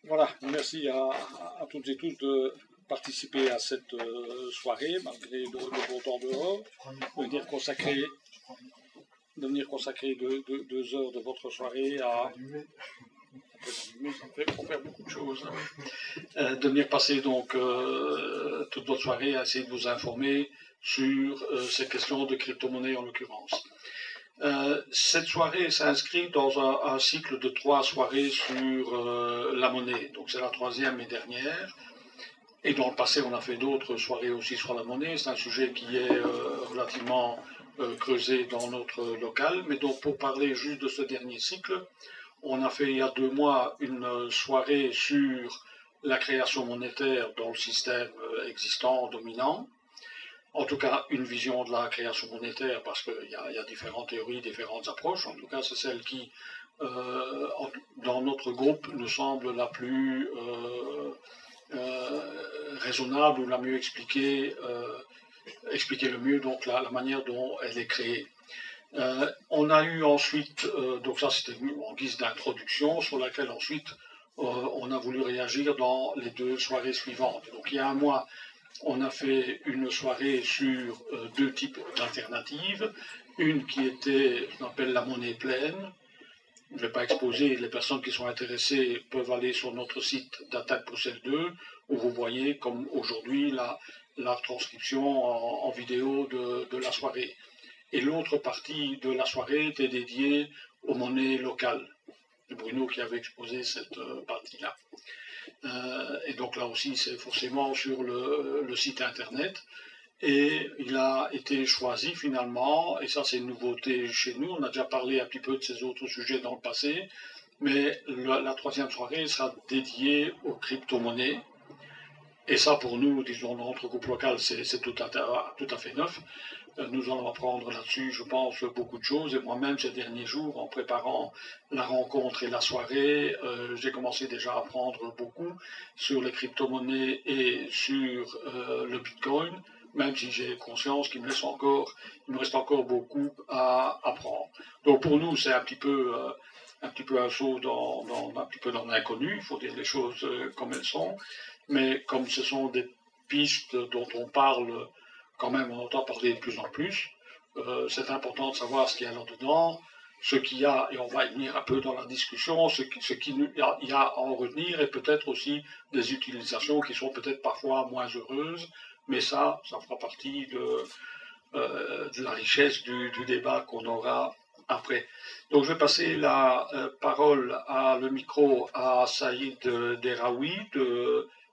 Voilà, merci à toutes et tous de participer à cette soirée, malgré le beau temps dehors, de venir consacrer 2 heures de votre soirée à... Pour faire beaucoup de choses. De venir passer donc toute votre soirée à essayer de vous informer sur ces questions de crypto-monnaie en l'occurrence. Cette soirée s'inscrit dans un cycle de 3 soirées sur la monnaie. Donc c'est la 3e et dernière. Et dans le passé, on a fait d'autres soirées aussi sur la monnaie. C'est un sujet qui est relativement creusé dans notre local. Mais donc pour parler juste de ce dernier cycle, on a fait il y a 2 mois une soirée sur la création monétaire dans le système existant, dominant. En tout cas, une vision de la création monétaire, parce qu'il y a différentes théories, différentes approches. En tout cas, c'est celle qui, dans notre groupe, nous semble la plus raisonnable ou la mieux expliquer le mieux donc la manière dont elle est créée. On a eu ensuite, donc ça c'était en guise d'introduction, sur laquelle ensuite on a voulu réagir dans les 2 soirées suivantes. Donc il y a un mois, on a fait une soirée sur 2 types d'alternatives. Une qui était, ce qu'on appelle la monnaie pleine. Je ne vais pas exposer, les personnes qui sont intéressées peuvent aller sur notre site d'Attaque Bruxelles 2, où vous voyez, comme aujourd'hui, la transcription en vidéo de la soirée. Et l'autre partie de la soirée était dédiée aux monnaies locales. C'est Bruno qui avait exposé cette partie-là. Et donc là aussi, c'est forcément sur le site internet. Et il a été choisi finalement, et ça c'est une nouveauté chez nous, on a déjà parlé un petit peu de ces autres sujets dans le passé, mais la 3e soirée sera dédiée aux crypto-monnaies. Et ça pour nous, disons, dans notre groupe local, c'est tout à fait neuf. Nous allons apprendre là-dessus, je pense, beaucoup de choses. Et moi-même, ces derniers jours, en préparant la rencontre et la soirée, j'ai commencé déjà à apprendre beaucoup sur les crypto-monnaies et sur le Bitcoin, même si j'ai conscience qu'il me reste encore beaucoup à apprendre. Donc pour nous, c'est un petit peu un saut un petit peu dans l'inconnu. Il faut dire les choses comme elles sont. Mais comme ce sont des pistes dont on parle, quand même, on entend parler de plus en plus. C'est important de savoir ce qu'il y a là-dedans, ce qu'il y a, et on va y venir un peu dans la discussion, ce qu'il y a à en retenir, et peut-être aussi des utilisations qui sont peut-être parfois moins heureuses, mais ça fera partie de la richesse du débat qu'on aura après. Donc je vais passer la parole, le micro à Saïd Deraoui,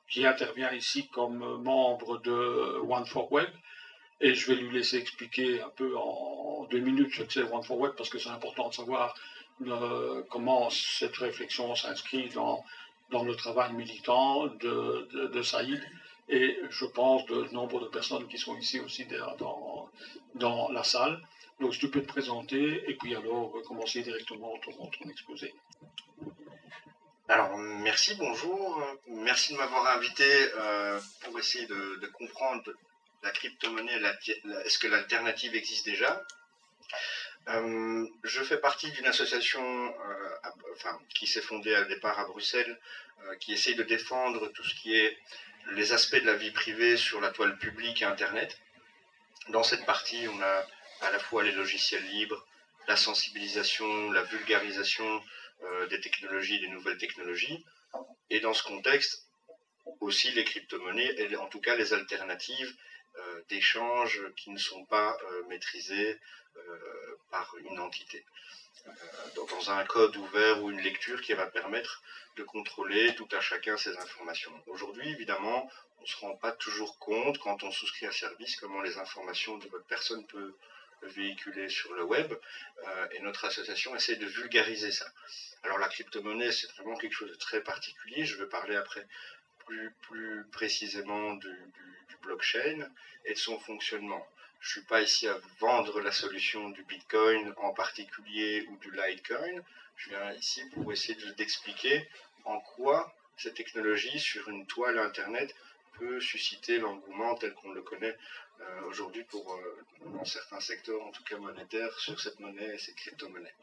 qui intervient ici comme membre de One4Web. Et je vais lui laisser expliquer un peu en 2 minutes ce que c'est One4Web, parce que c'est important de savoir comment cette réflexion s'inscrit dans le travail militant de Saïd, et je pense de nombre de personnes qui sont ici aussi dans la salle. Donc si tu peux te présenter, et puis alors commencer directement ton exposé. Alors, merci, bonjour. Merci de m'avoir invité pour essayer de comprendre la crypto-monnaie. Est-ce que l'alternative existe déjà? Je fais partie d'une association qui s'est fondée au départ à Bruxelles, qui essaye de défendre tout ce qui est les aspects de la vie privée sur la toile publique et Internet. Dans cette partie, on a à la fois les logiciels libres, la sensibilisation, la vulgarisation des technologies, des nouvelles technologies, et dans ce contexte, aussi les crypto-monnaies, et en tout cas les alternatives d'échanges qui ne sont pas maîtrisées par une entité. Dans un code ouvert ou une lecture qui va permettre de contrôler tout à chacun ces informations. Aujourd'hui, évidemment, on ne se rend pas toujours compte, quand on souscrit un service, comment les informations de votre personne peuvent véhiculer sur le web, et notre association essaie de vulgariser ça. Alors la crypto-monnaie, c'est vraiment quelque chose de très particulier. Je vais parler après plus précisément du blockchain et de son fonctionnement. Je ne suis pas ici à vendre la solution du Bitcoin en particulier ou du Litecoin. Je viens ici pour essayer d'expliquer en quoi cette technologie sur une toile Internet peut susciter l'engouement tel qu'on le connaît aujourd'hui dans certains secteurs, en tout cas monétaires, sur cette monnaie et ces crypto-monnaies.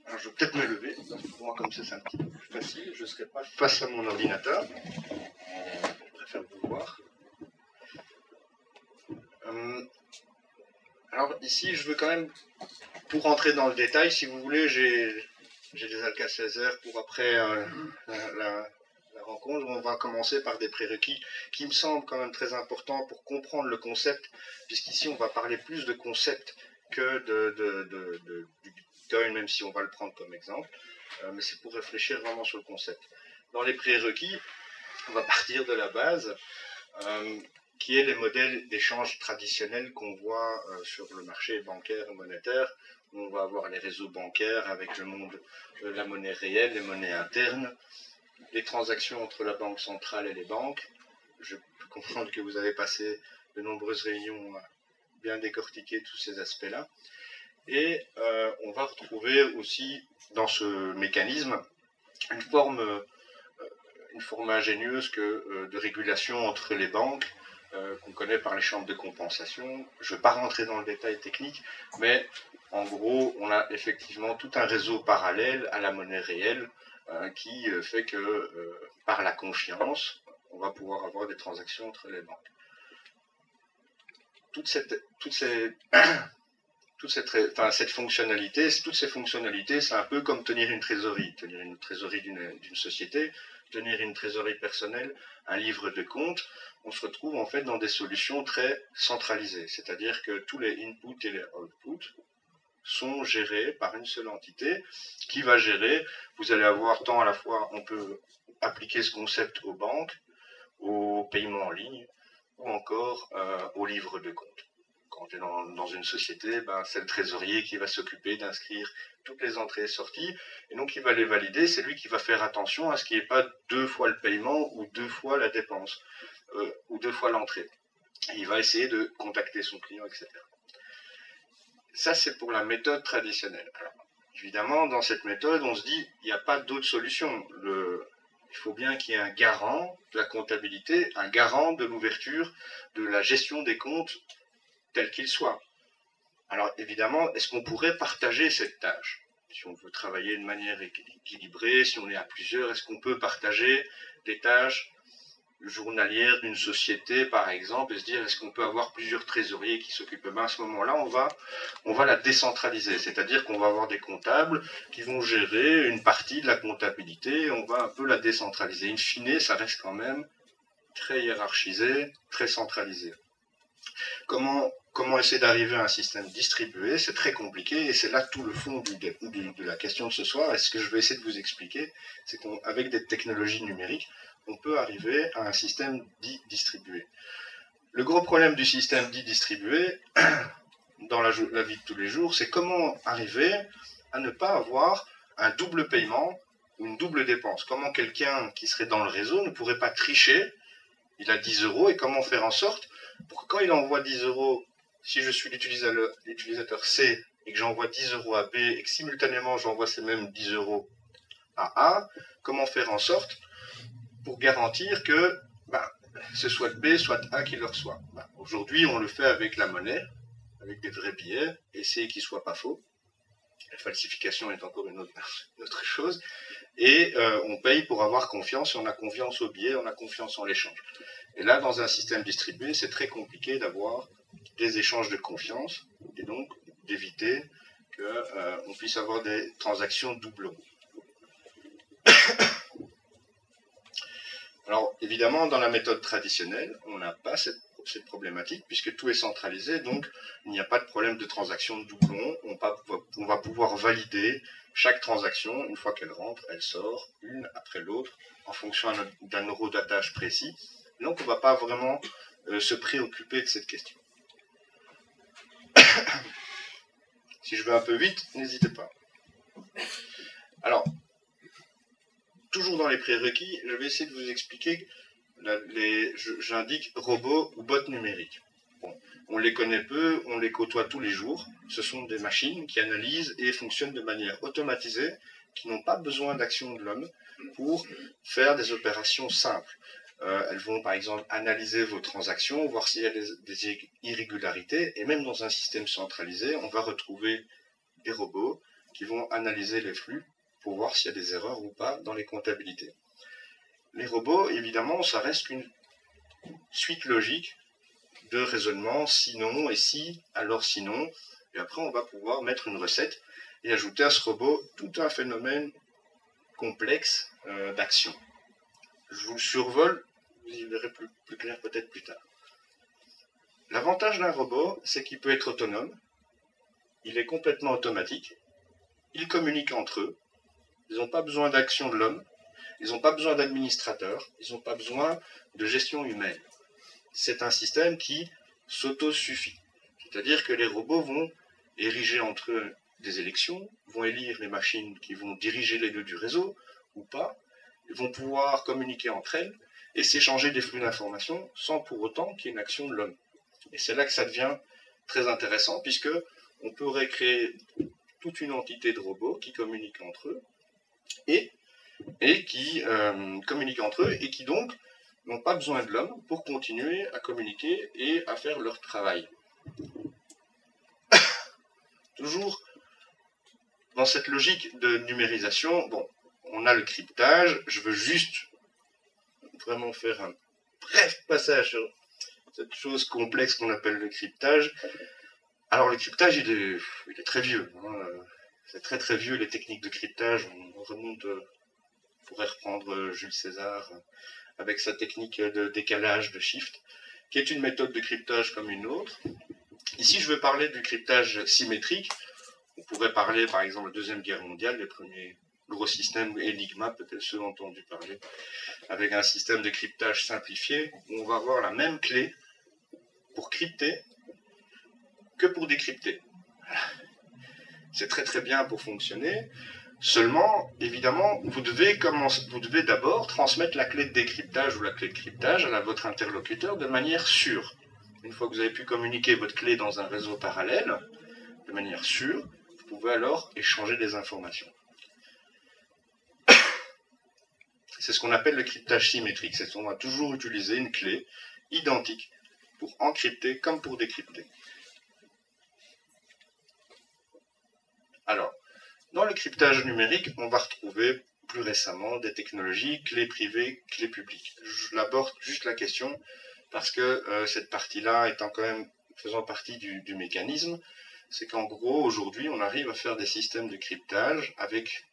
Alors, je vais peut-être me lever, pour moi comme comme ça c'est un petit peu plus facile. Je ne serai pas face à mon ordinateur. Je préfère vous voir. Alors ici, je veux quand même, pour rentrer dans le détail, si vous voulez, j'ai des Alka-Seltzer pour après la rencontre. On va commencer par des prérequis qui me semblent quand même très importants pour comprendre le concept, puisqu'ici on va parler plus de concept que du Bitcoin, même si on va le prendre comme exemple, mais c'est pour réfléchir vraiment sur le concept. Dans les prérequis, on va partir de la base, qui est les modèles d'échange traditionnels qu'on voit sur le marché bancaire et monétaire. On va avoir les réseaux bancaires avec le monde de la monnaie réelle, les monnaies internes, les transactions entre la banque centrale et les banques. Je peux comprendre que vous avez passé de nombreuses réunions à bien décortiquer tous ces aspects-là. Et on va retrouver aussi dans ce mécanisme une forme ingénieuse de régulation entre les banques, qu'on connaît par les chambres de compensation. Je ne vais pas rentrer dans le détail technique, mais en gros, on a effectivement tout un réseau parallèle à la monnaie réelle qui fait que par la confiance, on va pouvoir avoir des transactions entre les banques. Cette fonctionnalité, toutes ces fonctionnalités, c'est un peu comme tenir une trésorerie d'une société, tenir une trésorerie personnelle, un livre de compte. On se retrouve en fait dans des solutions très centralisées, c'est-à-dire que tous les inputs et les outputs sont gérés par une seule entité qui va gérer. Vous allez avoir tant à la fois, on peut appliquer ce concept aux banques, aux paiements en ligne ou encore aux livres de compte. Quand on est dans une société, c'est le trésorier qui va s'occuper d'inscrire toutes les entrées et sorties, et donc il va les valider, c'est lui qui va faire attention à ce qu'il n'y ait pas 2 fois le paiement ou 2 fois la dépense, ou 2 fois l'entrée. Il va essayer de contacter son client, etc. Ça, c'est pour la méthode traditionnelle. Alors, évidemment, dans cette méthode, on se dit, il n'y a pas d'autre solution. Il faut bien qu'il y ait un garant de la comptabilité, un garant de l'ouverture, de la gestion des comptes, tel qu'il soit. Alors évidemment, est-ce qu'on pourrait partager cette tâche? Si on veut travailler de manière équilibrée, si on est à plusieurs, est-ce qu'on peut partager des tâches journalières d'une société, par exemple, et se dire, est-ce qu'on peut avoir plusieurs trésoriers qui s'occupent? À ce moment-là, on va la décentraliser, c'est-à-dire qu'on va avoir des comptables qui vont gérer une partie de la comptabilité, on va un peu la décentraliser. In fine, ça reste quand même très hiérarchisé, très centralisé. Comment essayer d'arriver à un système distribué? C'est très compliqué et c'est là tout le fond de la question de ce soir. Et ce que je vais essayer de vous expliquer, c'est qu'avec des technologies numériques, on peut arriver à un système dit distribué. Le gros problème du système dit distribué, dans la vie de tous les jours, c'est comment arriver à ne pas avoir un double paiement ou une double dépense. Comment quelqu'un qui serait dans le réseau ne pourrait pas tricher, il a 10 € et comment faire en sorte pour que quand il envoie 10 €, si je suis l'utilisateur C et que j'envoie 10 € à B et que simultanément j'envoie ces mêmes 10 € à A, comment faire en sorte pour garantir que ce soit B, soit A qui le reçoit? Aujourd'hui, on le fait avec la monnaie, avec des vrais billets, essayer qu'ils ne soient pas faux. La falsification est encore une autre chose. Et on paye pour avoir confiance, et on a confiance au billet, on a confiance en l'échange. Et là, dans un système distribué, c'est très compliqué d'avoir des échanges de confiance, et donc d'éviter qu'on puisse avoir des transactions doublons. Alors, évidemment, dans la méthode traditionnelle, on n'a pas cette problématique, puisque tout est centralisé, donc il n'y a pas de problème de transaction de doublons. On va pouvoir valider chaque transaction, une fois qu'elle rentre, elle sort, une après l'autre, en fonction d'un eurodatage précis. Donc, on ne va pas vraiment se préoccuper de cette question. Si je vais un peu vite, n'hésitez pas. Alors, toujours dans les prérequis, je vais essayer de vous expliquer, j'indique robots ou bots numériques. Bon, on les connaît peu, on les côtoie tous les jours. Ce sont des machines qui analysent et fonctionnent de manière automatisée, qui n'ont pas besoin d'action de l'homme pour faire des opérations simples. Elles vont par exemple analyser vos transactions, voir s'il y a des irrégularités, et même dans un système centralisé, on va retrouver des robots qui vont analyser les flux pour voir s'il y a des erreurs ou pas dans les comptabilités. Les robots, évidemment, ça reste une suite logique de raisonnement, sinon et si, alors sinon, et après on va pouvoir mettre une recette et ajouter à ce robot tout un phénomène complexe d'action. Je vous le survole, vous y verrez plus clair peut-être plus tard. L'avantage d'un robot, c'est qu'il peut être autonome, il est complètement automatique, ils communiquent entre eux, ils n'ont pas besoin d'action de l'homme, ils n'ont pas besoin d'administrateur, ils n'ont pas besoin de gestion humaine. C'est un système qui s'auto-suffit. C'est-à-dire que les robots vont ériger entre eux des élections, vont élire les machines qui vont diriger les nœuds du réseau, ou pas, ils vont pouvoir communiquer entre elles et s'échanger des flux d'informations sans pour autant qu'il y ait une action de l'homme. Et c'est là que ça devient très intéressant, puisque on pourrait créer toute une entité de robots qui communiquent entre eux et qui communiquent entre eux et qui donc n'ont pas besoin de l'homme pour continuer à communiquer et à faire leur travail. Toujours dans cette logique de numérisation, bon, on a le cryptage. Je veux juste vraiment faire un bref passage sur cette chose complexe qu'on appelle le cryptage. Alors le cryptage, il est très vieux. Hein. C'est très très vieux, les techniques de cryptage. On remonte, on pourrait reprendre Jules César avec sa technique de décalage, de shift, qui est une méthode de cryptage comme une autre. Ici, je veux parler du cryptage symétrique. On pourrait parler, par exemple, de la Deuxième Guerre mondiale, les premiers gros systèmes Enigma, peut-être ceux entendus parler, avec un système de cryptage simplifié, où on va avoir la même clé pour crypter que pour décrypter. C'est très très bien pour fonctionner. Seulement, évidemment, vous devez d'abord transmettre la clé de décryptage ou la clé de cryptage à votre interlocuteur de manière sûre. Une fois que vous avez pu communiquer votre clé dans un réseau parallèle, de manière sûre, vous pouvez alors échanger des informations. C'est ce qu'on appelle le cryptage symétrique. C'est qu'on va toujours utiliser une clé identique pour encrypter comme pour décrypter. Alors, dans le cryptage numérique, on va retrouver plus récemment des technologies clés privées, clés publiques. Je l'aborde juste la question parce que cette partie-là étant quand même faisant partie du mécanisme, c'est qu'en gros, aujourd'hui, on arrive à faire des systèmes de cryptage avec,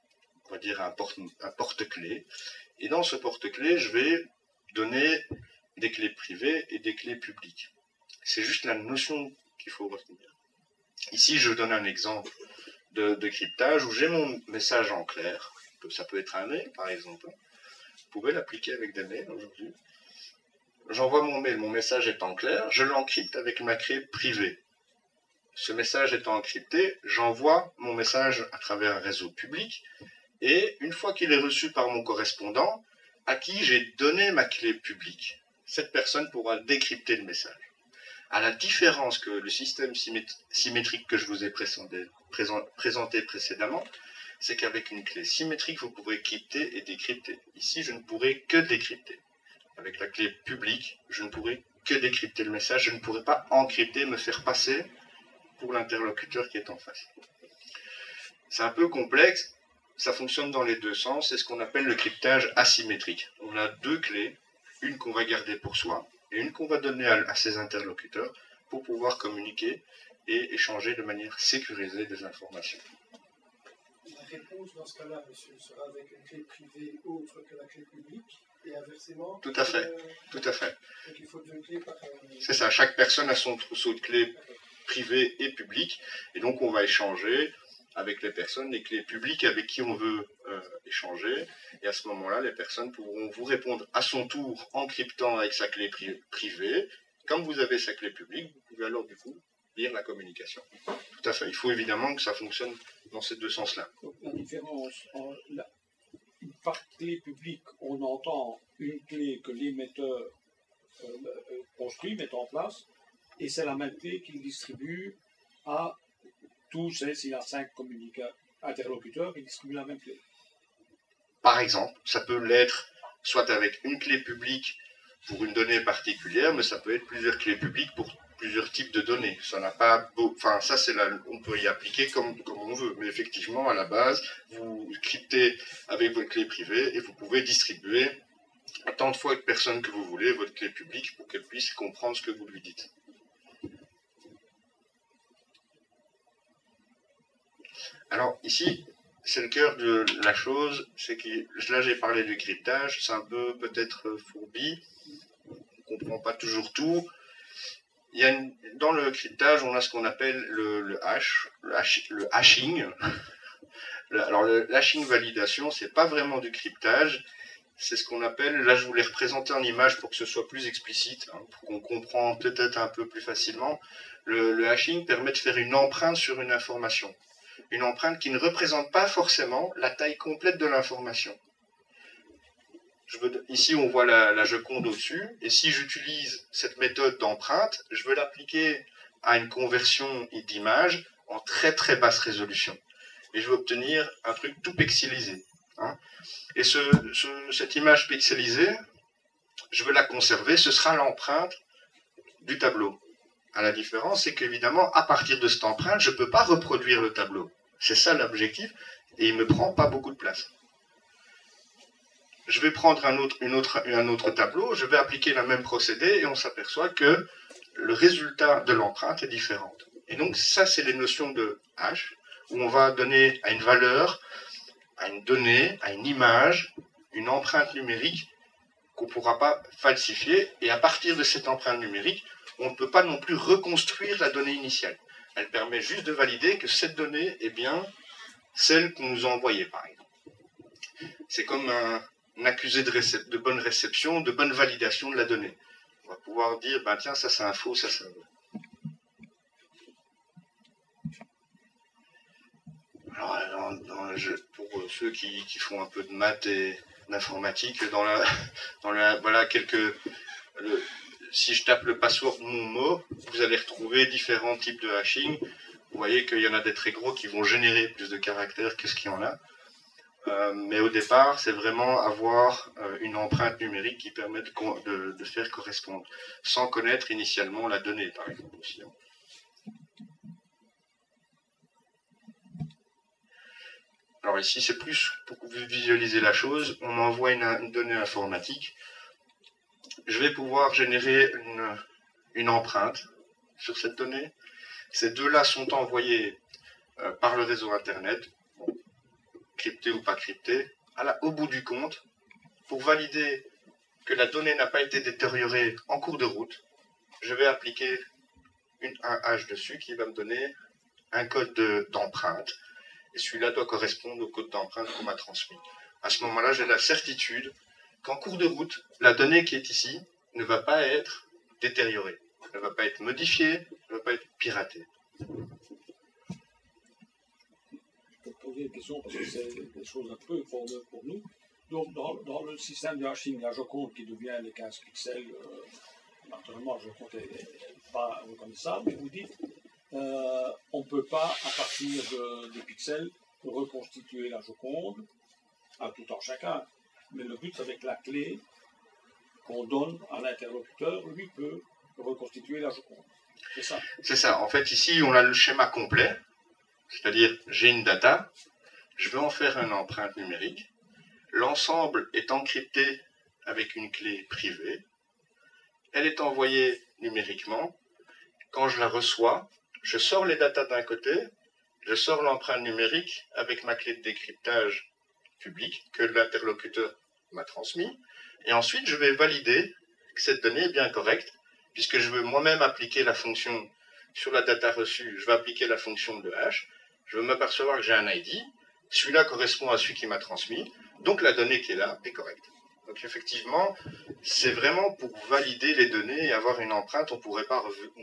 on va dire, un porte-clés. Et dans ce porte-clés, je vais donner des clés privées et des clés publiques. C'est juste la notion qu'il faut retenir. Ici, je donne un exemple de cryptage où j'ai mon message en clair. Ça peut être un mail, par exemple. Vous pouvez l'appliquer avec des mails aujourd'hui. J'envoie mon mail, mon message est en clair, je l'encrypte avec ma clé privée. Ce message étant encrypté, j'envoie mon message à travers un réseau public et une fois qu'il est reçu par mon correspondant, à qui j'ai donné ma clé publique, cette personne pourra décrypter le message. À la différence que le système symétrique que je vous ai présenté précédemment, c'est qu'avec une clé symétrique, vous pourrez crypter et décrypter. Ici, je ne pourrai que décrypter. Avec la clé publique, je ne pourrai que décrypter le message, je ne pourrai pas encrypter, me faire passer pour l'interlocuteur qui est en face. C'est un peu complexe, ça fonctionne dans les deux sens, c'est ce qu'on appelle le cryptage asymétrique. On a deux clés, une qu'on va garder pour soi et une qu'on va donner à ses interlocuteurs pour pouvoir communiquer et échanger de manière sécurisée des informations. La réponse dans ce cas-là, monsieur, sera avec une clé privée autre que la clé publique et inversement. Tout à fait, tout à fait. Donc il faut deux clés par... C'est ça, chaque personne a son trousseau de clés privées et publiques et donc on va échanger avec les personnes les clés publiques avec qui on veut échanger et à ce moment-là, les personnes pourront vous répondre à son tour en cryptant avec sa clé privée. Comme vous avez sa clé publique, vous pouvez alors du coup lire la communication. Tout à fait, il faut évidemment que ça fonctionne dans ces deux sens-là. Donc, la différence, par clé publique, on entend une clé que l'émetteur construit, met en place, et c'est la même clé qu'il distribue à tous, s'il a 5 interlocuteurs, il distribue la même clé. Par exemple, ça peut l'être soit avec une clé publique pour une donnée particulière, mais ça peut être plusieurs clés publiques pour plusieurs types de données. Ça n'a pas enfin, ça, on peut y appliquer comme on veut. Mais effectivement, à la base, vous cryptez avec votre clé privée et vous pouvez distribuer tant de fois de personnes que vous voulez votre clé publique pour qu'elle puisse comprendre ce que vous lui dites. Alors, ici, c'est le cœur de la chose, c'est que là j'ai parlé du cryptage, c'est un peu peut-être fourbi, on ne comprend pas toujours tout. Dans le cryptage, on a ce qu'on appelle le hashing. Alors le hashing validation, c'est pas vraiment du cryptage, c'est ce qu'on appelle, là je voulais représenter en image pour que ce soit plus explicite, hein, pour qu'on comprenne peut-être un peu plus facilement. Le hashing permet de faire une empreinte sur une information. Une empreinte qui ne représente pas forcément la taille complète de l'information. Ici, on voit la Joconde au-dessus, et si j'utilise cette méthode d'empreinte, je veux l'appliquer à une conversion d'image en très très basse résolution. Et je veux obtenir un truc tout pixelisé. Hein. Et cette image pixelisée, je veux la conserver, ce sera l'empreinte du tableau. La différence, c'est qu'évidemment, à partir de cette empreinte, je ne peux pas reproduire le tableau. C'est ça l'objectif, et il ne me prend pas beaucoup de place. Je vais prendre un autre tableau, je vais appliquer le même procédé, et on s'aperçoit que le résultat de l'empreinte est différent. Et donc, ça, c'est les notions de hash, où on va donner à une valeur, à une donnée, à une image, une empreinte numérique qu'on ne pourra pas falsifier, et à partir de cette empreinte numérique, on ne peut pas non plus reconstruire la donnée initiale. Elle permet juste de valider que cette donnée est bien celle qu'on nous a envoyée, par exemple. C'est comme un accusé de bonne réception, de bonne validation de la donnée. On va pouvoir dire, ben tiens, ça c'est un faux, ça c'est un vrai. Alors, pour ceux qui font un peu de maths et d'informatique, voilà si je tape le password de mon mot, vous allez retrouver différents types de hashing. Vous voyez qu'il y en a des très gros qui vont générer plus de caractères que ce qu'il y en a. Mais au départ, c'est vraiment avoir une empreinte numérique qui permet de faire correspondre, sans connaître initialement la donnée, par exemple aussi. Alors ici, c'est plus pour visualiser la chose. On m'envoie une donnée informatique. Je vais pouvoir générer une empreinte sur cette donnée. Ces deux-là sont envoyés par le réseau Internet, crypté ou pas crypté, au bout du compte, pour valider que la donnée n'a pas été détériorée en cours de route. Je vais appliquer un hash dessus qui va me donner un code d'empreinte. Et celui-là doit correspondre au code d'empreinte qu'on m'a transmis. À ce moment-là, j'ai la certitude qu'en cours de route, la donnée qui est ici ne va pas être détériorée, ne va pas être modifiée, ne va pas être piratée. Je peux poser une question parce que c'est des choses un peu formelles pour nous. Donc, dans le système de hashing, la Joconde qui devient les 15 pixels, naturellement, la Joconde n'est pas reconnaissable, mais vous dites on ne peut pas, à partir des pixels, reconstituer la Joconde à tout en chacun. Mais le but, c'est avec la clé qu'on donne à l'interlocuteur, lui peut reconstituer la Joconde. C'est ça. C'est ça. En fait, ici, on a le schéma complet. C'est-à-dire, j'ai une data, je veux en faire une empreinte numérique. L'ensemble est encrypté avec une clé privée. Elle est envoyée numériquement. Quand je la reçois, je sors les datas d'un côté, je sors l'empreinte numérique avec ma clé de décryptage publique que l'interlocuteur m'a transmis. Et ensuite, je vais valider que cette donnée est bien correcte, puisque je veux moi-même appliquer la fonction sur la data reçue, je vais appliquer la fonction de hash, je veux m'apercevoir que j'ai un ID, celui-là correspond à celui qui m'a transmis, donc la donnée qui est là est correcte. Donc effectivement, c'est vraiment pour valider les données et avoir une empreinte, on ne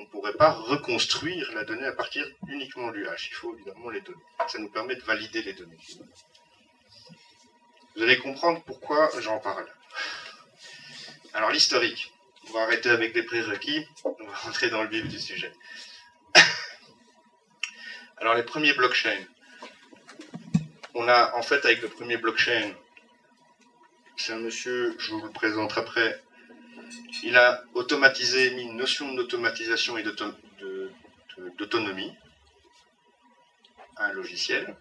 pourrait pas reconstruire la donnée à partir uniquement du hash, il faut évidemment les données. Ça nous permet de valider les données. Vous allez comprendre pourquoi j'en parle. Alors l'historique, on va arrêter avec les prérequis, on va rentrer dans le vif du sujet. Alors les premiers blockchains. On a en fait avec le premier blockchain, c'est un monsieur, je vous le présente après, Il a automatisé, mis une notion d'automatisation et d'autonomie à un logiciel.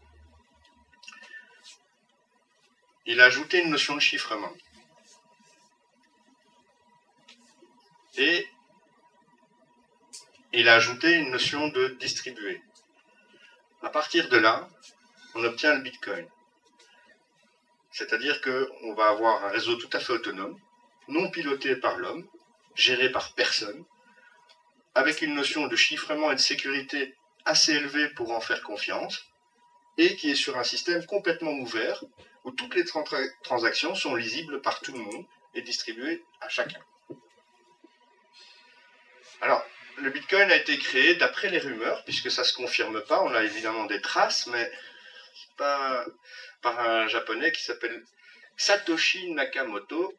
Il a ajouté une notion de chiffrement. Et il a ajouté une notion de distribué. À partir de là, on obtient le Bitcoin. C'est-à-dire qu'on va avoir un réseau tout à fait autonome, non piloté par l'homme, géré par personne, avec une notion de chiffrement et de sécurité assez élevée pour en faire confiance, et qui est sur un système complètement ouvert, où toutes les transactions sont lisibles par tout le monde et distribuées à chacun. Alors, le Bitcoin a été créé d'après les rumeurs, puisque ça ne se confirme pas, on a évidemment des traces, mais pas par un japonais qui s'appelle Satoshi Nakamoto.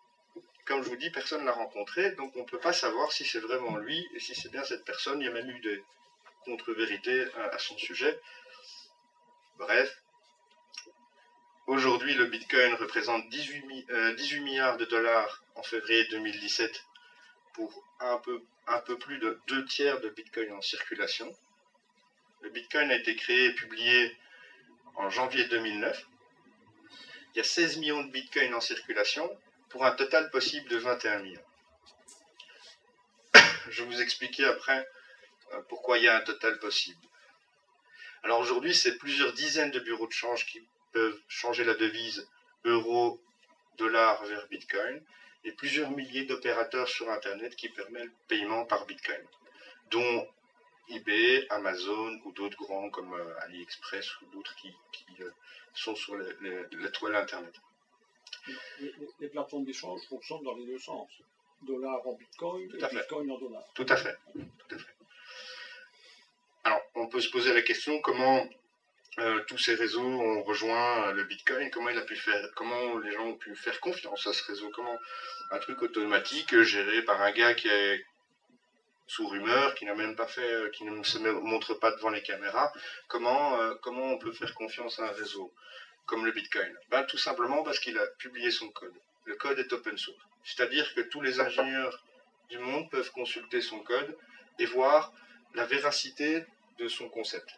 Comme je vous dis, personne ne l'a rencontré, donc on ne peut pas savoir si c'est vraiment lui et si c'est bien cette personne. Il y a même eu des contre-vérités à son sujet. Bref, aujourd'hui, le Bitcoin représente 18 milliards de dollars en février 2017 pour un peu plus de 2/3 de Bitcoin en circulation. Le Bitcoin a été créé et publié en janvier 2009. Il y a 16 millions de Bitcoin en circulation pour un total possible de 21 millions. Je vais vous expliquer après pourquoi il y a un total possible. Alors aujourd'hui, c'est plusieurs dizaines de bureaux de change qui peuvent changer la devise euro, dollar vers Bitcoin et plusieurs milliers d'opérateurs sur Internet qui permettent le paiement par Bitcoin, dont eBay, Amazon ou d'autres grands comme AliExpress ou d'autres qui sont sur la toile Internet. Les plateformes d'échange fonctionnent dans les deux sens. Dollar en Bitcoin et Bitcoin en dollars. Tout à fait. Alors, on peut se poser la question comment tous ces réseaux ont rejoint le Bitcoin, comment les gens ont pu faire confiance à ce réseau, comment un truc automatique géré par un gars qui est sous rumeur, qui n'a même pas fait, qui ne se montre pas devant les caméras, comment on peut faire confiance à un réseau comme le Bitcoin? Tout simplement parce qu'il a publié son code. Le code est open source. C'est-à-dire que tous les ingénieurs du monde peuvent consulter son code et voir la véracité de son concept.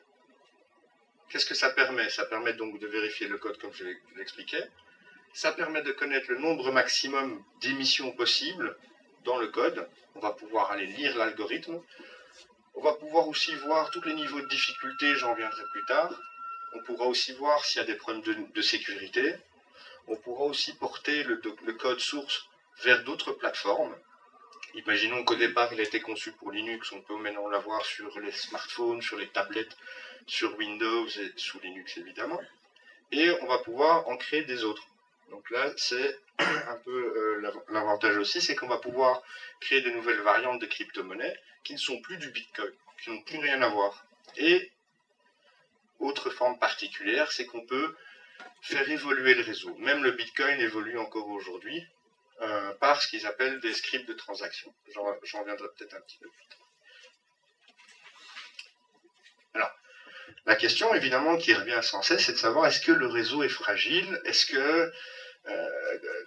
Qu'est-ce que ça permet? Ça permet donc de vérifier le code comme je l'expliquais. Ça permet de connaître le nombre maximum d'émissions possibles dans le code. On va pouvoir aller lire l'algorithme. On va pouvoir aussi voir tous les niveaux de difficulté, j'en reviendrai plus tard. On pourra aussi voir s'il y a des problèmes de sécurité. On pourra aussi porter le code source vers d'autres plateformes. Imaginons qu'au départ, il a été conçu pour Linux. On peut maintenant l'avoir sur les smartphones, sur les tablettes, sur Windows et sous Linux, évidemment. Et on va pouvoir en créer des autres. Donc là, c'est un peu l'avantage aussi, c'est qu'on va pouvoir créer de nouvelles variantes de crypto-monnaies qui ne sont plus du Bitcoin, qui n'ont plus rien à voir. Et autre forme particulière, c'est qu'on peut faire évoluer le réseau. Même le Bitcoin évolue encore aujourd'hui par ce qu'ils appellent des scripts de transaction. J'en reviendrai peut-être un petit peu plus tard. Alors, la question évidemment qui revient sans cesse, c'est de savoir est-ce que le réseau est fragile? Est-ce que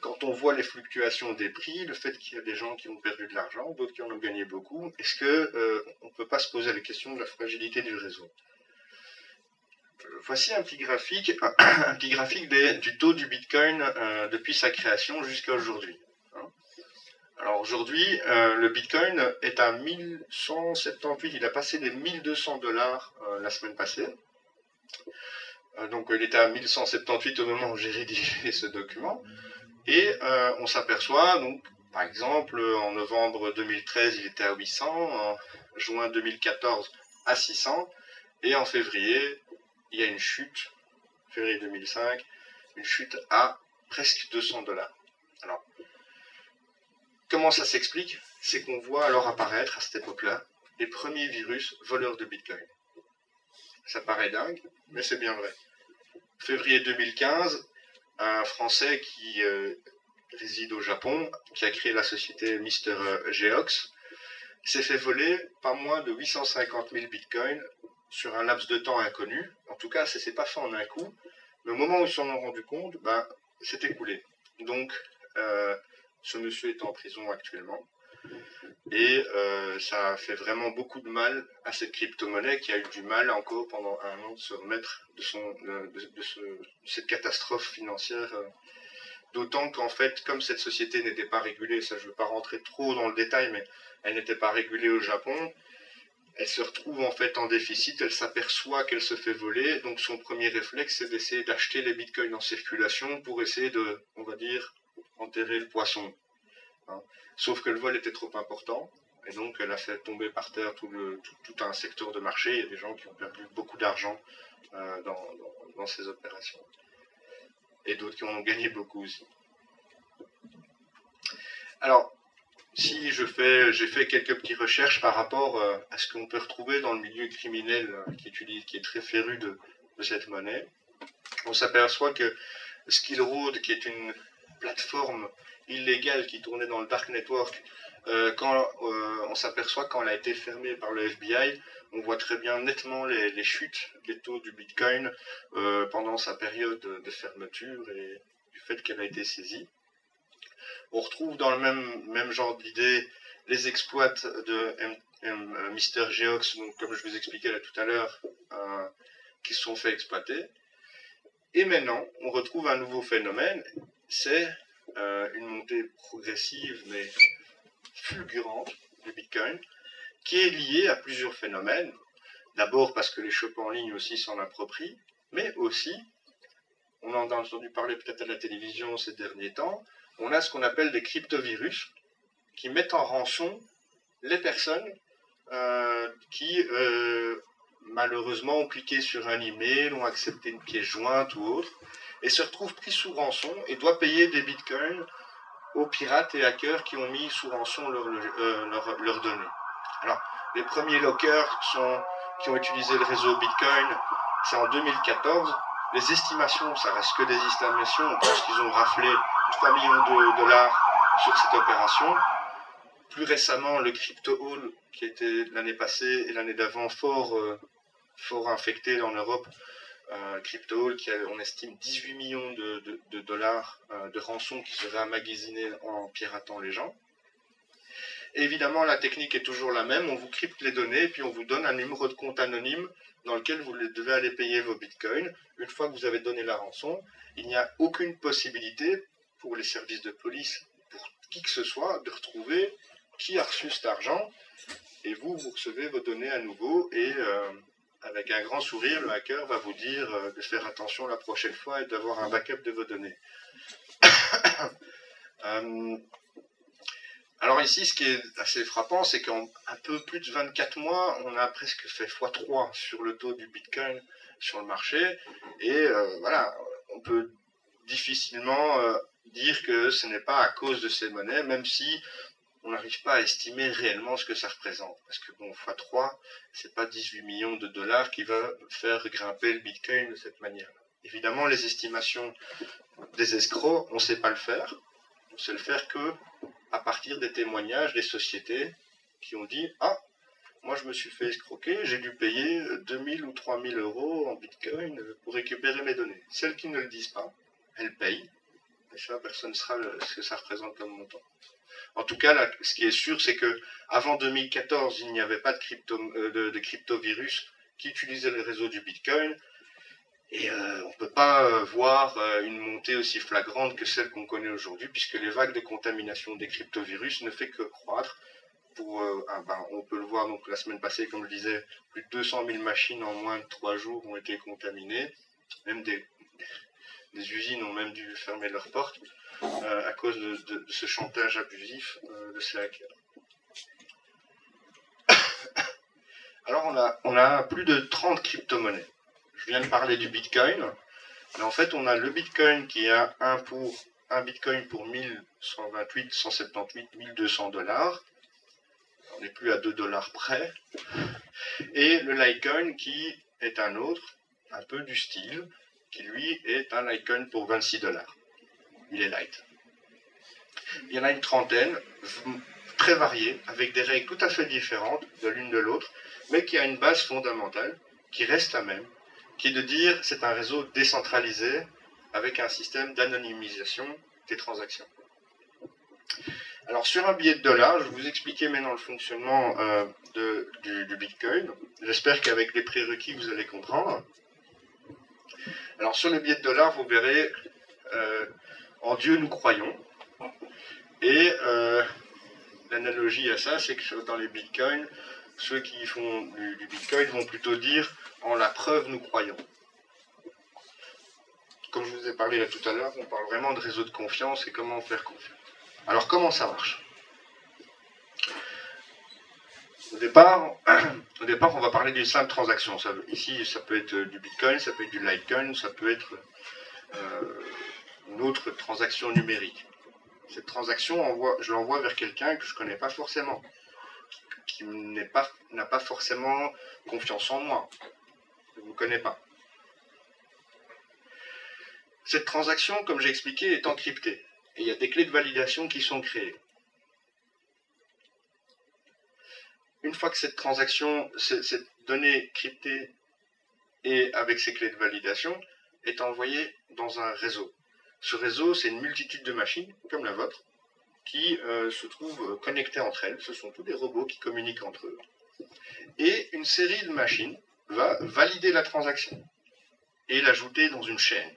quand on voit les fluctuations des prix, le fait qu'il y a des gens qui ont perdu de l'argent, d'autres qui en ont gagné beaucoup, est-ce qu'on ne peut pas se poser la question de la fragilité du réseau? Voici un petit graphique, du taux du Bitcoin depuis sa création jusqu'à aujourd'hui. Alors aujourd'hui, le Bitcoin est à 1178, il a passé les 1200 dollars la semaine passée. Donc il était à 1178 au moment où j'ai rédigé ce document. Et on s'aperçoit, donc, par exemple, en novembre 2013, il était à 800, en juin 2014 à 600, et en février, il y a une chute, février 2005, une chute à presque 200 dollars. Alors, comment ça s'explique? C'est qu'on voit alors apparaître à cette époque-là les premiers virus voleurs de Bitcoin. Ça paraît dingue, mais c'est bien vrai. Février 2015, un Français qui réside au Japon, qui a créé la société Mr. Geox, s'est fait voler pas moins de 850 000 bitcoins sur un laps de temps inconnu. En tout cas, ça ne s'est pas fait en un coup. Mais au moment où ils s'en ont rendu compte, c'est écoulé. Donc, Ce monsieur est en prison actuellement. Et ça a fait vraiment beaucoup de mal à cette crypto-monnaie qui a eu du mal encore pendant un an de se remettre de cette catastrophe financière. D'autant qu'en fait, comme cette société n'était pas régulée, ça je ne veux pas rentrer trop dans le détail, mais elle n'était pas régulée au Japon, elle se retrouve en fait en déficit, elle s'aperçoit qu'elle se fait voler, donc son premier réflexe c'est d'essayer d'acheter les bitcoins en circulation pour essayer de, on va dire, enterrer le poisson. Hein. Sauf que le vol était trop important, et donc elle a fait tomber par terre tout un secteur de marché. Il y a des gens qui ont perdu beaucoup d'argent dans ces opérations. Et d'autres qui en ont gagné beaucoup aussi. Alors, si j'ai fait quelques petites recherches par rapport à ce qu'on peut retrouver dans le milieu criminel qui est très féru de cette monnaie, on s'aperçoit que Skillroad, qui est une plateforme illégale qui tournait dans le Dark Network, on s'aperçoit quand elle a été fermée par le FBI, on voit très bien nettement les chutes des taux du Bitcoin pendant sa période de fermeture et du fait qu'elle a été saisie. On retrouve dans le même genre d'idée les exploits de Mr. Geox, donc, comme je vous expliquais là tout à l'heure, qui se sont fait exploiter. Et maintenant, on retrouve un nouveau phénomène, c'est une montée progressive mais fulgurante du Bitcoin, qui est liée à plusieurs phénomènes. D'abord parce que les shops en ligne aussi s'en approprient, mais aussi, on en a entendu parler peut-être à la télévision ces derniers temps, on a ce qu'on appelle des cryptovirus qui mettent en rançon les personnes qui malheureusement ont cliqué sur un email, ont accepté une pièce jointe ou autre, et se retrouvent pris sous rançon et doivent payer des bitcoins aux pirates et hackers qui ont mis sous rançon leurs données. Alors, les premiers lockers qui ont utilisé le réseau Bitcoin, c'est en 2014. Les estimations, ça reste que des estimations, on pense qu'ils ont raflé 3 millions de dollars sur cette opération. Plus récemment, le Crypto Hall, qui était l'année passée et l'année d'avant fort infecté en Europe, Crypto Hall, on estime 18 millions de dollars de rançon qui seraient emmagasinés en piratant les gens. Et évidemment, la technique est toujours la même, on vous crypte les données, puis on vous donne un numéro de compte anonyme dans lequel vous devez aller payer vos bitcoins. Une fois que vous avez donné la rançon, il n'y a aucune possibilité pour les services de police, pour qui que ce soit, de retrouver qui a reçu cet argent, et vous recevez vos données à nouveau, et avec un grand sourire, le hacker va vous dire de faire attention la prochaine fois et d'avoir un backup de vos données. Alors ici, ce qui est assez frappant, c'est qu'en un peu plus de 24 mois, on a presque fait x3 sur le taux du Bitcoin sur le marché. Et voilà, on peut difficilement dire que ce n'est pas à cause de ces monnaies, même si on n'arrive pas à estimer réellement ce que ça représente. Parce que bon, x3, c'est pas 18 millions de dollars qui va faire grimper le Bitcoin de cette manière-là. Évidemment, les estimations des escrocs, on ne sait pas le faire. On sait le faire que à partir des témoignages des sociétés qui ont dit « Ah, moi je me suis fait escroquer, j'ai dû payer 2000 ou 3000 euros en Bitcoin pour récupérer mes données. » Celles qui ne le disent pas, elles payent, et ça, personne ne saura ce que ça représente comme montant. En tout cas, là, ce qui est sûr, c'est qu'avant 2014, il n'y avait pas de cryptovirus qui utilisaient le réseau du Bitcoin. Et on ne peut pas voir une montée aussi flagrante que celle qu'on connaît aujourd'hui, puisque les vagues de contamination des cryptovirus ne fait que croître. On peut le voir donc la semaine passée, comme je disais, plus de 200 000 machines en moins de 3 jours ont été contaminées. Même des usines ont même dû fermer leurs portes à cause de ce chantage abusif de ces hackers. Alors on a plus de 30 crypto-monnaies. Je viens de parler du Bitcoin, mais en fait on a le Bitcoin qui a un Bitcoin pour 1128, 178, 1200 dollars. On n'est plus à 2 dollars près. Et le Litecoin qui est un autre, un peu du style, qui lui est un Litecoin pour 26 dollars. Il est light. Il y en a une trentaine, très variées, avec des règles tout à fait différentes de l'une de l'autre, mais qui a une base fondamentale, qui reste la même, qui est de dire que c'est un réseau décentralisé avec un système d'anonymisation des transactions. Alors sur un billet de dollar, je vais vous expliquer maintenant le fonctionnement du Bitcoin. J'espère qu'avec les prérequis, vous allez comprendre. Alors sur le billet de dollar, vous verrez en Dieu nous croyons. Et l'analogie à ça, c'est que dans les bitcoins, ceux qui font du bitcoin vont plutôt dire en la preuve nous croyons. Comme je vous ai parlé là tout à l'heure, on parle vraiment de réseau de confiance et comment faire confiance. Alors comment ça marche? Au départ, on va parler d'une simple transaction. Ici, ça peut être du bitcoin, ça peut être du litecoin, ça peut être une autre transaction numérique. Cette transaction, je l'envoie vers quelqu'un que je ne connais pas forcément, qui n'a pas forcément confiance en moi, je ne vous connais pas. Cette transaction, comme j'ai expliqué, est encryptée. Et il y a des clés de validation qui sont créées. Une fois que cette transaction, cette donnée cryptée et avec ces clés de validation, est envoyée dans un réseau. Ce réseau, c'est une multitude de machines, comme la vôtre, qui se trouvent connectées entre elles. Ce sont tous des robots qui communiquent entre eux. Et une série de machines va valider la transaction et l'ajouter dans une chaîne.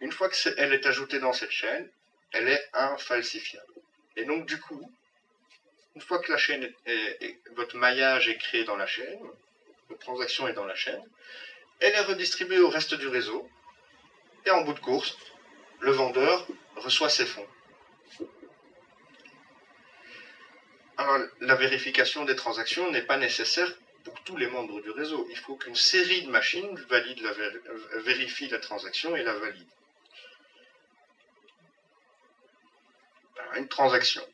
Une fois qu'elle est ajoutée dans cette chaîne, elle est infalsifiable. Et donc du coup, une fois que la chaîne votre maillage est créé dans la chaîne, votre transaction est dans la chaîne, elle est redistribuée au reste du réseau, et en bout de course, le vendeur reçoit ses fonds. Alors, la vérification des transactions n'est pas nécessaire pour tous les membres du réseau. Il faut qu'une série de machines vérifie la transaction et la valide. Alors, une transaction.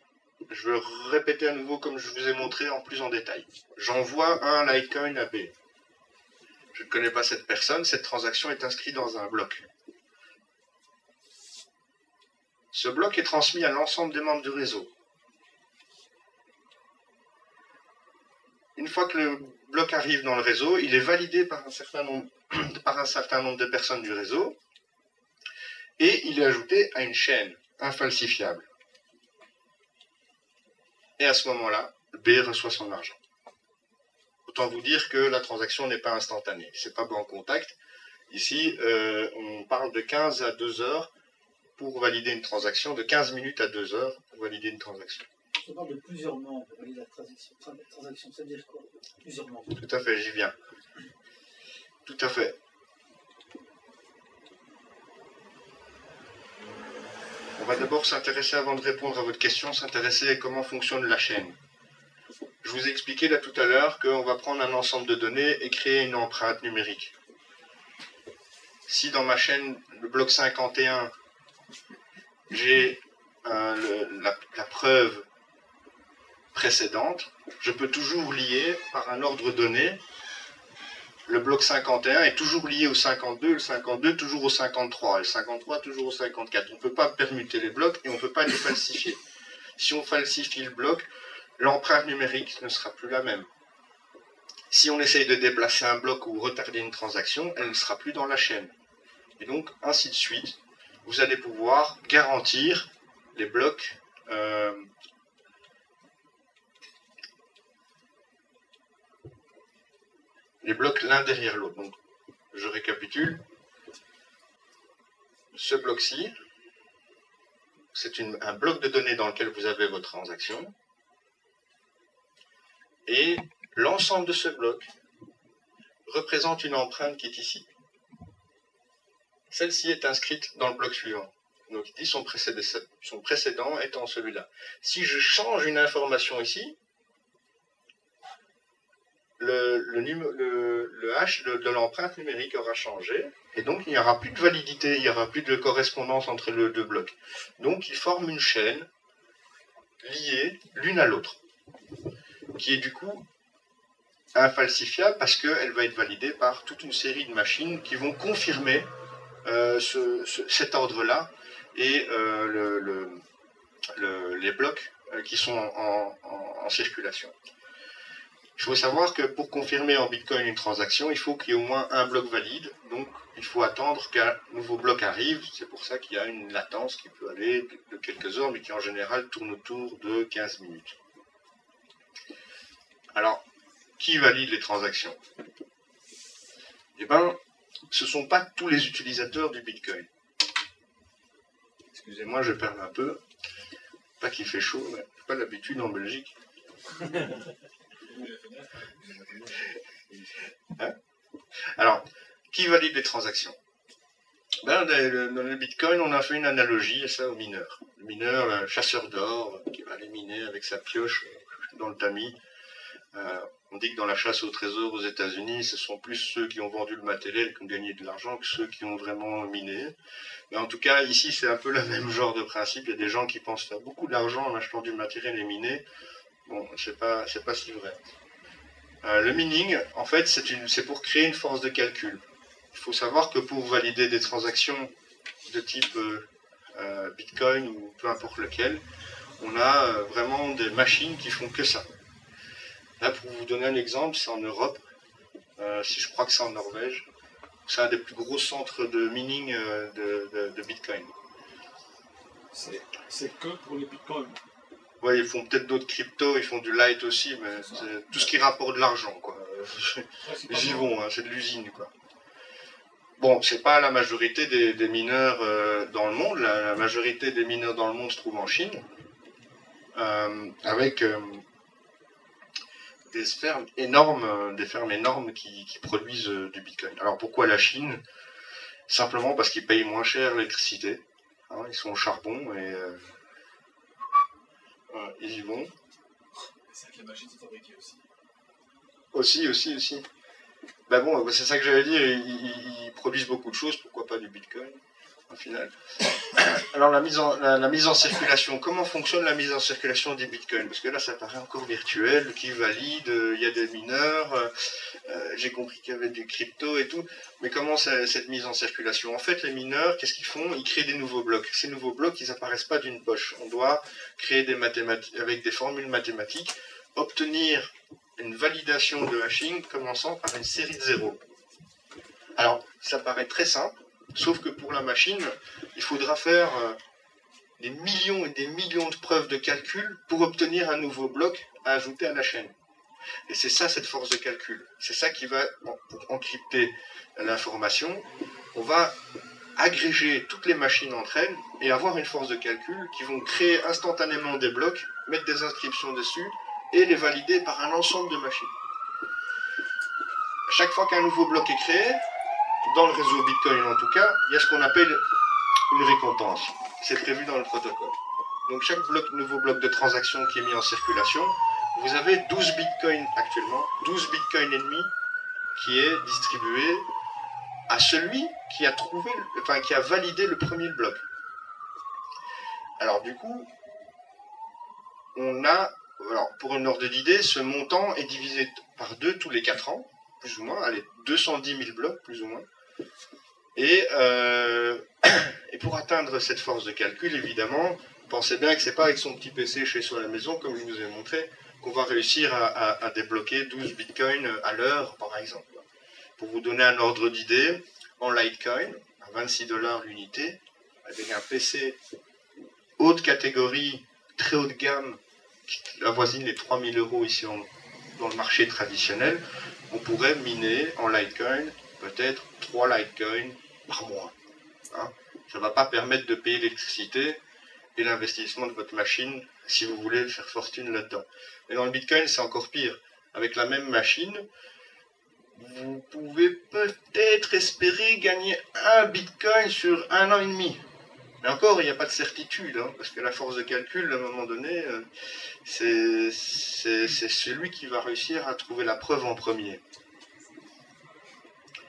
Je vais répéter à nouveau comme je vous ai montré en plus en détail. J'envoie un Litecoin à B. Je ne connais pas cette personne, cette transaction est inscrite dans un bloc. Ce bloc est transmis à l'ensemble des membres du réseau. Une fois que le bloc arrive dans le réseau, il est validé par un certain nombre de personnes du réseau et il est ajouté à une chaîne infalsifiable. Et à ce moment-là, B reçoit son argent. Autant vous dire que la transaction n'est pas instantanée. Ce n'est pas bon contact. Ici, on parle de 15 à 2 heures pour valider une transaction, de 15 minutes à 2 heures pour valider une transaction. On parle de plusieurs membres pour valider la transaction. Ça veut dire quoi? Plusieurs membres. Tout à fait, j'y viens. Tout à fait. On va d'abord s'intéresser, avant de répondre à votre question, s'intéresser à comment fonctionne la chaîne. Je vous ai expliqué là tout à l'heure qu'on va prendre un ensemble de données et créer une empreinte numérique. Si dans ma chaîne, le bloc 51, j'ai la preuve précédente, je peux toujours lier par un ordre donné. Le bloc 51 est toujours lié au 52, le 52 toujours au 53, et le 53 toujours au 54. On ne peut pas permuter les blocs et on ne peut pas les falsifier. Si on falsifie le bloc, l'empreinte numérique ne sera plus la même. Si on essaye de déplacer un bloc ou retarder une transaction, elle ne sera plus dans la chaîne. Et donc, ainsi de suite, vous allez pouvoir garantir les blocs l'un derrière l'autre. Donc, je récapitule. Ce bloc-ci, c'est un bloc de données dans lequel vous avez votre transaction. Et l'ensemble de ce bloc représente une empreinte qui est ici. Celle-ci est inscrite dans le bloc suivant. Donc, il dit son précédent étant celui-là. Si je change une information ici, le hash de l'empreinte numérique aura changé, et donc il n'y aura plus de validité, il n'y aura plus de correspondance entre les deux blocs. Donc ils forment une chaîne liée l'une à l'autre, qui est du coup infalsifiable parce qu'elle va être validée par toute une série de machines qui vont confirmer cet ordre-là et les blocs qui sont en circulation. Il faut savoir que pour confirmer en Bitcoin une transaction, il faut qu'il y ait au moins un bloc valide. Donc, il faut attendre qu'un nouveau bloc arrive. C'est pour ça qu'il y a une latence qui peut aller de quelques heures, mais qui en général tourne autour de 15 minutes. Alors, qui valide les transactions? Eh bien, ce ne sont pas tous les utilisateurs du Bitcoin. Excusez-moi, je perds un peu. Pas qu'il fait chaud, mais j'ai pas l'habitude en Belgique. Hein? Alors, qui valide les transactions? Ben, dans le Bitcoin, on a fait une analogie à ça au mineur. Le mineur, le chasseur d'or, qui va aller miner avec sa pioche dans le tamis. On dit que dans la chasse au trésor aux États-Unis, ce sont plus ceux qui ont vendu le matériel qui ont gagné de l'argent que ceux qui ont vraiment miné. Mais en tout cas, ici, c'est un peu le même genre de principe. Il y a des gens qui pensent faire beaucoup d'argent en achetant du matériel et miner. Bon, c'est pas si vrai. Le mining, en fait, c'est pour créer une force de calcul. Il faut savoir que pour valider des transactions de type Bitcoin ou peu importe lequel, on a vraiment des machines qui font que ça. Là, pour vous donner un exemple, c'est en Europe, je crois que c'est en Norvège. C'est un des plus gros centres de mining de Bitcoin. C'est que pour les Bitcoins. Ouais, ils font peut-être d'autres cryptos, ils font du light aussi, mais c'est tout ce qui rapporte de l'argent, quoi. Ils y vont, hein, c'est de l'usine, quoi. Bon, c'est pas la majorité des mineurs dans le monde. La majorité des mineurs dans le monde se trouve en Chine, avec des fermes énormes qui produisent du Bitcoin. Alors pourquoi la Chine? Simplement parce qu'ils payent moins cher l'électricité. Hein, ils sont au charbon et ils y vont. C'est vrai que les machines sont fabriquées aussi. Aussi. Ben bon, c'est ça que j'allais dire, ils produisent beaucoup de choses, pourquoi pas du Bitcoin, au final. Alors la mise en circulation, comment fonctionne la mise en circulation des Bitcoins? Parce que là, ça paraît encore virtuel, qui valide, il y a des mineurs, j'ai compris qu'il y avait du crypto et tout, mais comment c'est cette mise en circulation? En fait, les mineurs, qu'est-ce qu'ils font? Ils créent des nouveaux blocs. Ces nouveaux blocs, ils n'apparaissent pas d'une poche. On doit créer des mathématiques, avec des formules mathématiques, obtenir une validation de hashing commençant par une série de zéros. Alors, ça paraît très simple, sauf que pour la machine, il faudra faire des millions et des millions de preuves de calcul pour obtenir un nouveau bloc à ajouter à la chaîne. Et c'est ça, cette force de calcul. C'est ça qui va, pour encrypter l'information, on va agréger toutes les machines entre elles et avoir une force de calcul qui vont créer instantanément des blocs, mettre des inscriptions dessus et les valider par un ensemble de machines. Chaque fois qu'un nouveau bloc est créé, dans le réseau Bitcoin en tout cas, il y a ce qu'on appelle une récompense. C'est prévu dans le protocole. Donc chaque nouveau bloc de transaction qui est mis en circulation, vous avez 12 Bitcoins actuellement, 12 Bitcoins et demi qui est distribué à celui qui a validé le premier bloc. Alors du coup, pour une ordre d'idée, ce montant est divisé par 2 tous les 4 ans, plus ou moins, allez, 210 000 blocs, plus ou moins. Et pour atteindre cette force de calcul, évidemment, pensez bien que ce n'est pas avec son petit PC chez soi à la maison, comme je vous ai montré, qu'on va réussir à débloquer 12 bitcoins à l'heure, par exemple. Pour vous donner un ordre d'idée, en Litecoin, à 26 $ l'unité, avec un PC haute catégorie, très haut de gamme, qui avoisine les 3 000 € ici dans le marché traditionnel, on pourrait miner en Litecoin peut-être 3 Litecoins par mois. Hein, ça ne va pas permettre de payer l'électricité et l'investissement de votre machine si vous voulez faire fortune là-dedans. Mais dans le Bitcoin, c'est encore pire. Avec la même machine, vous pouvez peut-être espérer gagner un Bitcoin sur 1 an et demi. Mais encore, il n'y a pas de certitude, hein, parce que la force de calcul, à un moment donné, c'est celui qui va réussir à trouver la preuve en premier.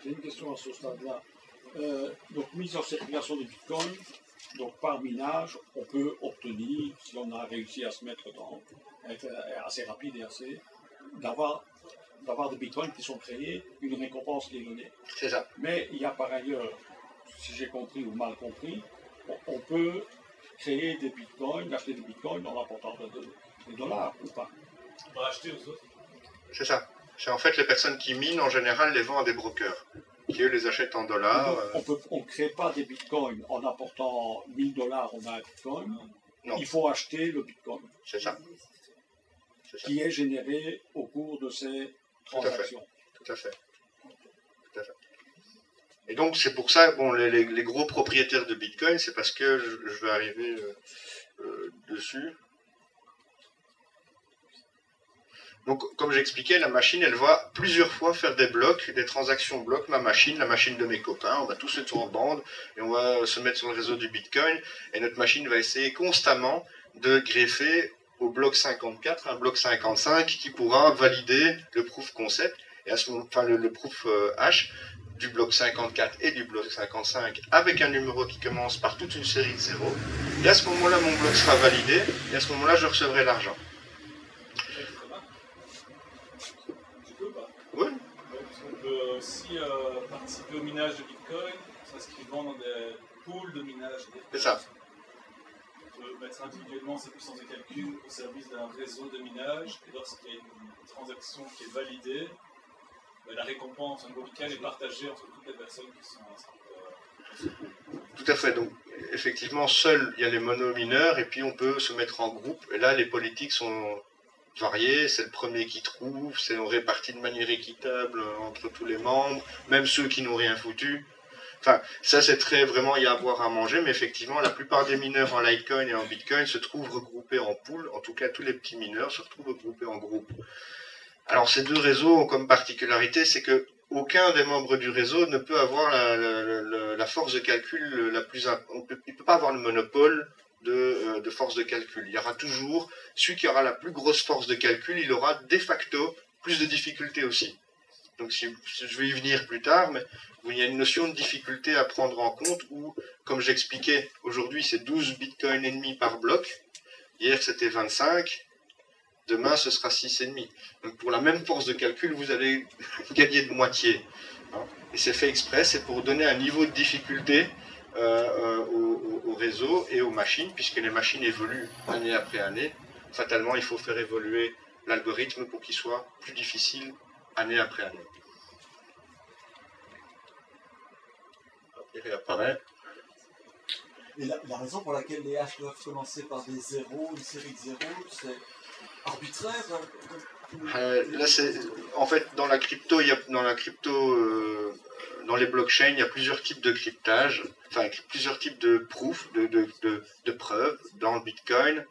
J'ai une question à ce stade-là. Donc, mise en circulation des bitcoins, donc par minage, on peut obtenir, si on a réussi à se mettre dans, être assez rapide et assez, d'avoir des bitcoins qui sont créés, une récompense qui est donnée. C'est ça. Mais il y a par ailleurs, si j'ai compris ou mal compris, on peut créer des bitcoins, acheter des bitcoins en rapportant des dollars ou pas. On va acheter aux autres. C'est ça. C'est en fait les personnes qui minent, en général, les vendent à des brokers, qui eux les achètent en dollars. On ne crée pas des bitcoins en apportant 1000 $, on a un bitcoin. Non. Il faut acheter le bitcoin C'est ça. C'est ça. qui est généré au cours de ces transactions. Tout à fait. Tout à fait. Et donc, c'est pour ça, bon, les gros propriétaires de bitcoin, c'est parce que je vais arriver dessus. Donc, comme j'expliquais, la machine, elle va plusieurs fois faire des blocs, des transactions blocs, la machine de mes copains. On va tous être en bande et on va se mettre sur le réseau du Bitcoin. Et notre machine va essayer constamment de greffer au bloc 54 un bloc 55 qui pourra valider le proof concept, et à ce moment, enfin le proof hash du bloc 54 et du bloc 55 avec un numéro qui commence par toute une série de zéros. Et à ce moment-là, mon bloc sera validé et à ce moment-là, je recevrai l'argent. Oui. On peut aussi participer au minage de Bitcoin, s'inscrivant dans des pools de minage. C'est ça. On peut mettre individuellement ses puissances de calcul au service d'un réseau de minage, et lorsqu'il y a une transaction qui est validée, la récompense en gros Bitcoin est partagée entre toutes les personnes qui sont inscrites. Tout à fait. Donc, effectivement, seul il y a les monomineurs, et puis on peut se mettre en groupe. Et là, les politiques sont variés, c'est le premier qui trouve, c'est réparti de manière équitable entre tous les membres, même ceux qui n'ont rien foutu. Enfin, ça c'est très vraiment, il y a à boire à manger, mais effectivement, la plupart des mineurs en Litecoin et en Bitcoin se trouvent regroupés en pool, en tout cas tous les petits mineurs se retrouvent regroupés en groupe. Alors ces deux réseaux ont comme particularité, c'est que aucun des membres du réseau ne peut avoir la force de calcul la plus importante, il ne peut pas avoir le monopole de force de calcul. Il y aura toujours, celui qui aura la plus grosse force de calcul, il aura de facto plus de difficultés aussi. Donc je vais y venir plus tard, mais il y a une notion de difficulté à prendre en compte où, comme j'expliquais, aujourd'hui c'est 12 bitcoins et demi par bloc, hier c'était 25, demain ce sera 6,5. Donc pour la même force de calcul, vous allez gagner de moitié. Et c'est fait exprès, c'est pour donner un niveau de difficulté au réseau et aux machines, puisque les machines évoluent année après année. Fatalement, il faut faire évoluer l'algorithme pour qu'il soit plus difficile année après année. Il réapparaît. Et la raison pour laquelle les haches doivent commencer par des zéros, une série de zéros, c'est arbitraire. Là, c'est en fait dans la crypto, dans les blockchains, il y a plusieurs types de cryptage, enfin plusieurs types de proof, de preuves. Dans le Bitcoin,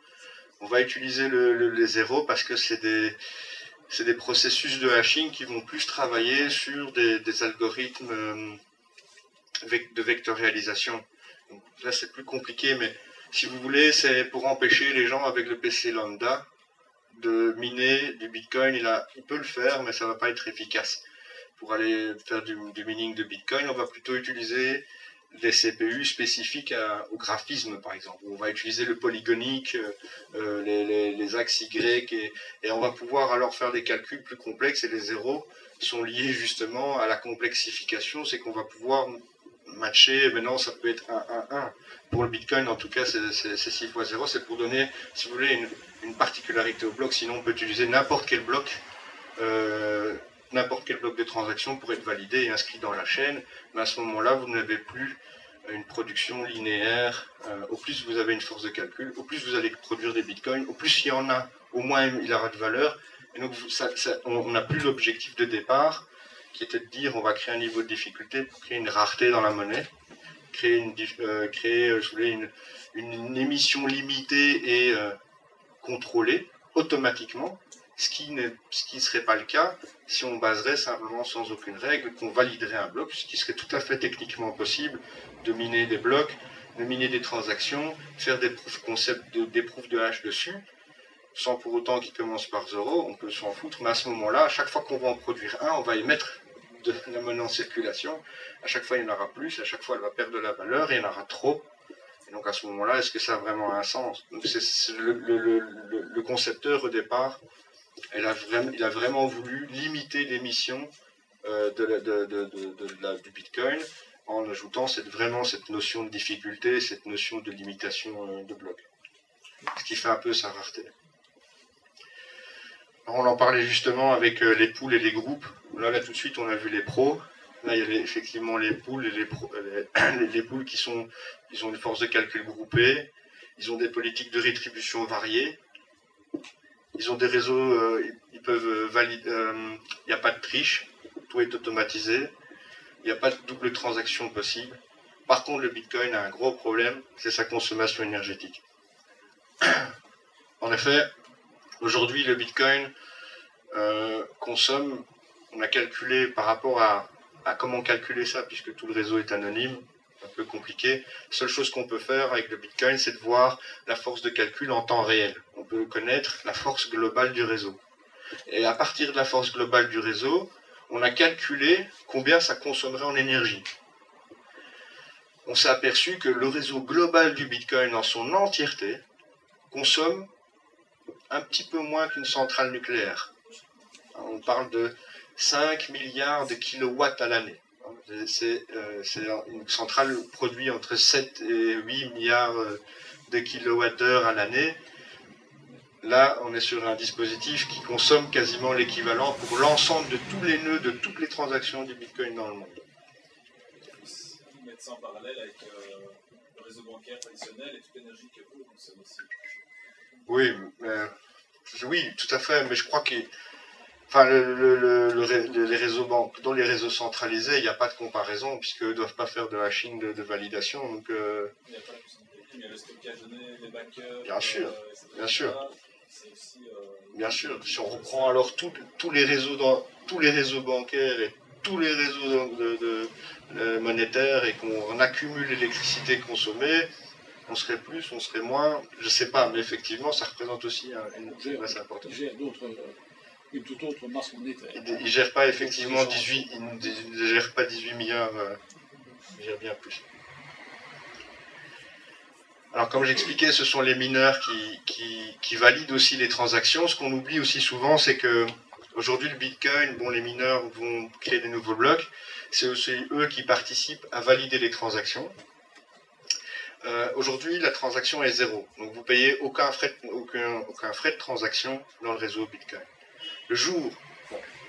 on va utiliser les zéros parce que c'est des processus de hashing qui vont plus travailler sur des algorithmes de vectorialisation. Donc, là, c'est plus compliqué, mais si vous voulez, c'est pour empêcher les gens avec le PC lambda de miner du Bitcoin. Il peut le faire, mais ça ne va pas être efficace. Pour aller faire du mining de Bitcoin, on va plutôt utiliser des CPU spécifiques au graphisme, par exemple. On va utiliser le polygonique, les axes Y, et on va pouvoir alors faire des calculs plus complexes, et les zéros sont liés justement à la complexification, c'est qu'on va pouvoir matcher, maintenant ça peut être 1-1-1. Pour le Bitcoin, en tout cas, c'est 6 fois 0, c'est pour donner, si vous voulez, une particularité au bloc, sinon on peut utiliser n'importe quel bloc de transaction pour être validé et inscrit dans la chaîne, mais à ce moment-là, vous n'avez plus une production linéaire. Au plus vous avez une force de calcul, au plus vous allez produire des bitcoins, au plus il y en a, au moins il aura de valeur. Et donc on n'a plus l'objectif de départ, qui était de dire on va créer un niveau de difficulté pour créer une rareté dans la monnaie, créer une émission limitée et contrôlée automatiquement. Ce qui ne serait pas le cas si on baserait simplement sans aucune règle, qu'on validerait un bloc, ce qui serait tout à fait techniquement possible de miner des blocs, de miner des transactions, faire des proof concept, des proofs de hash dessus, sans pour autant qu'ils commencent par 0, on peut s'en foutre, mais à ce moment-là, à chaque fois qu'on va en produire un, on va émettre de la monnaie en circulation, à chaque fois il y en aura plus, à chaque fois elle va perdre de la valeur, et il y en aura trop. Et donc à ce moment-là, est-ce que ça a vraiment un sens? Donc le concepteur au départ, il a vraiment voulu limiter l'émission du Bitcoin en ajoutant cette notion de difficulté, cette notion de limitation de blocs. Ce qui fait un peu sa rareté. On en parlait justement avec les pools et les groupes. Là, tout de suite, on a vu les pros. Là, il y a effectivement les pools et les pools ils ont une force de calcul groupée. Ils ont des politiques de rétribution variées. Ils ont des réseaux, ils peuvent valider. Il n'y a pas de triche, tout est automatisé. Il n'y a pas de double transaction possible. Par contre, le Bitcoin a un gros problème, c'est sa consommation énergétique. En effet, aujourd'hui, le Bitcoin consomme, on a calculé par rapport à comment calculer ça, puisque tout le réseau est anonyme, un peu compliqué. La seule chose qu'on peut faire avec le Bitcoin, c'est de voir la force de calcul en temps réel. On peut connaître la force globale du réseau. Et à partir de la force globale du réseau, on a calculé combien ça consommerait en énergie. On s'est aperçu que le réseau global du Bitcoin en son entièreté consomme un petit peu moins qu'une centrale nucléaire. On parle de 5 milliards de kilowatts à l'année. C'est une centrale produit entre 7 et 8 milliards de kilowattheures à l'année. Là, on est sur un dispositif qui consomme quasiment l'équivalent pour l'ensemble de tous les nœuds, de toutes les transactions du Bitcoin dans le monde. Mettre ça en parallèle avec le réseau bancaire traditionnel et toute l'énergie que vous consommez aussi. Oui, oui, tout à fait, mais je crois que enfin, les réseaux banques, dans les réseaux centralisés, il n'y a pas de comparaison, puisqu'ils ne doivent pas faire de hashing de validation. Donc, il n'y a pas la possibilité, il y a le stockage de données, les backups. Bien sûr, etc. Bien sûr. Aussi, bien sûr. Si on reprend alors tous les réseaux bancaires et tous les réseaux monétaires et qu'on accumule l'électricité consommée, on serait plus, on serait moins, je ne sais pas, mais effectivement, ça représente aussi une masse importante. Une toute autre masse monétaire. Il ne gère pas effectivement 18 milliards, il gère bien plus. Alors comme j'expliquais, ce sont les mineurs qui valident aussi les transactions. Ce qu'on oublie aussi souvent, c'est que aujourd'hui le Bitcoin, bon, les mineurs vont créer des nouveaux blocs, c'est aussi eux qui participent à valider les transactions. Aujourd'hui, la transaction est zéro, donc vous payez aucun frais de transaction dans le réseau Bitcoin. Le jour,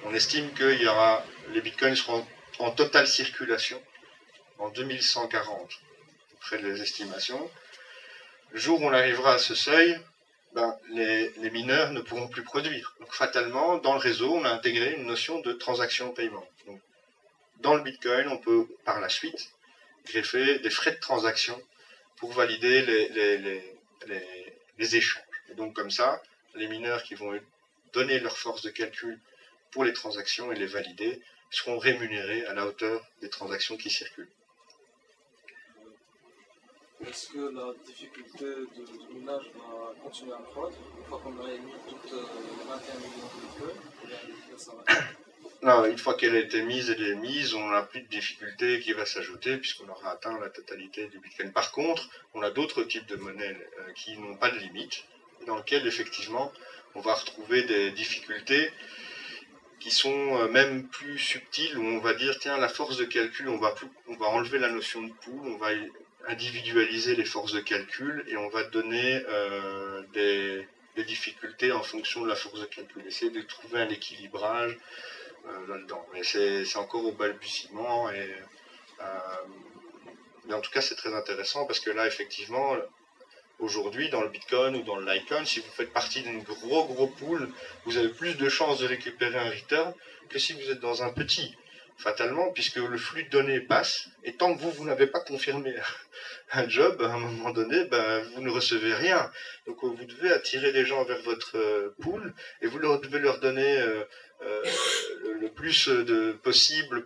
on estime que les bitcoins seront en totale circulation en 2140, près des estimations. Le jour où on arrivera à ce seuil, les mineurs ne pourront plus produire. Donc fatalement, dans le réseau, on a intégré une notion de transaction-paiement. Donc, dans le bitcoin, on peut par la suite greffer des frais de transaction pour valider les échanges. Et donc comme ça, les mineurs qui vont donner leur force de calcul pour les transactions et les valider, seront rémunérés à la hauteur des transactions qui circulent. Est-ce que la difficulté de minage va continuer à croître une fois qu'on a émis toutes les 21 millions de bitcoins? Non, une fois qu'elle a été mise, on n'a plus de difficulté qui va s'ajouter puisqu'on aura atteint la totalité du Bitcoin. Par contre, on a d'autres types de monnaies qui n'ont pas de limite, dans lesquelles effectivement on va retrouver des difficultés qui sont même plus subtiles, où on va dire, tiens, la force de calcul, on va enlever la notion de pool, on va individualiser les forces de calcul et on va donner des difficultés en fonction de la force de calcul. Essayer de trouver un équilibrage là-dedans. Mais c'est encore au balbutiement mais en tout cas, c'est très intéressant parce que là, effectivement, aujourd'hui, dans le Bitcoin ou dans le Litecoin, si vous faites partie d'une gros pool, vous avez plus de chances de récupérer un return que si vous êtes dans un petit, fatalement, puisque le flux de données passe, et tant que vous n'avez pas confirmé un job, à un moment donné, vous ne recevez rien. Donc vous devez attirer les gens vers votre pool, et vous devez leur donner le plus possible,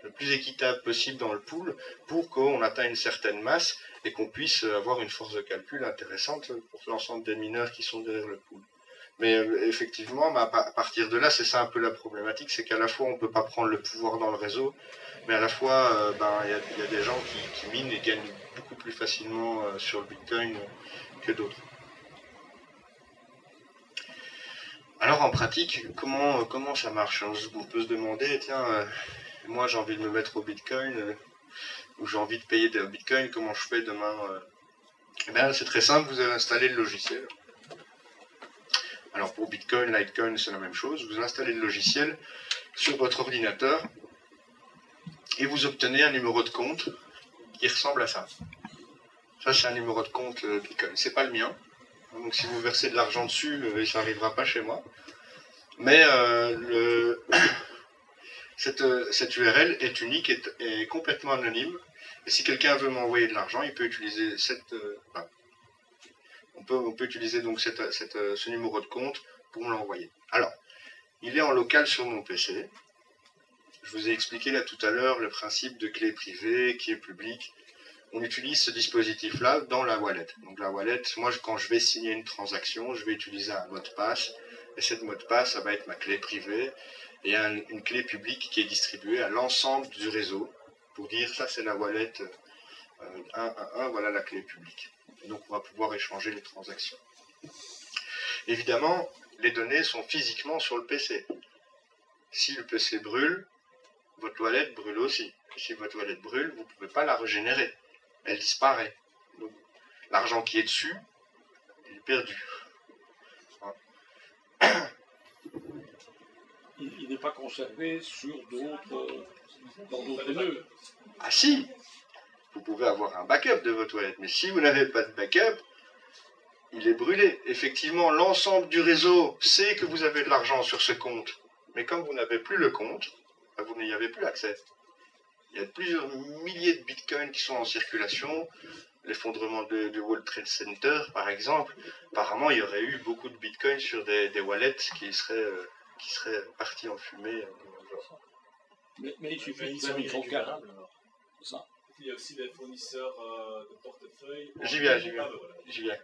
le plus équitable possible dans le pool, pour qu'on atteigne une certaine masse, et qu'on puisse avoir une force de calcul intéressante pour l'ensemble des mineurs qui sont derrière le pool. Mais effectivement, à partir de là, c'est ça un peu la problématique, c'est qu'à la fois on ne peut pas prendre le pouvoir dans le réseau, mais à la fois il y a des gens qui minent et gagnent beaucoup plus facilement sur le Bitcoin que d'autres. Alors en pratique, comment ça marche? On peut se demander, tiens, moi j'ai envie de me mettre au Bitcoin, ou j'ai envie de payer des Bitcoin, comment je fais demain? C'est très simple, vous allez installer le logiciel. Alors pour Bitcoin, Litecoin, c'est la même chose. Vous installez le logiciel sur votre ordinateur et vous obtenez un numéro de compte qui ressemble à ça. Ça, c'est un numéro de compte Bitcoin. C'est pas le mien. Donc si vous versez de l'argent dessus, ça n'arrivera pas chez moi. Mais cette URL est unique et est complètement anonyme. Et si quelqu'un veut m'envoyer de l'argent, il peut utiliser on peut utiliser donc ce numéro de compte pour me l'envoyer. Alors, il est en local sur mon PC. Je vous ai expliqué là tout à l'heure le principe de clé privée qui est publique. On utilise ce dispositif-là dans la wallet. Donc la wallet, moi quand je vais signer une transaction, je vais utiliser un mot de passe. Et cette mot de passe, ça va être ma clé privée et une clé publique qui est distribuée à l'ensemble du réseau pour dire ça c'est la wallet 1, voilà la clé publique. Et donc on va pouvoir échanger les transactions. Évidemment, les données sont physiquement sur le PC. Si le PC brûle, votre wallet brûle aussi. Et si votre wallet brûle, vous ne pouvez pas la régénérer. Elle disparaît. Donc, l'argent qui est dessus, il est perdu. Il n'est pas conservé sur dans d'autres nœuds. Ah si, vous pouvez avoir un backup de votre wallet, mais si vous n'avez pas de backup, il est brûlé. Effectivement, l'ensemble du réseau sait que vous avez de l'argent sur ce compte, mais comme vous n'avez plus le compte, vous n'y avez plus accès. Il y a plusieurs milliers de bitcoins qui sont en circulation. L'effondrement du World Trade Center, par exemple, apparemment, il y aurait eu beaucoup de bitcoins sur des wallets qui seraient partis en fumée. Mais il suffit de faire une sauvegarde. Ça. Il y a aussi des fournisseurs de portefeuille. J'y viens.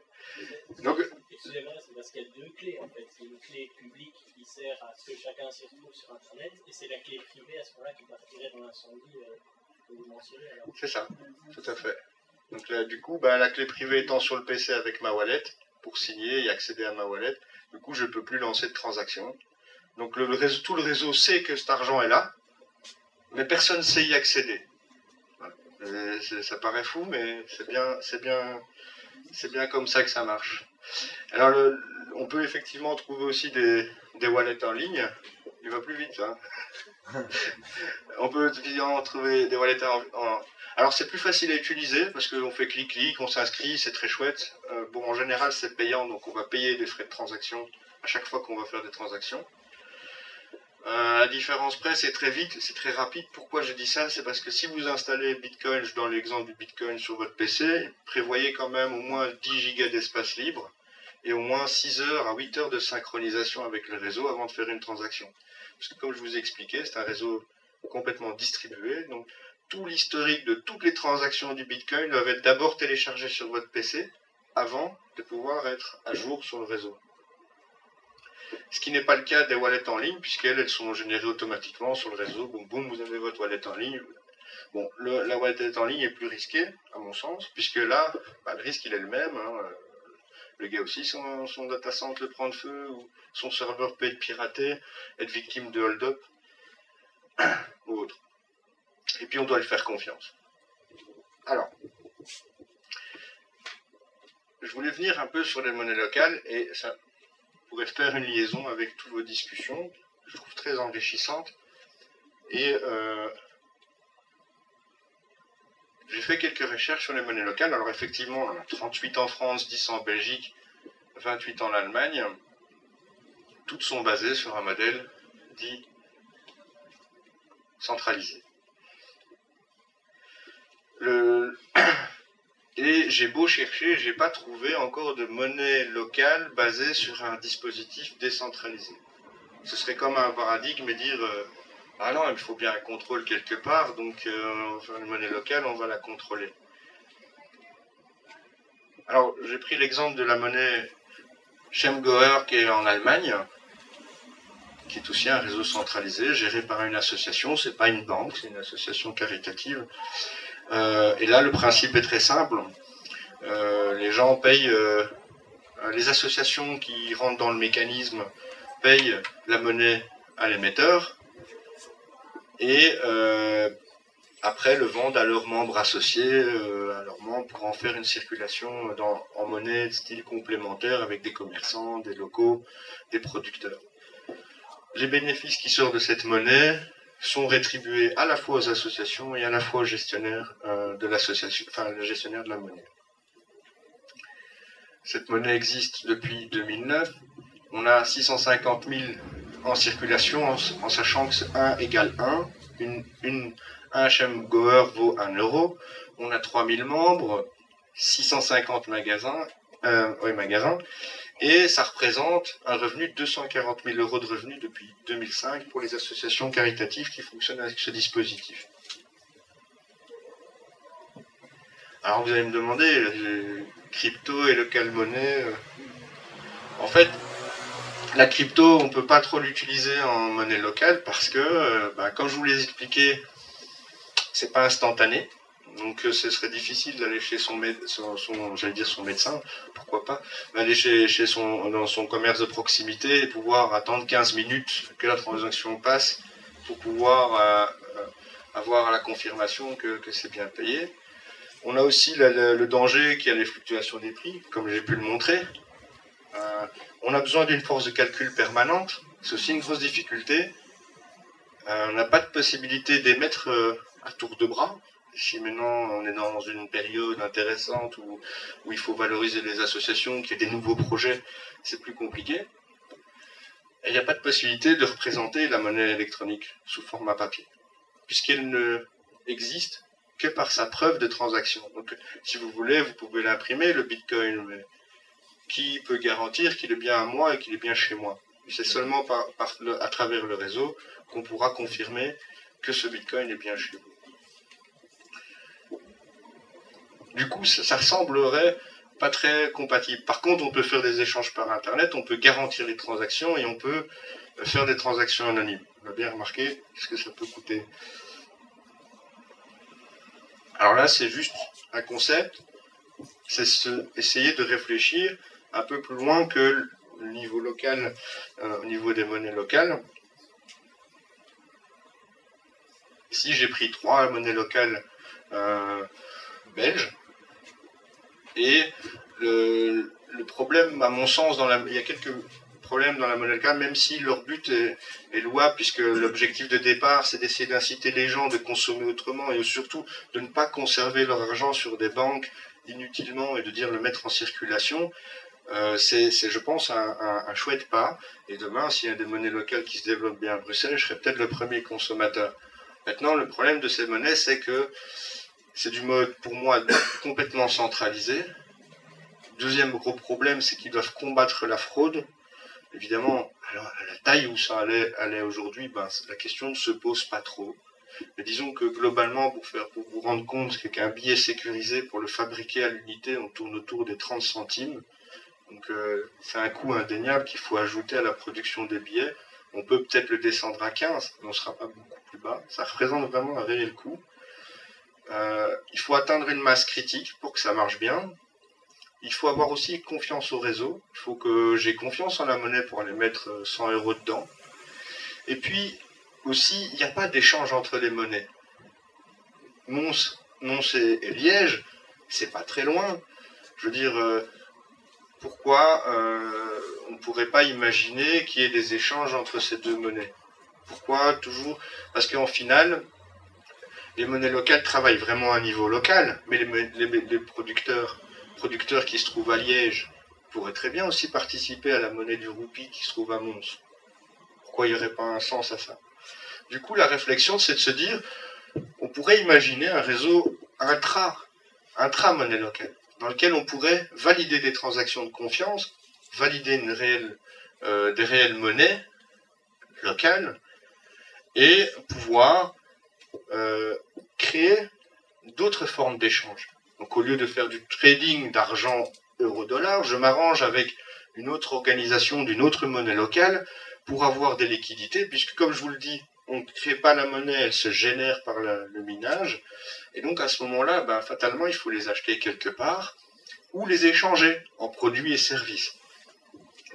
Donc, excusez-moi, c'est parce qu'il y a deux clés en fait. C'est une clé publique qui sert à ce que chacun s'y retrouve sur Internet, et c'est la clé privée à ce moment-là qui partirait dans l'incendie que vous mentionnez. C'est ça, tout à fait. Donc là, du coup, la clé privée étant sur le PC avec ma wallet, pour signer et accéder à ma wallet, du coup, je ne peux plus lancer de transaction. Donc tout le réseau sait que cet argent est là, mais personne ne sait y accéder. Voilà. Ça paraît fou, mais c'est bien comme ça que ça marche. Alors, on peut effectivement trouver aussi des wallets en ligne. Il va plus vite, hein. On peut évidemment trouver des wallets Alors, c'est plus facile à utiliser parce qu'on fait clic-clic, on s'inscrit, c'est très chouette. En général, c'est payant, donc on va payer des frais de transaction à chaque fois qu'on va faire des transactions. La différence près, c'est très vite, c'est très rapide. Pourquoi je dis ça? C'est parce que si vous installez Bitcoin, dans l'exemple du Bitcoin sur votre PC, prévoyez quand même au moins 10 gigas d'espace libre et au moins 6 heures à 8 heures de synchronisation avec le réseau avant de faire une transaction. Parce que comme je vous ai expliqué, c'est un réseau complètement distribué. Donc tout l'historique de toutes les transactions du Bitcoin doivent être d'abord téléchargé sur votre PC avant de pouvoir être à jour sur le réseau. Ce qui n'est pas le cas des wallets en ligne, puisqu'elles sont générées automatiquement sur le réseau. Boum, boum, vous avez votre wallet en ligne. Bon, la wallet en ligne est plus risquée, à mon sens, puisque là, le risque il est le même. Hein. Le gars aussi, son data center le prend de feu, ou son serveur peut être piraté, être victime de hold-up, ou autre. Et puis on doit lui faire confiance. Alors, je voulais venir un peu sur les monnaies locales, et ça pourrait faire une liaison avec toutes vos discussions, que je trouve très enrichissantes. Et j'ai fait quelques recherches sur les monnaies locales. Alors effectivement, on en a 38 en France, 10 en Belgique, 28 en Allemagne. Toutes sont basées sur un modèle dit centralisé. Et j'ai beau chercher, j'ai pas trouvé encore de monnaie locale basée sur un dispositif décentralisé. Ce serait comme un paradigme et dire ah non, il faut bien un contrôle quelque part, donc on va faire une monnaie locale, on va la contrôler. Alors j'ai pris l'exemple de la monnaie Schemgauer qui est en Allemagne, qui est aussi un réseau centralisé, géré par une association, c'est pas une banque, c'est une association caritative. Et là, le principe est très simple. Les gens payent, les associations qui rentrent dans le mécanisme payent la monnaie à l'émetteur et après le vendent à leurs membres associés, à leurs membres pour en faire une circulation en monnaie de style complémentaire avec des commerçants, des locaux, des producteurs. Les bénéfices qui sortent de cette monnaie sont rétribués à la fois aux associations et à la fois aux gestionnaires de l'association, enfin le gestionnaire de la monnaie. Cette monnaie existe depuis 2009. On a 650 000 en circulation en sachant que 1 égale 1. Un HM Goer vaut 1 euro. On a 3000 membres, 650 magasins, et ça représente un revenu de 240 000 euros de revenus depuis 2005 pour les associations caritatives qui fonctionnent avec ce dispositif. Alors vous allez me demander, le crypto et local monnaie, en fait, la crypto, on ne peut pas trop l'utiliser en monnaie locale parce que, comme je vous l'ai expliqué, c'est pas instantané. Donc ce serait difficile d'aller chez son médecin, pourquoi pas, d'aller dans son commerce de proximité et pouvoir attendre 15 minutes que la transaction passe pour pouvoir avoir la confirmation que c'est bien payé. On a aussi le danger qu'il y a les fluctuations des prix, comme j'ai pu le montrer. On a besoin d'une force de calcul permanente, c'est aussi une grosse difficulté. On n'a pas de possibilité d'émettre à tour de bras. Si maintenant on est dans une période intéressante où il faut valoriser les associations, qu'il y a des nouveaux projets, c'est plus compliqué. Et il n'y a pas de possibilité de représenter la monnaie électronique sous format papier, puisqu'elle ne existe que par sa preuve de transaction. Donc, si vous voulez, vous pouvez l'imprimer, le Bitcoin, mais qui peut garantir qu'il est bien à moi et qu'il est bien chez moi? C'est seulement à travers le réseau qu'on pourra confirmer que ce Bitcoin est bien chez vous. Du coup, ça ressemblerait pas très compatible. Par contre, on peut faire des échanges par Internet, on peut garantir les transactions et on peut faire des transactions anonymes. On a bien remarqué ce que ça peut coûter. Alors là, c'est juste un concept, c'est essayer de réfléchir un peu plus loin que le niveau local, au niveau des monnaies locales. Ici, j'ai pris 3 monnaies locales belges. Et le problème, à mon sens, il y a quelques problèmes dans la monnaie locale, même si leur but est louable, puisque l'objectif de départ, c'est d'essayer d'inciter les gens de consommer autrement et surtout de ne pas conserver leur argent sur des banques inutilement et de dire le mettre en circulation. C'est, je pense, un chouette pas. Et demain, s'il y a des monnaies locales qui se développent bien à Bruxelles, je serai peut-être le premier consommateur. Maintenant, le problème de ces monnaies, c'est que c'est du mode, pour moi, complètement centralisé. Deuxième gros problème, c'est qu'ils doivent combattre la fraude. Évidemment, alors, à la taille où ça allait aujourd'hui, la question ne se pose pas trop. Mais disons que globalement, pour vous rendre compte qu'un billet sécurisé, pour le fabriquer à l'unité, on tourne autour des 30 centimes. Donc c'est un coût indéniable qu'il faut ajouter à la production des billets. On peut peut-être le descendre à 15, mais on ne sera pas beaucoup plus bas. Ça représente vraiment un réel coût. Il faut atteindre une masse critique pour que ça marche bien. Il faut avoir aussi confiance au réseau. Il faut que j'ai confiance en la monnaie pour aller mettre 100 € dedans. Et puis, aussi, il n'y a pas d'échange entre les monnaies. Mons et Liège, c'est pas très loin. Je veux dire, pourquoi on ne pourrait pas imaginer qu'il y ait des échanges entre ces deux monnaies? Pourquoi toujours? Parce qu'en final, les monnaies locales travaillent vraiment à un niveau local, mais les producteurs qui se trouvent à Liège pourraient très bien aussi participer à la monnaie du roupie qui se trouve à Mons. Pourquoi il n'y aurait pas un sens à ça? Du coup, la réflexion, c'est de se dire, on pourrait imaginer un réseau intra-monnaie locale, dans lequel on pourrait valider des transactions de confiance, valider des réelles monnaies locales, et pouvoir créer d'autres formes d'échange. Donc au lieu de faire du trading d'argent euro-dollar, je m'arrange avec une autre organisation d'une autre monnaie locale pour avoir des liquidités, puisque comme je vous le dis, on ne crée pas la monnaie, elle se génère par le minage, et donc à ce moment-là, fatalement, il faut les acheter quelque part, ou les échanger en produits et services.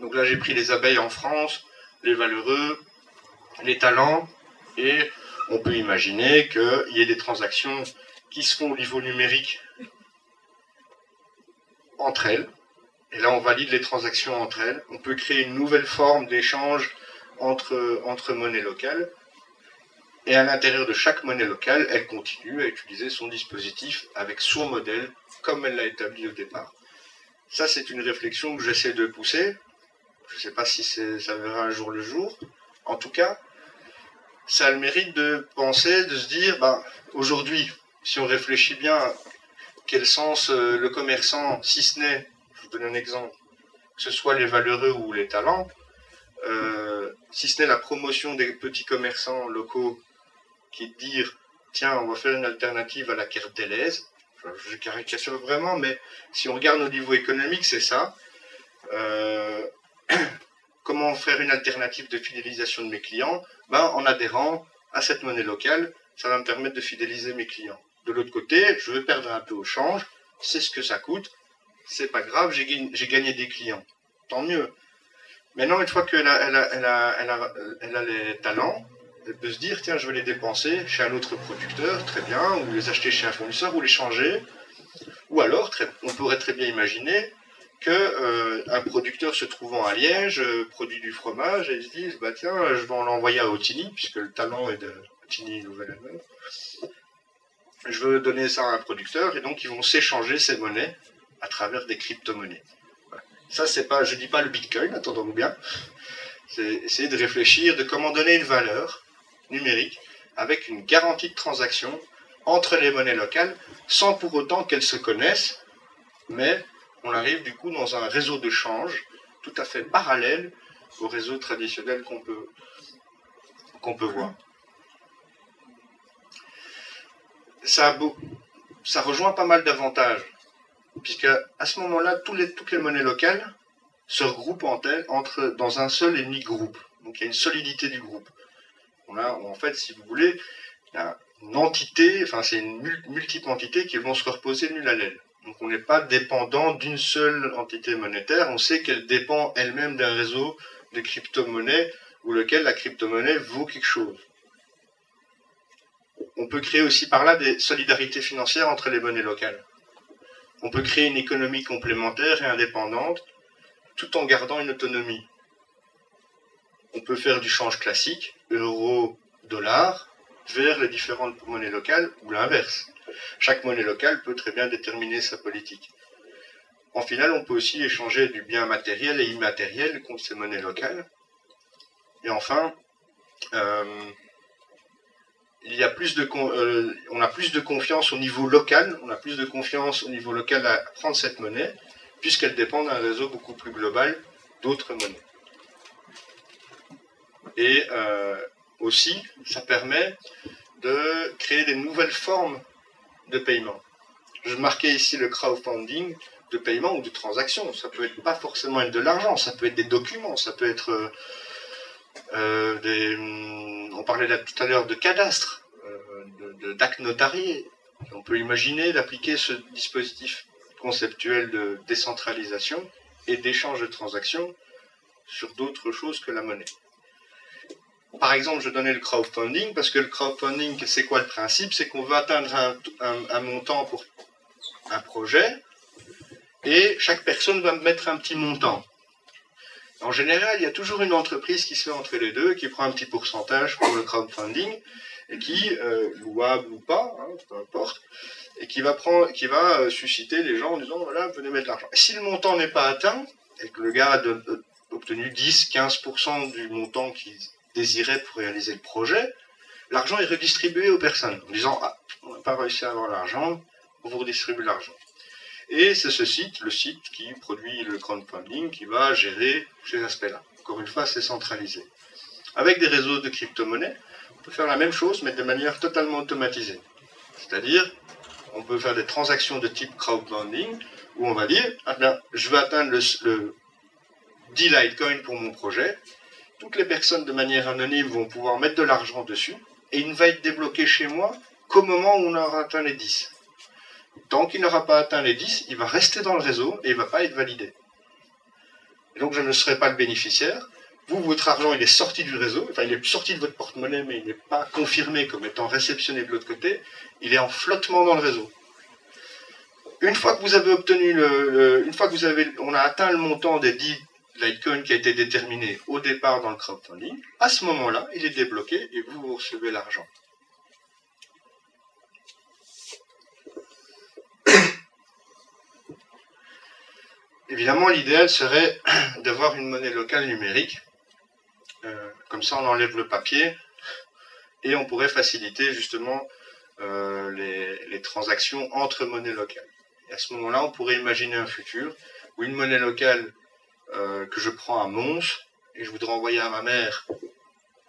Donc là, j'ai pris les abeilles en France, les valeureux, les talents, et on peut imaginer qu'il y ait des transactions qui se font au niveau numérique entre elles. Et là, on valide les transactions entre elles. On peut créer une nouvelle forme d'échange entre monnaies locales. Et à l'intérieur de chaque monnaie locale, elle continue à utiliser son dispositif avec son modèle, comme elle l'a établi au départ. Ça, c'est une réflexion que j'essaie de pousser. Je ne sais pas si ça verra un jour le jour. En tout cas, ça a le mérite de penser, de se dire, aujourd'hui, si on réfléchit bien, quel sens le commerçant, si ce n'est, je vous donne un exemple, que ce soit les valeureux ou les talents, si ce n'est la promotion des petits commerçants locaux, qui est de dire, tiens, on va faire une alternative à la carte Deleuze. Je caricature vraiment, mais si on regarde au niveau économique, c'est ça. Comment faire une alternative de fidélisation de mes clients? En adhérant à cette monnaie locale, ça va me permettre de fidéliser mes clients. De l'autre côté, je veux perdre un peu au change, c'est ce que ça coûte, c'est pas grave, j'ai gagné des clients. Tant mieux. Maintenant, une fois qu'elle a les talents, elle peut se dire, tiens, je vais les dépenser chez un autre producteur, très bien, ou les acheter chez un fournisseur, ou les changer. Ou alors, on pourrait très bien imaginer qu'un producteur se trouvant à Liège produit du fromage et ils se disent, tiens, je vais l'envoyer à Otigny, puisque le talent est de Otigny, Nouvelle-Allemagne. Je veux donner ça à un producteur, et donc ils vont s'échanger ces monnaies à travers des crypto-monnaies. Voilà. Ça, c'est pas, je dis pas le Bitcoin, attendons-nous bien. C'est essayer de réfléchir de comment donner une valeur numérique avec une garantie de transaction entre les monnaies locales, sans pour autant qu'elles se connaissent, mais on arrive du coup dans un réseau de change tout à fait parallèle au réseau traditionnel qu'on peut voir. Ça rejoint pas mal d'avantages, puisque à ce moment-là, toutes les monnaies locales se regroupent dans un seul et unique groupe. Donc il y a une solidité du groupe. En fait, si vous voulez, il y a une entité, c'est une multiple entité qui vont se reposer l'une à l'aile. Donc on n'est pas dépendant d'une seule entité monétaire, on sait qu'elle dépend elle-même d'un réseau de crypto-monnaies où lequel la crypto-monnaie vaut quelque chose. On peut créer aussi par là des solidarités financières entre les monnaies locales. On peut créer une économie complémentaire et indépendante tout en gardant une autonomie. On peut faire du change classique, euro, dollar, vers les différentes monnaies locales ou l'inverse. Chaque monnaie locale peut très bien déterminer sa politique. En final, on peut aussi échanger du bien matériel et immatériel contre ces monnaies locales. Et enfin, on a plus de confiance au niveau local, à prendre cette monnaie, puisqu'elle dépend d'un réseau beaucoup plus global d'autres monnaies. Et aussi, ça permet de créer des nouvelles formes de paiement. Je marquais ici le crowdfunding de paiement ou de transaction. Ça peut être pas forcément être de l'argent, ça peut être des documents, ça peut être on parlait là tout à l'heure de cadastre, d'actes notariés. On peut imaginer d'appliquer ce dispositif conceptuel de décentralisation et d'échange de transactions sur d'autres choses que la monnaie. Par exemple, je donnais le crowdfunding, parce que le crowdfunding, c'est quoi le principe? C'est qu'on veut atteindre un montant pour un projet, et chaque personne va mettre un petit montant. En général, il y a toujours une entreprise qui se fait entre les deux, qui prend un petit pourcentage pour le crowdfunding, et qui, louable ou pas, peu importe, et qui va susciter les gens en disant, voilà, venez mettre de l'argent. Si le montant n'est pas atteint, et que le gars a obtenu 10-15% du montant qu'il désirait pour réaliser le projet, l'argent est redistribué aux personnes, en disant, on n'a pas réussi à avoir l'argent, on vous redistribue l'argent. Et c'est le site qui produit le crowdfunding, qui va gérer ces aspects-là. Encore une fois, c'est centralisé. Avec des réseaux de crypto-monnaies, on peut faire la même chose, mais de manière totalement automatisée. C'est-à-dire, on peut faire des transactions de type crowdfunding, où on va dire, je veux atteindre le 10 Litecoin pour mon projet. Toutes les personnes de manière anonyme vont pouvoir mettre de l'argent dessus, et il ne va être débloqué chez moi qu'au moment où on aura atteint les 10. Tant qu'il n'aura pas atteint les 10, il va rester dans le réseau et il ne va pas être validé. Et donc je ne serai pas le bénéficiaire, vous, votre argent, il est sorti du réseau, enfin, il est sorti de votre porte-monnaie, mais il n'est pas confirmé comme étant réceptionné de l'autre côté, il est en flottement dans le réseau. Une fois que vous avez obtenu une fois que on a atteint le montant des 10 Litecoin qui a été déterminé au départ dans le crowdfunding, à ce moment-là, il est débloqué et vous recevez l'argent. Évidemment, l'idéal serait d'avoir une monnaie locale numérique. Comme ça, on enlève le papier et on pourrait faciliter justement les transactions entre monnaies locales. Et à ce moment-là, on pourrait imaginer un futur où une monnaie locale que je prends à Mons et je voudrais envoyer à ma mère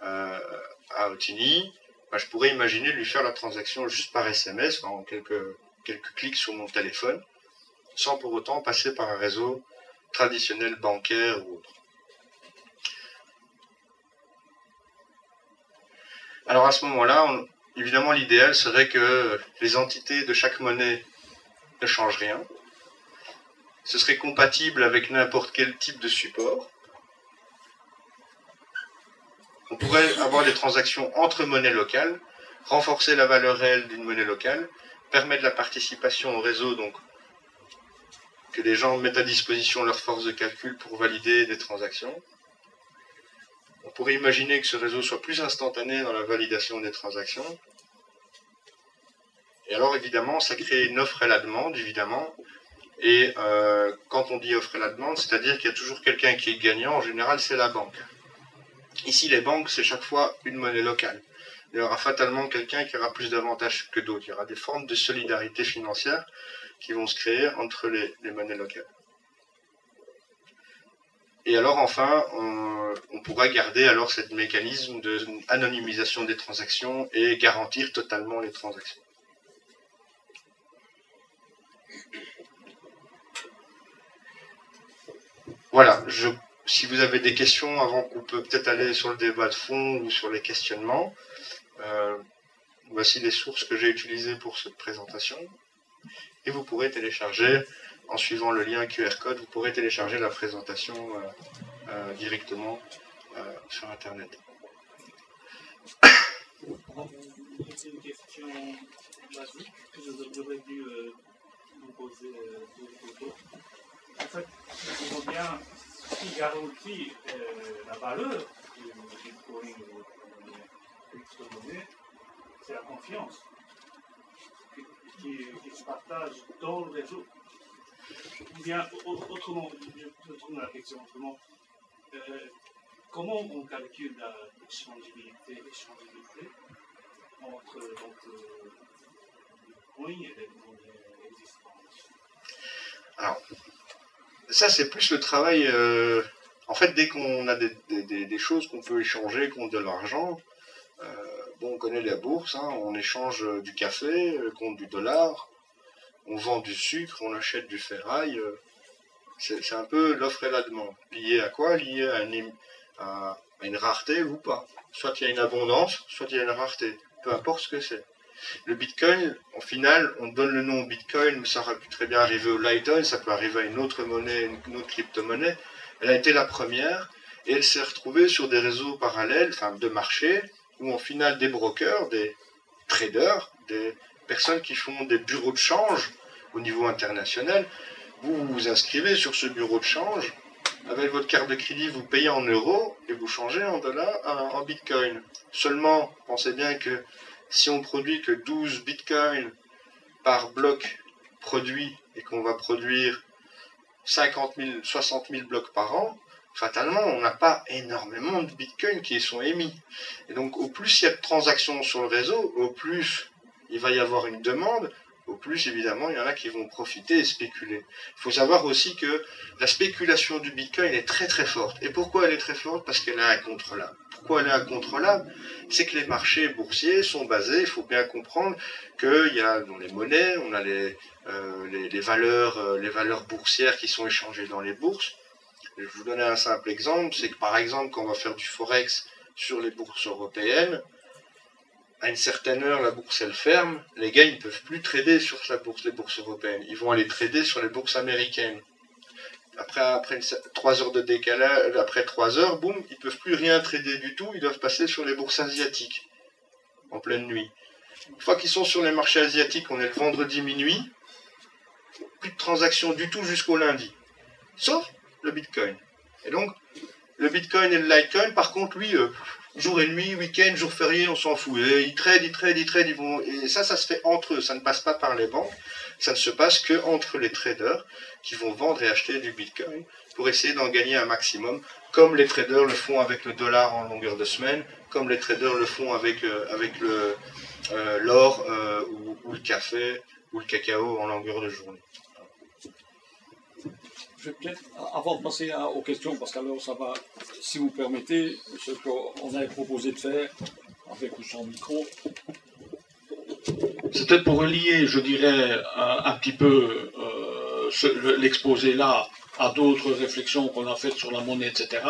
à Otigny, ben, je pourrais imaginer lui faire la transaction juste par SMS, en quelques clics sur mon téléphone, sans pour autant passer par un réseau traditionnel bancaire ou autre. Alors à ce moment-là, évidemment l'idéal serait que les entités de chaque monnaie ne changent rien. Ce serait compatible avec n'importe quel type de support. On pourrait avoir des transactions entre monnaies locales, renforcer la valeur réelle d'une monnaie locale, permettre la participation au réseau, donc que les gens mettent à disposition leur force de calcul pour valider des transactions. On pourrait imaginer que ce réseau soit plus instantané dans la validation des transactions. Et alors évidemment, ça crée une offre et la demande, évidemment. Et quand on dit offre et la demande, c'est-à-dire qu'il y a toujours quelqu'un qui est gagnant, en général c'est la banque. Ici les banques, c'est chaque fois une monnaie locale. Il y aura fatalement quelqu'un qui aura plus d'avantages que d'autres. Il y aura des formes de solidarité financière qui vont se créer entre les monnaies locales. Et alors enfin, on pourra garder alors ce mécanisme d'anonymisation des transactions et garantir totalement les transactions. Voilà, si vous avez des questions avant qu'on peut peut-être aller sur le débat de fond ou sur les questionnements, voici les sources que j'ai utilisées pour cette présentation. Et vous pourrez télécharger, en suivant le lien QR code, vous pourrez télécharger la présentation directement sur Internet. C'est une question basique que j'aurais dû vous poser de l'autre. En fait, je vois bien ce qui garantit la valeur du Bitcoin ou de la crypto-monnaie, c'est la confiance qui se partage dans le réseau. Ou bien, autrement, je tourne la question autrement. Comment on calcule l'échangeabilité entre le Bitcoin et les monnaies existantes? Alors, ça, c'est plus le travail. En fait, dès qu'on a des choses qu'on peut échanger contre de l'argent, on connaît la bourse, hein, on échange du café contre du dollar, on vend du sucre, on achète du ferraille. C'est un peu l'offre et la demande. Lié à quoi? Lié à une rareté ou pas. Soit il y a une abondance, soit il y a une rareté. Peu importe ce que c'est. Le Bitcoin, au final, on donne le nom Bitcoin, mais ça aurait pu très bien arriver au Litecoin, ça peut arriver à une autre monnaie, une autre crypto-monnaie. Elle a été la première et elle s'est retrouvée sur des réseaux parallèles, enfin de marché, où au final des brokers, des traders, des personnes qui font des bureaux de change au niveau international, vous vous inscrivez sur ce bureau de change, avec votre carte de crédit, vous payez en euros et vous changez en dollars en Bitcoin. Seulement, pensez bien que si on produit que 12 bitcoins par bloc produit et qu'on va produire 50 000, 60 000 blocs par an, fatalement, on n'a pas énormément de bitcoins qui sont émis. Et donc, au plus il y a de transactions sur le réseau, au plus il va y avoir une demande, au plus, évidemment, il y en a qui vont profiter et spéculer. Il faut savoir aussi que la spéculation du Bitcoin est très très forte. Et pourquoi elle est très forte? Parce qu'elle est incontrôlable. Pourquoi elle est incontrôlable? C'est que les marchés boursiers sont basés, il faut bien comprendre qu'il y a dans les monnaies, on a les valeurs boursières qui sont échangées dans les bourses. Je vais vous donner un simple exemple, c'est que par exemple, quand on va faire du forex sur les bourses européennes, à une certaine heure, la bourse elle ferme, les gars ils ne peuvent plus trader sur les bourses européennes, ils vont aller trader sur les bourses américaines. après 3 heures de décalage, après 3 heures, boum, ils ne peuvent plus rien trader du tout, ils doivent passer sur les bourses asiatiques, en pleine nuit. Une fois qu'ils sont sur les marchés asiatiques, on est le vendredi minuit, plus de transactions du tout jusqu'au lundi, sauf le Bitcoin. Et donc, le Bitcoin et le Litecoin, par contre, lui, jour et nuit, week-end, jour férié, on s'en fout. Et ils trade, ils vont... Et ça se fait entre eux, ça ne passe pas par les banques, ça ne se passe qu'entre les traders qui vont vendre et acheter du Bitcoin pour essayer d'en gagner un maximum, comme les traders le font avec le dollar en longueur de semaine, comme les traders le font avec l'or ou le café ou le cacao en longueur de journée. Je vais peut-être, avant de passer aux questions, parce qu'alors ça va, si vous permettez, ce qu'on avait proposé de faire, avec ou sans micro, c'était pour relier, je dirais, un petit peu l'exposé là à d'autres réflexions qu'on a faites sur la monnaie, etc.,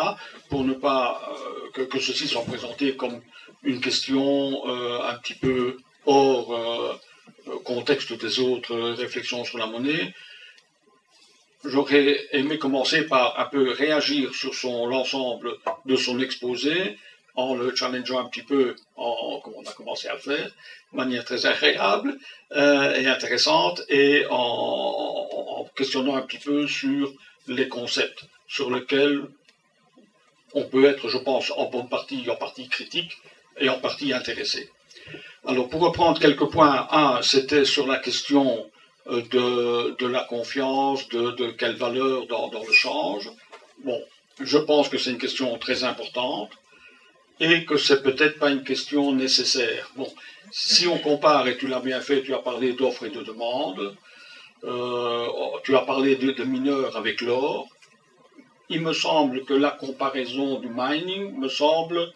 pour ne pas que ceci soit présenté comme une question un petit peu hors contexte des autres réflexions sur la monnaie. J'aurais aimé commencer par un peu réagir sur l'ensemble de son exposé, en le challengeant un petit peu, comme on a commencé à le faire, de manière très agréable et intéressante, et en questionnant un petit peu sur les concepts sur lesquels on peut être, je pense, en partie critique et en partie intéressé. Alors, pour reprendre quelques points, c'était sur la question de la confiance, de quelle valeur dans le change. Bon, je pense que c'est une question très importante et que c'est peut-être pas une question nécessaire. Bon, si on compare, et tu l'as bien fait, tu as parlé d'offres et de demandes, tu as parlé de mineurs avec l'or, il me semble que la comparaison du mining me semble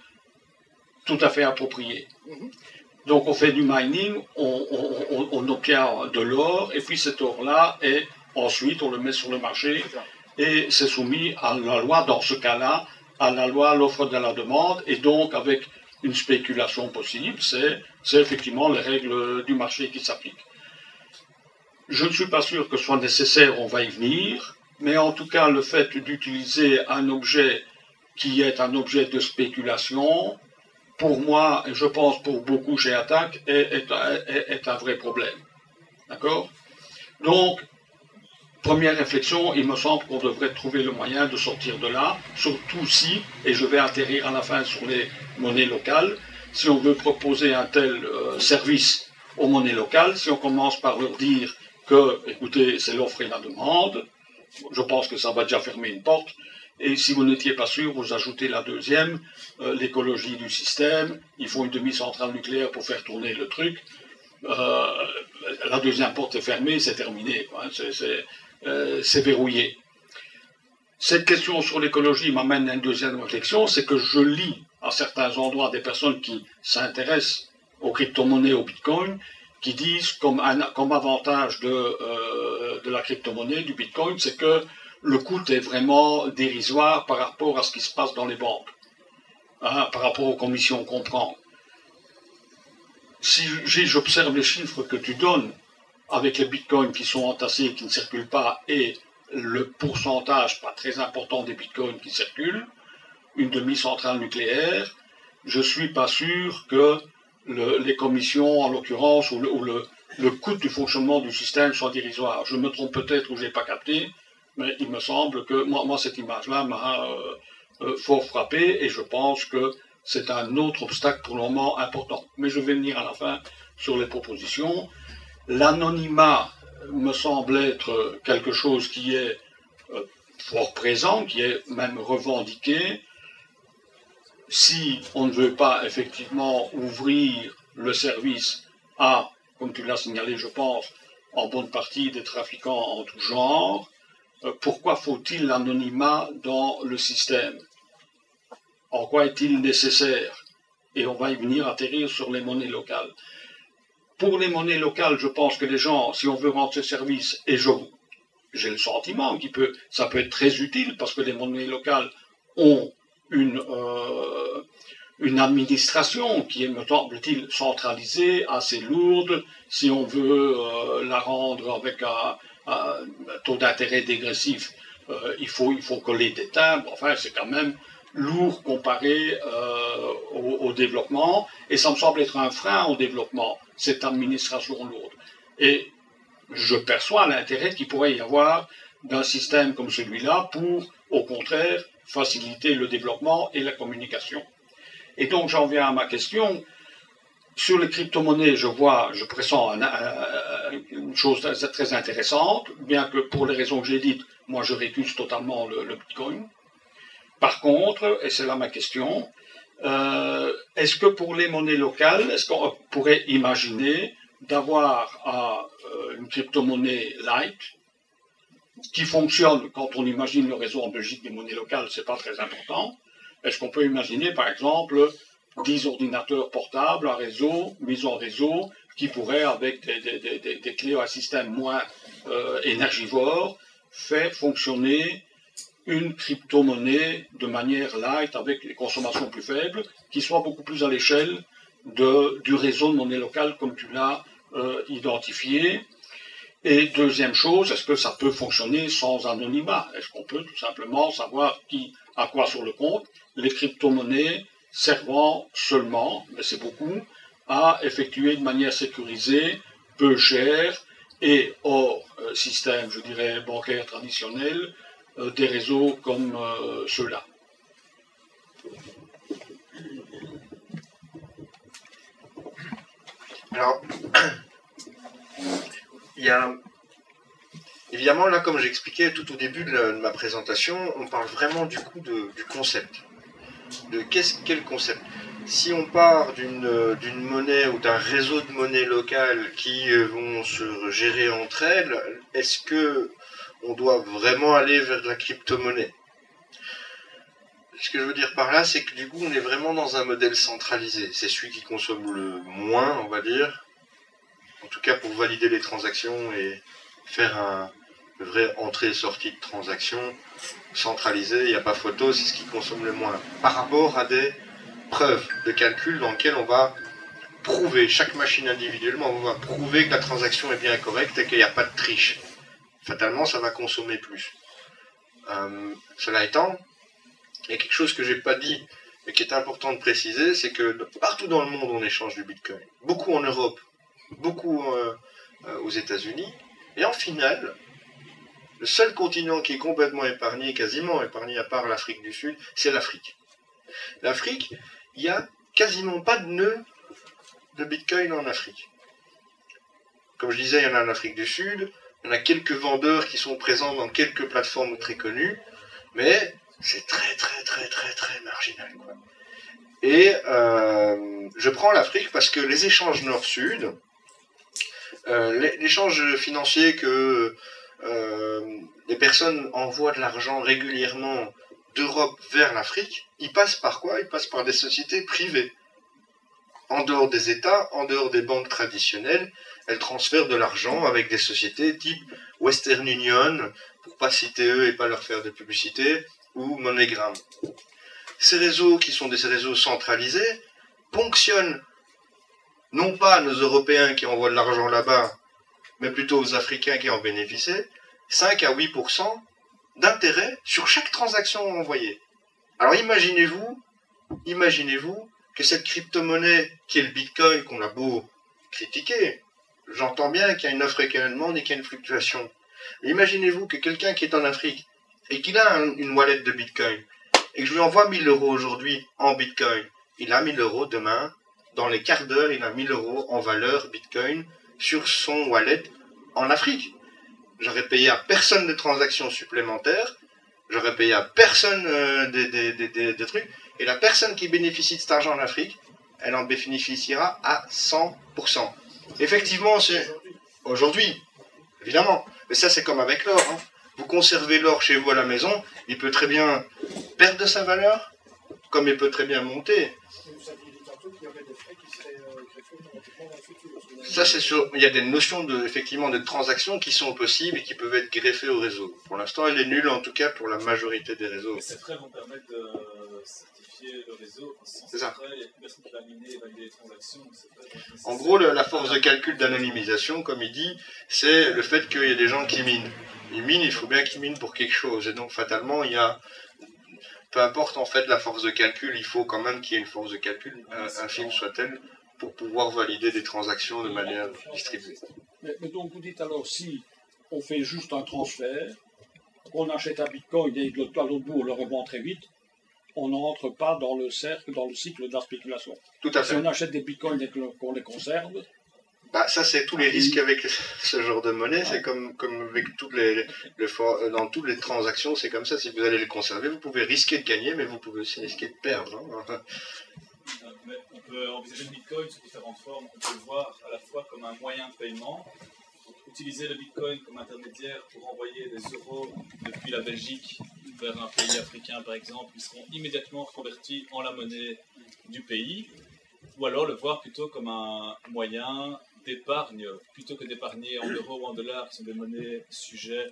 tout à fait appropriée. Donc on fait du mining, on obtient de l'or, et puis cet or-là, et ensuite on le met sur le marché, et c'est soumis à la loi, dans ce cas-là, à la loi, l'offre de la demande, et donc avec une spéculation possible, c'est effectivement les règles du marché qui s'appliquent. Je ne suis pas sûr que ce soit nécessaire, on va y venir, mais en tout cas le fait d'utiliser un objet qui est un objet de spéculation, pour moi, et je pense pour beaucoup chez Attac, est un vrai problème. D'accord? Donc, première réflexion, il me semble qu'on devrait trouver le moyen de sortir de là, surtout si, et je vais atterrir à la fin sur les monnaies locales, si on veut proposer un tel service aux monnaies locales, si on commence par leur dire que, écoutez, c'est l'offre et la demande, je pense que ça va déjà fermer une porte. Et si vous n'étiez pas sûr, vous ajoutez la deuxième, l'écologie du système, il faut une demi-centrale nucléaire pour faire tourner le truc. La deuxième porte est fermée, c'est terminé, quoi. C'est verrouillé. Cette question sur l'écologie m'amène à une deuxième réflexion, c'est que je lis à certains endroits des personnes qui s'intéressent aux crypto-monnaies, au Bitcoin, qui disent comme avantage de la crypto-monnaie, du Bitcoin, c'est que le coût est vraiment dérisoire par rapport à ce qui se passe dans les banques, par rapport aux commissions qu'on prend. Si j'observe les chiffres que tu donnes avec les bitcoins qui sont entassés, qui ne circulent pas, et le pourcentage pas très important des bitcoins qui circulent, une demi-centrale nucléaire, je ne suis pas sûr que les commissions, en l'occurrence, ou le coût du fonctionnement du système soit dérisoire. Je me trompe peut-être ou je n'ai pas capté, mais il me semble que moi cette image-là m'a fort frappé et je pense que c'est un autre obstacle pour le moment important. Mais je vais venir à la fin sur les propositions. L'anonymat me semble être quelque chose qui est fort présent, qui est même revendiqué. Si on ne veut pas effectivement ouvrir le service à, comme tu l'as signalé, je pense, en bonne partie des trafiquants en tout genre, pourquoi faut-il l'anonymat dans le système? En quoi est-il nécessaire? Et on va y venir atterrir sur les monnaies locales. Pour les monnaies locales, je pense que les gens, si on veut rendre ce service, et j'ai le sentiment que ça peut être très utile, parce que les monnaies locales ont une administration qui est, me semble-t-il, centralisée, assez lourde, si on veut la rendre avec un taux d'intérêt dégressif il faut coller des timbres, enfin c'est quand même lourd comparé au développement, et ça me semble être un frein au développement, cette administration lourde. Et je perçois l'intérêt qu'il pourrait y avoir d'un système comme celui-là pour, au contraire, faciliter le développement et la communication. Et donc j'en viens à ma question. Sur les crypto-monnaies, je pressens une chose très intéressante, bien que pour les raisons que j'ai dites, moi je récuse totalement le Bitcoin. Par contre, et c'est là ma question, est-ce que pour les monnaies locales, est-ce qu'on pourrait imaginer d'avoir une crypto-monnaie light qui fonctionne quand on imagine le réseau en Belgique des monnaies locales, c'est pas très important. Est-ce qu'on peut imaginer, par exemple, 10 ordinateurs portables, un réseau, mis en réseau, qui pourraient, avec des clés à système moins énergivore, faire fonctionner une crypto-monnaie de manière light, avec des consommations plus faibles, qui soit beaucoup plus à l'échelle du réseau de monnaie locale, comme tu l'as identifié. Et deuxième chose, est-ce que ça peut fonctionner sans anonymat? Est-ce qu'on peut tout simplement savoir qui a quoi sur le compte? Les crypto-monnaies servant seulement, mais c'est beaucoup, à effectuer de manière sécurisée, peu chère et hors système, je dirais, bancaire traditionnel, des réseaux comme ceux-là. Alors, il y a évidemment là, comme j'expliquais tout au début de ma présentation, on parle vraiment du coup du concept. De quel concept? Si on part d'une monnaie ou d'un réseau de monnaies locales qui vont se gérer entre elles, est-ce que on doit vraiment aller vers de la crypto-monnaie? Ce que je veux dire par là, c'est que du coup, on est vraiment dans un modèle centralisé. C'est celui qui consomme le moins, on va dire. En tout cas, pour valider les transactions et faire un vrai entrée-sortie de transactions centralisé, il n'y a pas photo, c'est ce qui consomme le moins. Par rapport à des preuves de calcul dans lesquelles on va prouver, chaque machine individuellement, on va prouver que la transaction est bien correcte et qu'il n'y a pas de triche. Fatalement, ça va consommer plus. Cela étant, il y a quelque chose que je n'ai pas dit, mais qui est important de préciser, c'est que partout dans le monde, on échange du Bitcoin. Beaucoup en Europe, beaucoup aux États-Unis. Et en finale, le seul continent qui est complètement épargné, quasiment épargné à part l'Afrique du Sud, c'est l'Afrique. L'Afrique, il n'y a quasiment pas de nœud de Bitcoin en Afrique. Comme je disais, il y en a en Afrique du Sud, il y en a quelques vendeurs qui sont présents dans quelques plateformes très connues, mais c'est très marginal, quoi. Et je prends l'Afrique parce que les échanges nord-sud, l'échange financier que les personnes envoient de l'argent régulièrement d'Europe vers l'Afrique, ils passent par quoi? Ils passent par des sociétés privées. En dehors des États, en dehors des banques traditionnelles, elles transfèrent de l'argent avec des sociétés type Western Union, pour pas citer eux et pas leur faire de publicité, ou MoneyGram. Ces réseaux, qui sont des réseaux centralisés, ponctionnent non pas nos Européens qui envoient de l'argent là-bas, mais plutôt aux Africains qui en bénéficient, 5 à 8% d'intérêt sur chaque transaction envoyée. Alors imaginez-vous que cette crypto-monnaie qui est le Bitcoin, qu'on a beau critiquer, j'entends bien qu'il y a une offre et qu'il y a une demande et qu'il y a une fluctuation. Mais imaginez-vous que quelqu'un qui est en Afrique et qu'il a une wallet de Bitcoin et que je lui envoie 1000 € aujourd'hui en Bitcoin, il a 1000 € demain, dans les quarts d'heure, il a 1000 € en valeur Bitcoin sur son wallet en Afrique. J'aurais payé à personne de transactions supplémentaires, j'aurais payé à personne des trucs, et la personne qui bénéficie de cet argent en Afrique, elle en bénéficiera à 100%. Effectivement, c'est aujourd'hui, évidemment, mais ça c'est comme avec l'or, hein. Vous conservez l'or chez vous à la maison, il peut très bien perdre de sa valeur, comme il peut très bien monter. Vous aviez dit tantôt qu'il y aurait des frais qui seraient greffés. dans le futur. Ça, c'est sûr. Il y a des notions effectivement de transactions qui sont possibles et qui peuvent être greffées au réseau. Pour l'instant, elle est nulle, en tout cas pour la majorité des réseaux. Mais ces frais vont permettre de certifier le réseau. Sans C'est ces ça. frais, il n'y a plus personne qui va miner et valider les transactions. Donc ces frais vont être En nécessaires. gros, la force de calcul d'anonymisation, comme il dit, c'est le fait qu'il y a des gens qui minent. Ils minent, il faut bien qu'ils minent pour quelque chose. Et donc, fatalement, il y a... Peu importe, en fait, la force de calcul, il faut quand même qu'il y ait une force de calcul, infime soit-elle, pour pouvoir valider des transactions de manière distribuée. Mais donc vous dites alors, si on fait juste un transfert, on achète un bitcoin et de l'autre bout on le revend très vite, on n'entre pas dans le cercle, dans le cycle de la spéculation. Tout à Si fait. on achète des bitcoins et qu'on les conserve, Bah, ça, c'est tous les risques avec ce genre de monnaie. C'est comme avec dans toutes les transactions, c'est comme ça. Si vous allez les conserver, vous pouvez risquer de gagner, mais vous pouvez aussi risquer de perdre. Hein. Mais on peut envisager le Bitcoin sous différentes formes. On peut le voir à la fois comme un moyen de paiement. Donc, utiliser le Bitcoin comme intermédiaire pour envoyer des euros depuis la Belgique vers un pays africain, par exemple, ils seront immédiatement reconvertis en la monnaie du pays. Ou alors le voir plutôt comme un moyen d'épargne, plutôt que d'épargner en euros ou en dollars, qui sont des monnaies sujets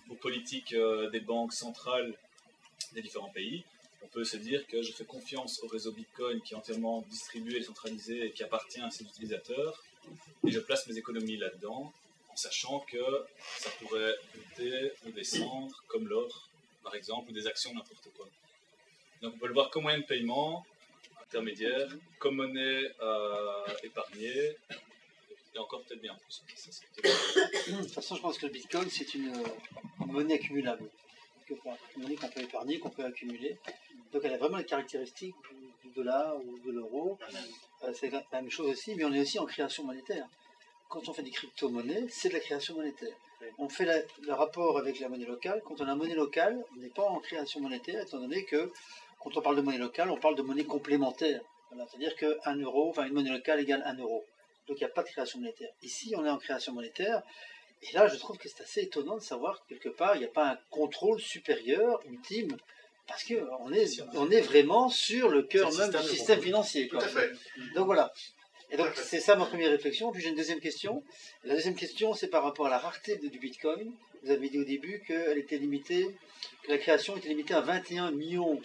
aux politiques des banques centrales des différents pays. On peut se dire que je fais confiance au réseau Bitcoin qui est entièrement distribué et centralisé et qui appartient à ses utilisateurs, et je place mes économies là-dedans, en sachant que ça pourrait monter ou descendre, comme l'or, par exemple, ou des actions, n'importe quoi. Donc on peut le voir comme moyen de paiement, intermédiaire, comme monnaie épargnée, et encore peut-être bien plus. De toute façon, je pense que le Bitcoin, c'est une monnaie accumulable. Une monnaie qu'on peut épargner, qu'on peut accumuler. Donc elle a vraiment les caractéristiques du dollar ou de l'euro. C'est la même chose aussi, mais on est aussi en création monétaire. Quand on fait des crypto-monnaies, c'est de la création monétaire. On fait le rapport avec la monnaie locale. Quand on a la monnaie locale, on n'est pas en création monétaire, étant donné que quand on parle de monnaie locale, on parle de monnaie complémentaire. Voilà, c'est-à-dire qu'un euro, une monnaie locale égale 1 euro. Donc il n'y a pas de création monétaire. Ici, on est en création monétaire. Et là, je trouve que c'est assez étonnant de savoir que quelque part, il n'y a pas un contrôle supérieur, ultime, parce qu'on est vraiment sur le cœur même du système financier. Tout à fait. Donc voilà. Et donc c'est ça ma première réflexion. Puis j'ai une deuxième question. La deuxième question, c'est par rapport à la rareté du Bitcoin. Vous avez dit au début qu'elle était limitée, que la création était limitée à 21 millions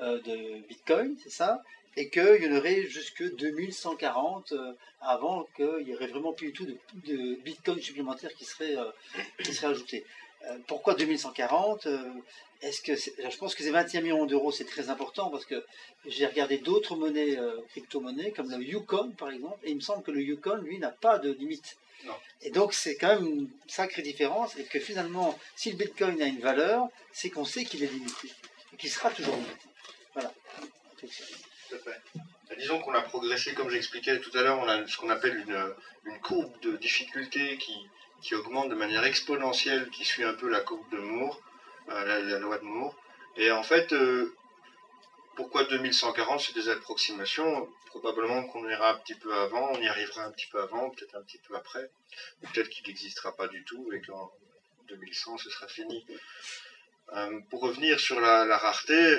de Bitcoin, c'est ça, et qu'il y en aurait jusque 2140 avant qu'il n'y aurait vraiment plus du tout de Bitcoin supplémentaires qui seraient ajoutés. Pourquoi 2140 je pense que ces 21 millions d'euros, c'est très important parce que j'ai regardé d'autres monnaies, crypto-monnaies, comme le Yukon par exemple, et il me semble que le Yukon, lui, n'a pas de limite. Non. Et donc c'est quand même une sacrée différence, et que finalement, si le Bitcoin a une valeur, c'est qu'on sait qu'il est limité, et qu'il sera toujours limité. Voilà. Tout à fait. Disons qu'on a progressé, comme j'expliquais tout à l'heure, on a ce qu'on appelle une courbe de difficulté qui augmente de manière exponentielle, qui suit un peu la courbe de Moore, la loi de Moore. Et en fait, pourquoi 2140, c'est des approximations. Probablement qu'on ira un petit peu avant, on y arrivera un petit peu avant, peut-être un petit peu après. Peut-être qu'il n'existera pas du tout et qu'en 2100, ce sera fini. Pour revenir sur la rareté,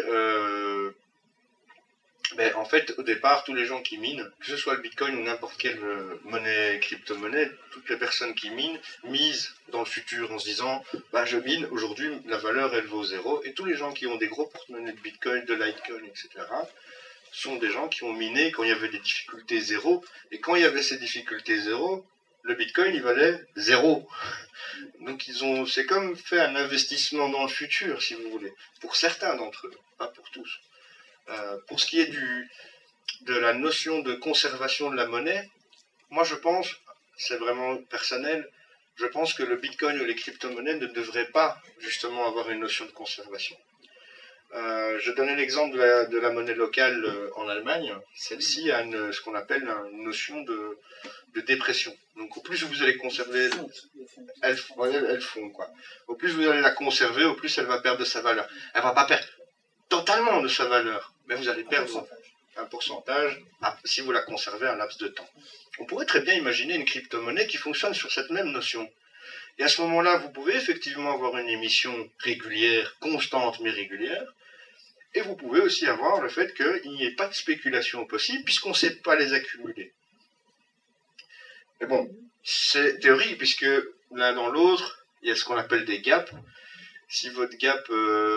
en fait, au départ, tous les gens qui minent, que ce soit le Bitcoin ou n'importe quelle monnaie, crypto-monnaie, toutes les personnes qui minent, misent dans le futur en se disant je mine, aujourd'hui, la valeur, elle vaut 0. Et tous les gens qui ont des gros porte-monnaies de Bitcoin, de Litecoin, etc., sont des gens qui ont miné quand il y avait des difficultés 0. Et quand il y avait ces difficultés 0, le Bitcoin, il valait 0. Donc, c'est comme fait un investissement dans le futur, si vous voulez, pour certains d'entre eux, pas pour tous. Pour ce qui est de la notion de conservation de la monnaie, moi je pense, c'est vraiment personnel, je pense que le Bitcoin ou les crypto-monnaies ne devraient pas justement avoir une notion de conservation. Je donnais l'exemple de la monnaie locale en Allemagne. Celle-ci a ce qu'on appelle une notion de dépression. Donc au plus vous allez conserver, elle fond quoi. Au plus vous allez la conserver, au plus elle va perdre de sa valeur. Elle va pas perdre totalement de sa valeur, mais vous allez perdre un pourcentage si vous la conservez un laps de temps. On pourrait très bien imaginer une crypto-monnaie qui fonctionne sur cette même notion. Et à ce moment-là, vous pouvez effectivement avoir une émission régulière, constante mais régulière, et vous pouvez aussi avoir le fait qu'il n'y ait pas de spéculation possible puisqu'on ne sait pas les accumuler. Mais bon, c'est théorie, puisque l'un dans l'autre, il y a ce qu'on appelle des gaps. Si votre gap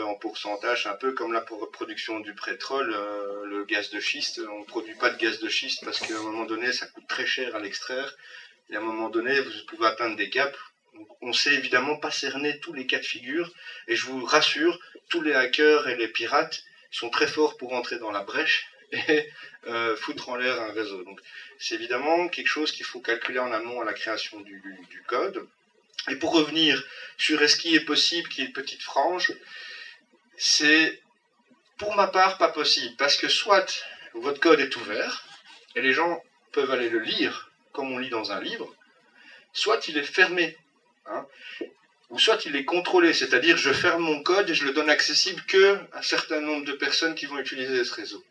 en pourcentage, un peu comme la production du pétrole, le gaz de schiste, on ne produit pas de gaz de schiste parce qu'à un moment donné, ça coûte très cher à l'extraire. Et à un moment donné, vous pouvez atteindre des gaps. Donc, on ne sait évidemment pas cerner tous les cas de figure. Et je vous rassure, tous les hackers et les pirates sont très forts pour entrer dans la brèche et foutre en l'air un réseau. Donc, c'est évidemment quelque chose qu'il faut calculer en amont à la création du code. Et pour revenir sur est-ce qu'il est possible qu'il y ait une petite frange, c'est pour ma part pas possible. Parce que soit votre code est ouvert, et les gens peuvent aller le lire comme on lit dans un livre, soit il est fermé, hein, ou soit il est contrôlé, c'est-à-dire je ferme mon code et je le donne accessible qu'à un certain nombre de personnes qui vont utiliser ce réseau.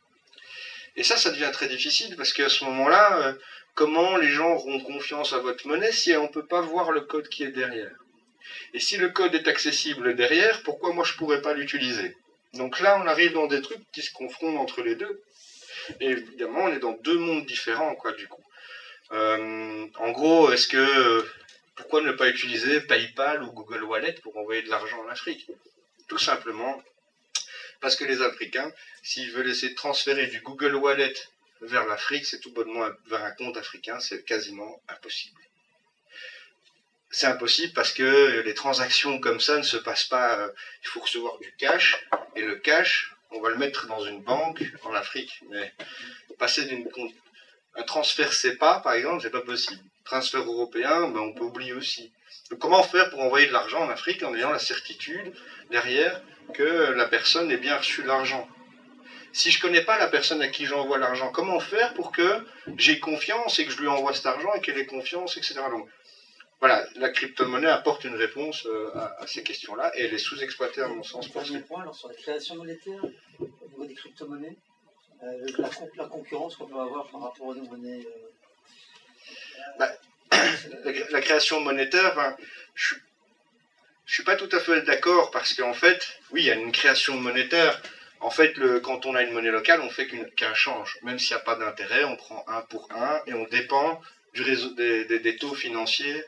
Et ça devient très difficile parce qu'à ce moment-là, comment les gens auront confiance à votre monnaie si on ne peut pas voir le code qui est derrière? Et si le code est accessible derrière, pourquoi moi je ne pourrais pas l'utiliser? Donc là, on arrive dans des trucs qui se confrontent entre les deux. Et évidemment, on est dans deux mondes différents, quoi, du coup. En gros, pourquoi ne pas utiliser PayPal ou Google Wallet pour envoyer de l'argent en Afrique? Tout simplement parce que les Africains, s'ils veulent essayer de transférer du Google Wallet vers l'Afrique, c'est tout bonnement vers un compte africain, c'est quasiment impossible. C'est impossible parce que les transactions comme ça ne se passent pas, il faut recevoir du cash, et le cash, on va le mettre dans une banque en Afrique, mais passer un transfert CEPA, par exemple, c'est pas possible. Transfert européen, ben, on peut oublier aussi. Donc, comment faire pour envoyer de l'argent en Afrique en ayant la certitude derrière que la personne ait bien reçu l'argent? Si je ne connais pas la personne à qui j'envoie l'argent, comment faire pour que j'ai confiance et que je lui envoie cet argent et qu'elle ait confiance, etc. Donc, voilà, la crypto-monnaie apporte une réponse à ces questions-là et elle est sous-exploitée à mon sens. Dernier point, alors, sur la création monétaire, au niveau des crypto-monnaies, la concurrence qu'on peut avoir par rapport aux monnaies. La création monétaire, ben, je suis pas tout à fait d'accord parce qu'en fait, oui, il y a une création monétaire. En fait, quand on a une monnaie locale, on fait qu'un change. Même s'il n'y a pas d'intérêt, on prend 1 pour 1 et on dépend du réseau des taux financiers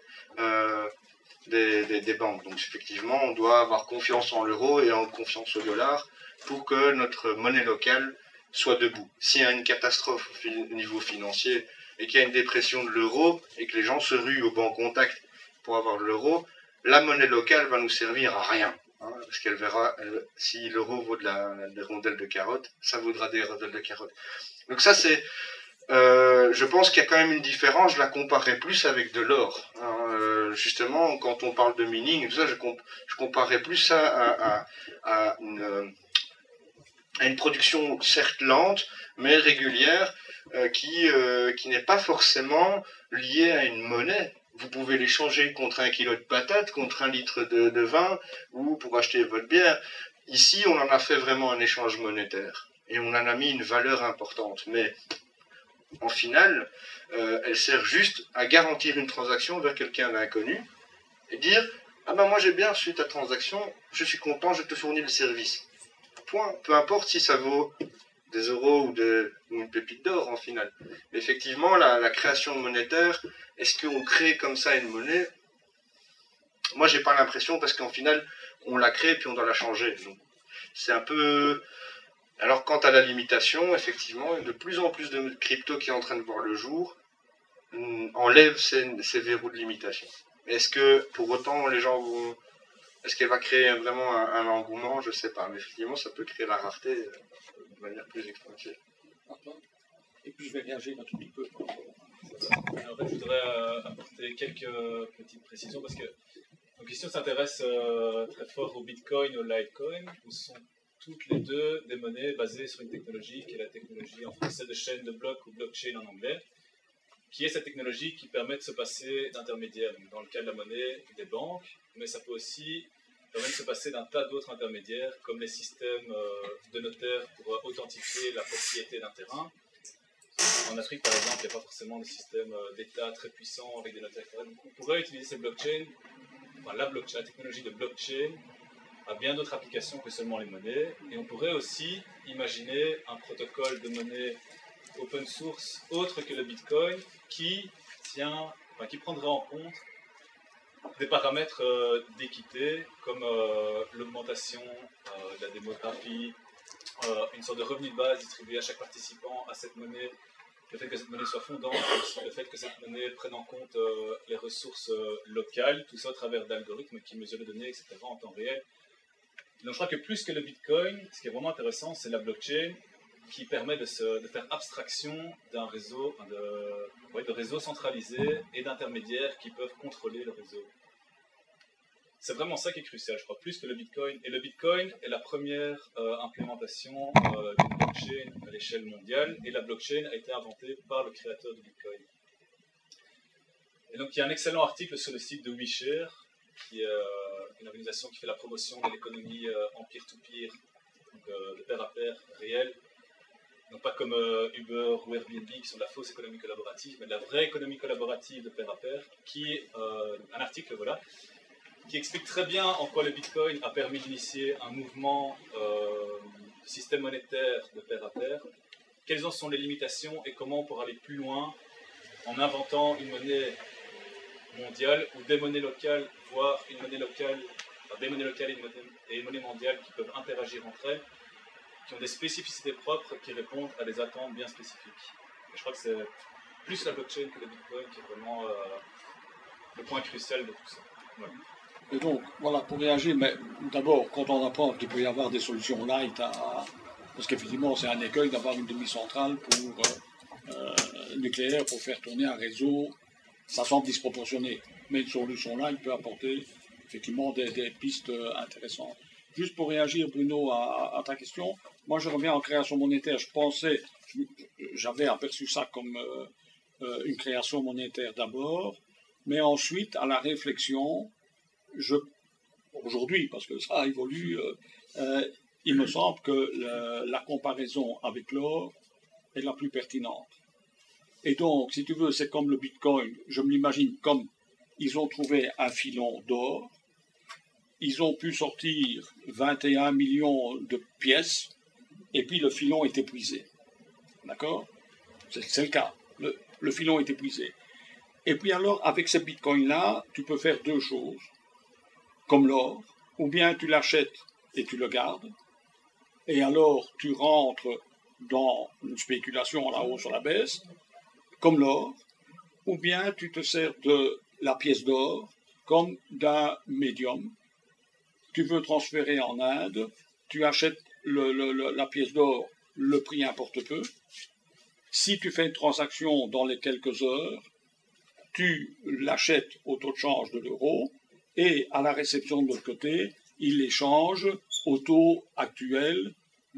des banques. Donc effectivement, on doit avoir confiance en l'euro et en confiance au dollar pour que notre monnaie locale soit debout. S'il y a une catastrophe au niveau financier et qu'il y a une dépression de l'euro et que les gens se ruent au banc contact pour avoir l'euro, la monnaie locale va nous servir à rien. Hein, parce qu'elle verra, si l'euro vaut des rondelles de carottes, ça vaudra des rondelles de carottes. Donc ça, c'est... je pense qu'il y a quand même une différence, je la comparerais plus avec de l'or. Hein, justement, quand on parle de mining, tout ça, je comparerais plus ça à une production certes lente, mais régulière, qui n'est pas forcément liée à une monnaie. Vous pouvez l'échanger contre 1 kilo de patates, contre 1 litre de vin, ou pour acheter votre bière. Ici, on en a fait vraiment un échange monétaire, et on en a mis une valeur importante. Mais en final, elle sert juste à garantir une transaction vers quelqu'un d'inconnu, et dire « Ah ben moi j'ai bien reçu ta transaction, je suis content, je te fournis le service. » Point. Peu importe si ça vaut des euros ou une pépite d'or en final. Mais effectivement, la création monétaire, est-ce qu'on crée comme ça une monnaie? Moi, j'ai pas l'impression parce qu'en final, on la crée puis on doit la changer. Donc, c'est un peu... Alors, quant à la limitation, effectivement, de plus en plus de crypto qui est en train de voir le jour enlève ces verrous de limitation. Est-ce que, pour autant, les gens vont... Est-ce qu'elle va créer vraiment un engouement? Je ne sais pas. Mais effectivement, ça peut créer la rareté de manière plus exponentielle. Et puis je vais réagir un tout petit peu. En fait, je voudrais apporter quelques petites précisions parce que nos questions s'intéressent très fort au Bitcoin, au Litecoin, où sont toutes les deux des monnaies basées sur une technologie qui est la technologie en français de chaîne de blocs ou blockchain en anglais, qui est cette technologie qui permet de se passer d'intermédiaires, dans le cas de la monnaie, des banques, mais ça peut aussi permettre de se passer d'un tas d'autres intermédiaires, comme les systèmes de notaires pour authentifier la propriété d'un terrain. En Afrique, par exemple, il n'y a pas forcément de système d'État très puissant avec des notaires. Donc, on pourrait utiliser ces blockchains, enfin la technologie de blockchain a bien d'autres applications que seulement les monnaies, et on pourrait aussi imaginer un protocole de monnaie open source autre que le Bitcoin qui tient qui prendrait en compte des paramètres d'équité comme l'augmentation de la démographie, une sorte de revenu de base distribué à chaque participant à cette monnaie, le fait que cette monnaie soit fondante, le fait que cette monnaie prenne en compte les ressources locales, tout ça au travers d'algorithmes qui mesurent les données, etc. en temps réel. Donc je crois que plus que le Bitcoin, ce qui est vraiment intéressant, c'est la blockchain qui permet de faire abstraction d'un réseau, de réseaux centralisés et d'intermédiaires qui peuvent contrôler le réseau. C'est vraiment ça qui est crucial, je crois, plus que le Bitcoin. Et le Bitcoin est la première implémentation d'une blockchain à l'échelle mondiale, et la blockchain a été inventée par le créateur du Bitcoin. Et donc il y a un excellent article sur le site de WeShare, qui est une organisation qui fait la promotion de l'économie en peer-to-peer, donc de pair à pair réel. Non pas comme Uber ou Airbnb qui sont de la fausse économie collaborative, mais de la vraie économie collaborative de pair à pair, qui est un article qui explique très bien en quoi le Bitcoin a permis d'initier un mouvement de système monétaire de pair à pair, quelles en sont les limitations et comment on pourra aller plus loin en inventant une monnaie mondiale ou des monnaies locales, voire une monnaie locale, des monnaies locales et une monnaie mondiale qui peuvent interagir entre elles, qui ont des spécificités propres qui répondent à des attentes bien spécifiques. Et je crois que c'est plus la blockchain que le Bitcoin qui est vraiment le point crucial de tout ça. Voilà. Et donc, voilà, pour réagir, mais d'abord, quand on apprend qu'il peut y avoir des solutions light, parce qu'effectivement, c'est un écueil d'avoir une demi-centrale nucléaire pour faire tourner un réseau, ça semble disproportionné. Mais une solution light peut apporter effectivement des pistes intéressantes. Juste pour réagir, Bruno, à ta question, moi je reviens en création monétaire. J'avais aperçu ça comme une création monétaire d'abord, mais ensuite, à la réflexion, aujourd'hui, parce que ça évolue, il me semble que la comparaison avec l'or est la plus pertinente. Et donc, si tu veux, c'est comme le Bitcoin, je me l'imagine comme ils ont trouvé un filon d'or, ils ont pu sortir 21 millions de pièces, et puis le filon est épuisé. D'accord ? C'est le cas. Le filon est épuisé. Et puis alors, avec ce Bitcoin-là, tu peux faire deux choses. Comme l'or, ou bien tu l'achètes et tu le gardes, et alors tu rentres dans une spéculation à la hausse ou à la baisse, comme l'or, ou bien tu te sers de la pièce d'or comme d'un médium. Tu veux transférer en Inde, tu achètes la pièce d'or, le prix importe peu. Si tu fais une transaction dans les quelques heures, tu l'achètes au taux de change de l'euro, et à la réception de l'autre côté, il l'échange au taux actuel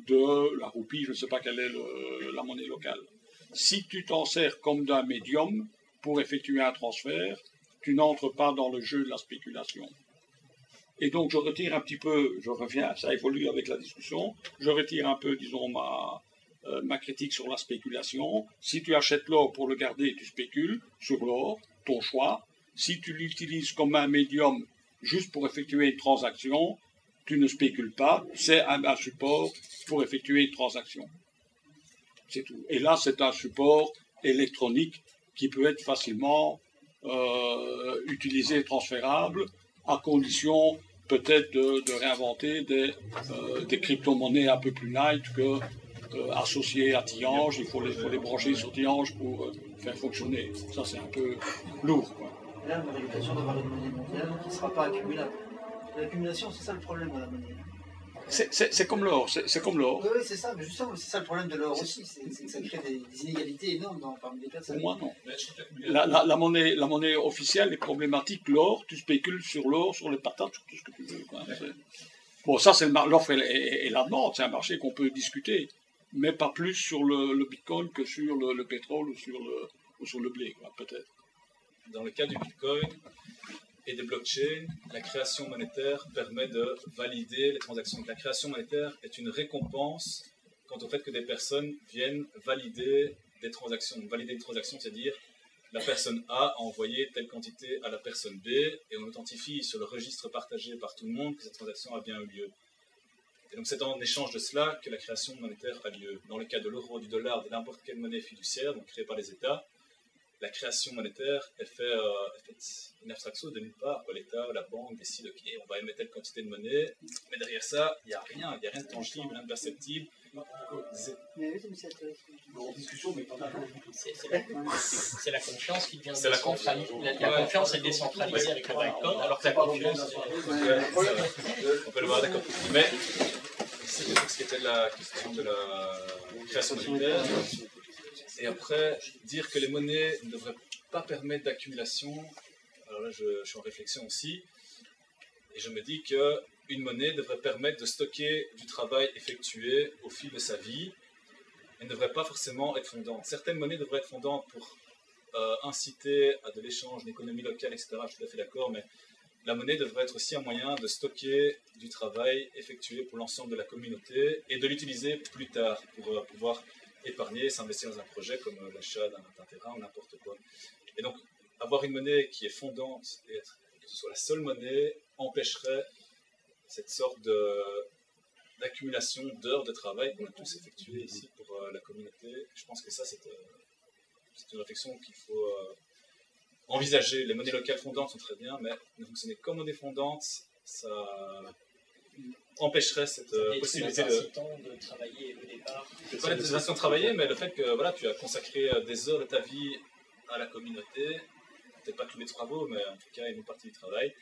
de la roupie, je ne sais pas quelle est la monnaie locale. Si tu t'en sers comme d'un médium pour effectuer un transfert, tu n'entres pas dans le jeu de la spéculation. Et donc je retire un petit peu, je reviens, ça évolue avec la discussion, je retire un peu, disons, ma critique sur la spéculation. Si tu achètes l'or pour le garder, tu spécules sur l'or, ton choix. Si tu l'utilises comme un médium juste pour effectuer une transaction, tu ne spécules pas, c'est un support pour effectuer une transaction. C'est tout. Et là, c'est un support électronique qui peut être facilement utilisé et transférable, à condition peut-être de réinventer des crypto-monnaies un peu plus light que associées à Tiange. Il faut les brancher sur Tiange pour faire fonctionner. Ça, c'est un peu lourd, quoi. Là, on a l'occasion d'avoir une monnaie mondiale qui ne sera pas accumulable. L'accumulation, c'est ça le problème de la monnaie. C'est comme l'or, c'est comme l'or. Oui, c'est ça, mais justement, c'est ça le problème de l'or aussi, c'est que ça crée des inégalités énormes parmi les personnes. Pour moi, non. La monnaie officielle est problématique. L'or, tu spécules sur l'or, sur les patates, sur tout ce que tu veux. Quoi. Bon, ça, c'est l'offre et la demande, c'est un marché qu'on peut discuter, mais pas plus sur le Bitcoin que sur le pétrole ou sur le blé, quoi, peut-être. Dans le cas du Bitcoin et des blockchains, la création monétaire permet de valider les transactions. Donc, la création monétaire est une récompense quant au fait que des personnes viennent valider des transactions. Valider une transaction, c'est-à-dire la personne A a envoyé telle quantité à la personne B et on authentifie sur le registre partagé par tout le monde que cette transaction a bien eu lieu. Et donc c'est en échange de cela que la création monétaire a lieu. Dans le cas de l'euro, du dollar, de n'importe quelle monnaie fiduciaire, donc créée par les États, la création monétaire, elle fait une abstraction de nulle part. L'État, la banque décide, ok, on va émettre telle quantité de monnaie, mais derrière ça, il n'y a rien de tangible, rien de perceptible. C'est la confiance qui devient décentralisée. La confiance est décentralisée avec le Bitcoin, alors que la confiance... On peut le voir, d'accord. Mais c'était ce qui était la question de la création monétaire. Et après, dire que les monnaies ne devraient pas permettre d'accumulation, alors là je suis en réflexion aussi, et je me dis qu'une monnaie devrait permettre de stocker du travail effectué au fil de sa vie, et ne devrait pas forcément être fondante. Certaines monnaies devraient être fondantes pour inciter à de l'échange, l'économie locale, etc. Je suis tout à fait d'accord, mais la monnaie devrait être aussi un moyen de stocker du travail effectué pour l'ensemble de la communauté et de l'utiliser plus tard pour pouvoir épargner, s'investir dans un projet comme l'achat d'un terrain ou n'importe quoi. Et donc, avoir une monnaie qui est fondante et que ce soit la seule monnaie empêcherait cette sorte d'accumulation d'heures de travail qu'on a tous effectuées ici pour la communauté. Je pense que ça, c'est une réflexion qu'il faut envisager. Les monnaies locales fondantes sont très bien, mais ne fonctionner comme monnaie fondante, ça empêcherait cette possibilité de travailler au départ. Pas la décision de travailler, mais le fait que voilà, tu as consacré des heures de ta vie à la communauté, peut-être pas tous les travaux, mais en tout cas une partie du travail.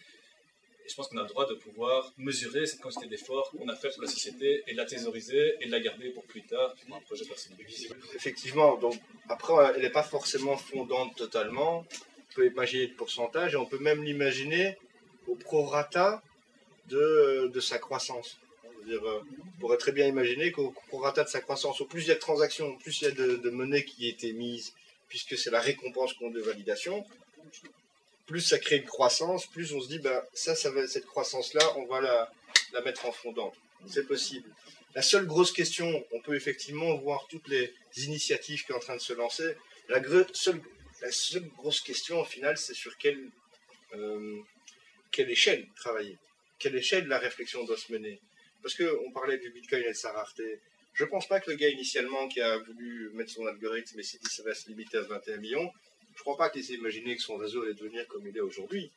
Et je pense qu'on a le droit de pouvoir mesurer cette quantité d'efforts qu'on a fait pour la société et de la thésauriser et de la garder pour plus tard, pour un projet personnel. Effectivement, donc après, elle n'est pas forcément fondante totalement. On peut imaginer le pourcentage et on peut même l'imaginer au prorata de sa croissance. On pourrait très bien imaginer qu'au prorata de sa croissance, au plus il y a de transactions, au plus il y a de monnaie qui est émise, puisque c'est la récompense compte de validation, plus ça crée une croissance, plus on se dit, cette croissance-là, on va la mettre en fondante. C'est possible. La seule grosse question, on peut effectivement voir toutes les initiatives qui sont en train de se lancer. La seule grosse question, au final, c'est sur quelle échelle travailler. Quelle échelle la réflexion doit se mener. Parce qu'on parlait du Bitcoin et de sa rareté. Je ne pense pas que le gars initialement qui a voulu mettre son algorithme et s'est dit que ça va se limiter à 21 millions, je ne crois pas qu'il s'est imaginé que son réseau allait devenir comme il est aujourd'hui.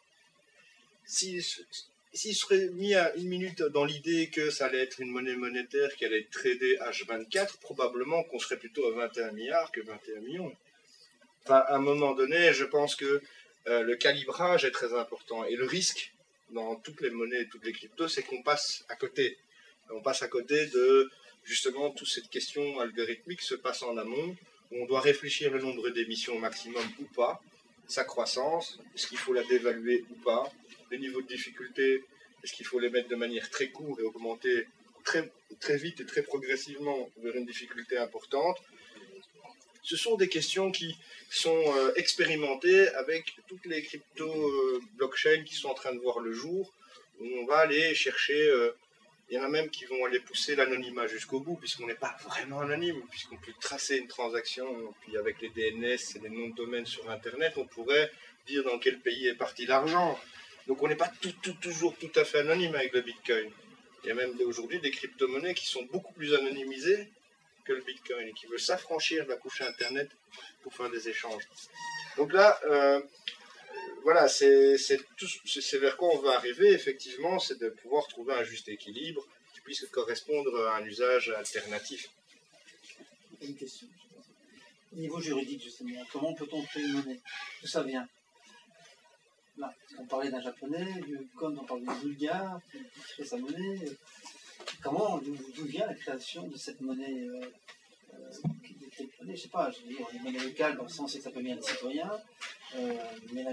S'il serait mis à une minute dans l'idée que ça allait être une monnaie monétaire qui allait être tradée H24, probablement qu'on serait plutôt à 21 milliards que 21 millions. Enfin, à un moment donné, je pense que le calibrage est très important. Et le risque dans toutes les monnaies, toutes les cryptos, c'est qu'on passe à côté. On passe à côté de, justement, toute cette question algorithmique se passe en amont, où on doit réfléchir le nombre d'émissions maximum ou pas, sa croissance, est-ce qu'il faut la dévaluer ou pas, les niveaux de difficulté, est-ce qu'il faut les mettre de manière très courte et augmenter très vite et très progressivement vers une difficulté importante. Ce sont des questions qui sont expérimentées avec toutes les crypto-blockchains qui sont en train de voir le jour, où on va aller chercher, il y en a même qui vont aller pousser l'anonymat jusqu'au bout, puisqu'on n'est pas vraiment anonyme, puisqu'on peut tracer une transaction, puis avec les DNS et les noms de domaine sur Internet, on pourrait dire dans quel pays est parti l'argent. Donc on n'est pas toujours tout à fait anonyme avec le Bitcoin. Il y a même aujourd'hui des crypto-monnaies qui sont beaucoup plus anonymisées que le Bitcoin et qui veulent s'affranchir de la couche Internet pour faire des échanges. Donc là, voilà, c'est vers quoi on veut arriver, effectivement, c'est de pouvoir trouver un juste équilibre qui puisse correspondre à un usage alternatif. Une question. Au niveau juridique, justement, comment peut-on créer une monnaie? D'où ça vient? Là, on parlait d'un japonais, comme on parlait d'un bulgare qui crée sa monnaie. D'où vient la création de cette monnaie je ne sais pas, je veux dire, une monnaie locale dans le sens que ça peut bien être citoyen, mais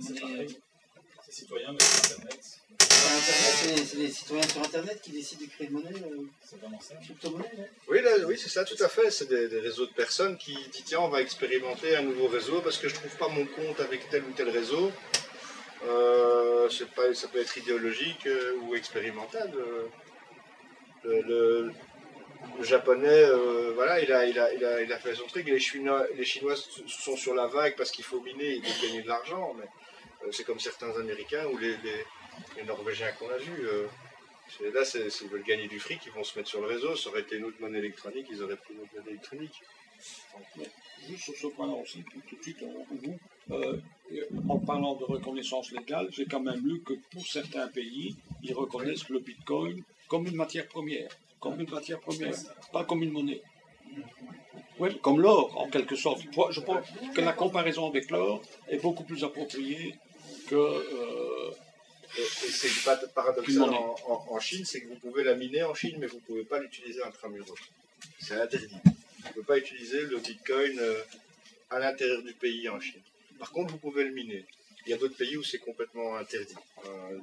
c'est citoyen, mais sur Internet. C'est les citoyens sur Internet qui décident de créer une monnaie, c'est vraiment ça. Crypto-monnaie, oui, c'est ça, tout à fait. C'est des réseaux de personnes qui disent tiens, on va expérimenter un nouveau réseau parce que je ne trouve pas mon compte avec tel ou tel réseau. Ça peut être idéologique ou expérimental. Le japonais, voilà, il a fait son truc. Les Chinois sont sur la vague parce qu'il faut miner, ils veulent gagner de l'argent. Mais c'est comme certains Américains ou les Norvégiens qu'on a vus. Et là, s'ils veulent gagner du fric, ils vont se mettre sur le réseau. Ça aurait été une autre monnaie électronique, ils auraient pris une autre monnaie électronique. Juste sur ce point-là aussi, tout de suite, en parlant de reconnaissance légale, j'ai quand même lu que pour certains pays, ils reconnaissent le Bitcoin comme une matière première. Pas comme une monnaie. Oui, comme l'or, en quelque sorte. Je pense que la comparaison avec l'or est beaucoup plus appropriée que... Et c'est pas paradoxal en Chine, c'est que vous pouvez la miner en Chine, mais vous ne pouvez pas l'utiliser intramuros. C'est interdit. Vous ne pouvez pas utiliser le Bitcoin à l'intérieur du pays en Chine. Par contre, vous pouvez le miner. Il y a d'autres pays où c'est complètement interdit.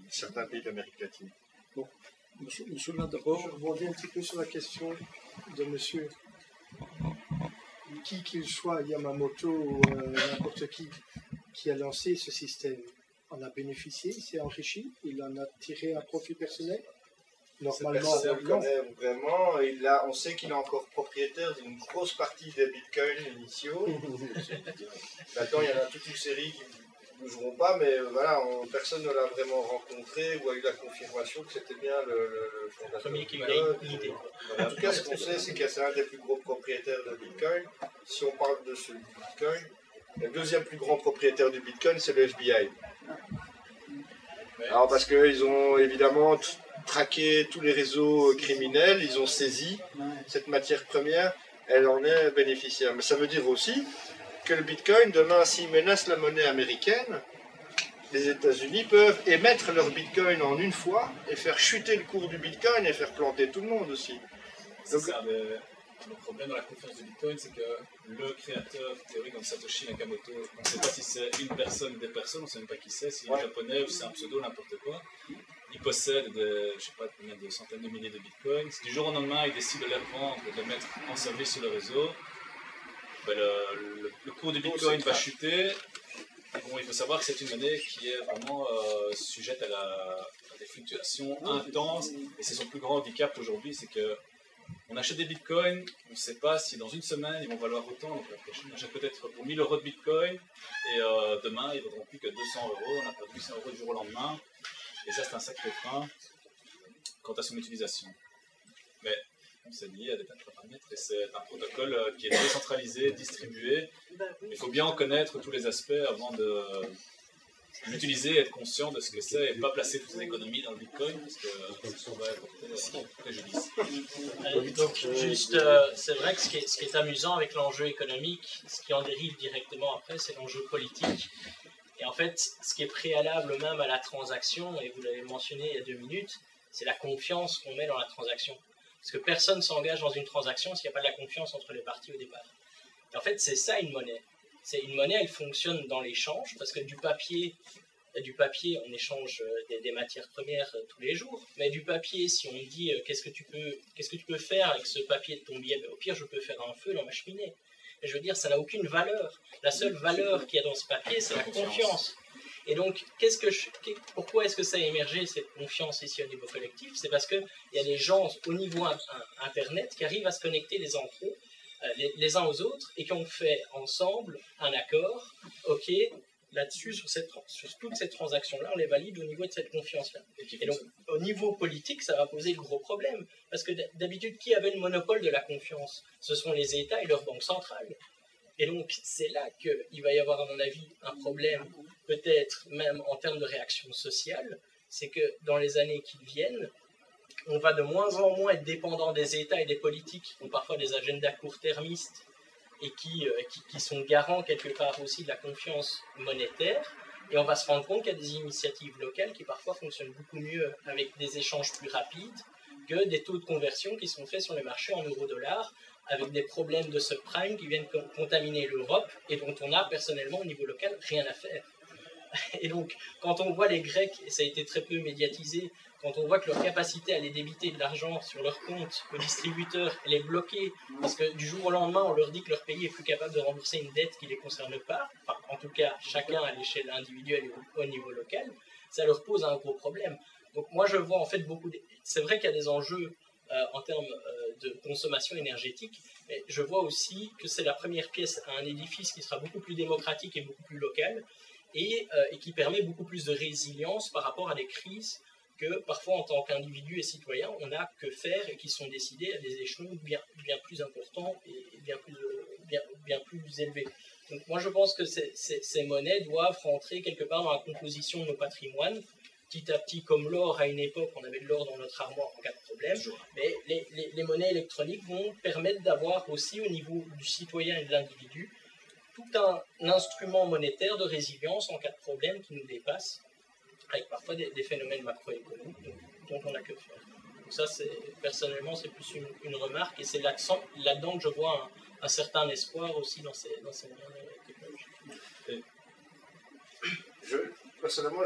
Certains pays d'Amérique latine. Bon, monsieur là d'abord. Je rebondis un petit peu sur la question de monsieur. Qui qu'il soit, Yamamoto ou n'importe qui a lancé ce système, en a bénéficié, il s'est enrichi, il en a tiré un profit personnel. Normalement, on le connaît vraiment. On sait qu'il est encore propriétaire d'une grosse partie des bitcoins initiaux. Maintenant, il y en a toute une série qui ne bougeront pas, mais voilà, personne ne l'a vraiment rencontré ou a eu la confirmation que c'était bien le fondateur. Premier qui m'a l'idée. En tout cas, ce qu'on sait, c'est que c'est un des plus gros propriétaires de bitcoin. Si on parle de ce bitcoin, le deuxième plus grand propriétaire du bitcoin, c'est le FBI. Alors, parce qu'ils ont évidemment traqué tous les réseaux criminels, ils ont saisi cette matière première, elle en est bénéficiaire. Mais ça veut dire aussi que le Bitcoin, demain, s'il menace la monnaie américaine, les États-Unis peuvent émettre leur Bitcoin en une fois et faire chuter le cours du Bitcoin et faire planter tout le monde aussi. Donc, le problème dans la confiance du Bitcoin, c'est que le créateur théorique, comme Satoshi Nakamoto, on ne sait pas si c'est une personne ou des personnes, on ne sait même pas qui c'est, si c'est un japonais ou si c'est un pseudo, n'importe quoi. Il possède je ne sais pas combien de centaines de milliers de bitcoins. Si du jour au lendemain, il décide de les revendre et de les mettre en service sur le réseau, ben le cours du bitcoin va chuter. Bon, il faut savoir que c'est une monnaie qui est vraiment sujette à des fluctuations intenses. Et c'est son plus grand handicap aujourd'hui, c'est que on achète des bitcoins, on ne sait pas si dans une semaine ils vont valoir autant. Donc on achète peut-être pour 1000 € de bitcoin et demain ils ne vaudront plus que 200 €. On a perdu 100 € du jour au lendemain. Et ça, c'est un sacré frein quant à son utilisation. Mais on s'est lié à des tas de paramètres et c'est un protocole qui est décentralisé, distribué. Il faut bien en connaître tous les aspects avant de l'utiliser et être conscient de ce que c'est et ne pas placer toutes ses économies dans le bitcoin parce que ça pourrait apporter préjudice. Donc, juste, c'est vrai que ce qui est amusant avec l'enjeu économique, ce qui en dérive directement après, c'est l'enjeu politique. Et en fait, ce qui est préalable même à la transaction, et vous l'avez mentionné il y a 2 minutes, c'est la confiance qu'on met dans la transaction. Parce que personne ne s'engage dans une transaction s'il n'y a pas de la confiance entre les parties au départ. Et en fait, c'est ça une monnaie. C'est une monnaie, elle fonctionne dans l'échange, parce que du papier, on échange des matières premières tous les jours. Mais du papier, si on me dit qu'est-ce que tu peux faire avec ce papier de ton billet, ben, au pire, je peux faire un feu dans ma cheminée. Et je veux dire, ça n'a aucune valeur. La seule valeur qu'il y a dans ce papier, c'est la confiance. Et donc, pourquoi est-ce que ça a émergé, cette confiance ici au niveau collectif? C'est parce qu'il y a des gens au niveau Internet qui arrivent à se connecter les uns aux autres et qui ont fait ensemble un accord, ok, là-dessus, sur toutes ces transactions-là, on les valide au niveau de cette confiance-là. Et donc, au niveau politique, ça va poser de gros problèmes. Parce que d'habitude, qui avait le monopole de la confiance? Ce sont les États et leurs banques centrales. Et donc, c'est là qu'il va y avoir, à mon avis, un problème, peut-être même en termes de réaction sociale. C'est que dans les années qui viennent, on va de moins en moins être dépendant des États et des politiques qui ont parfois des agendas court-termistes et qui sont garants quelque part aussi de la confiance monétaire. Et on va se rendre compte qu'il y a des initiatives locales qui parfois fonctionnent beaucoup mieux avec des échanges plus rapides que des taux de conversion qui sont faits sur les marchés en euro-dollar avec des problèmes de subprime qui viennent contaminer l'Europe et dont on a personnellement au niveau local rien à faire. Et donc, quand on voit les Grecs, et ça a été très peu médiatisé, quand on voit que leur capacité à les débiter de l'argent sur leur compte au distributeur, elle est bloquée, parce que du jour au lendemain, on leur dit que leur pays est plus capable de rembourser une dette qui ne les concerne pas, enfin, en tout cas, chacun à l'échelle individuelle et au niveau local, ça leur pose un gros problème. Donc moi, je vois en fait c'est vrai qu'il y a des enjeux en termes de consommation énergétique, mais je vois aussi que c'est la première pièce à un édifice qui sera beaucoup plus démocratique et beaucoup plus local, et qui permet beaucoup plus de résilience par rapport à des crises que parfois en tant qu'individu et citoyen, on n'a que faire et qui sont décidés à des échelons bien plus importants et bien plus élevés. Donc moi je pense que ces monnaies doivent rentrer quelque part dans la composition de nos patrimoines. Petit à petit, comme l'or, à une époque, on avait de l'or dans notre armoire en cas de problème, mais les monnaies électroniques vont permettre d'avoir aussi au niveau du citoyen et de l'individu tout un instrument monétaire de résilience en cas de problème qui nous dépasse, avec parfois des phénomènes macroéconomiques dont on n'a que faire. Donc ça, personnellement, c'est plus une remarque, et c'est là-dedans que je vois un certain espoir aussi dans ces moyens technologiques. Personnellement,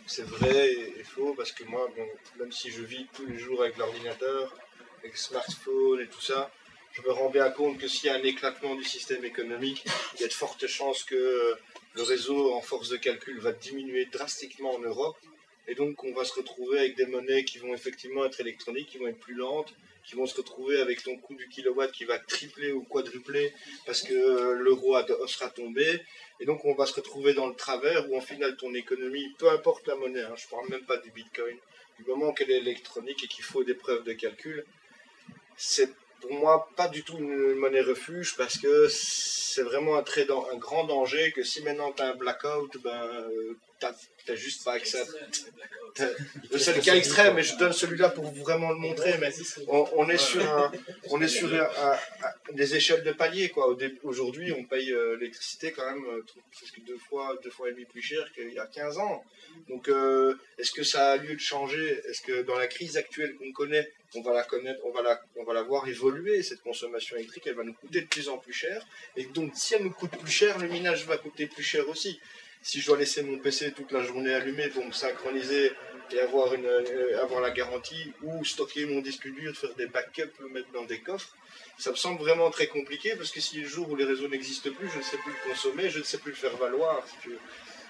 c'est vrai et faux, parce que moi, bon, même si je vis tous les jours avec l'ordinateur, avec le smartphone et tout ça, je me rends bien compte que s'il y a un éclatement du système économique, il y a de fortes chances que le réseau en force de calcul va diminuer drastiquement en Europe, et donc on va se retrouver avec des monnaies qui vont effectivement être électroniques, qui vont être plus lentes, qui vont se retrouver avec ton coût du kilowatt qui va tripler ou quadrupler parce que l'euro sera tombé, et donc on va se retrouver dans le travers où en final ton économie, peu importe la monnaie, je ne parle même pas du bitcoin, du moment qu'elle est électronique et qu'il faut des preuves de calcul, c'est pour moi pas du tout une monnaie refuge, parce que c'est vraiment un grand danger que si maintenant tu as un blackout, t'as juste pas accès à... C'est le cas extrême, mais je donne celui-là pour vraiment le montrer, mais on est sur des échelles de paliers, quoi. Aujourd'hui, on paye l'électricité quand même presque deux fois et demi plus cher qu'il y a 15 ans. Donc, est-ce que ça a lieu de changer? Est-ce que dans la crise actuelle qu'on connaît, on va la voir évoluer, cette consommation électrique, elle va nous coûter de plus en plus cher, et donc si elle nous coûte plus cher, le minage va coûter plus cher aussi. Si je dois laisser mon PC toute la journée allumé pour me synchroniser et avoir la garantie, ou stocker mon disque dur, faire des backups, le mettre dans des coffres, ça me semble vraiment très compliqué, parce que si le jour où les réseaux n'existent plus, je ne sais plus le consommer, je ne sais plus le faire valoir. Si tu veux.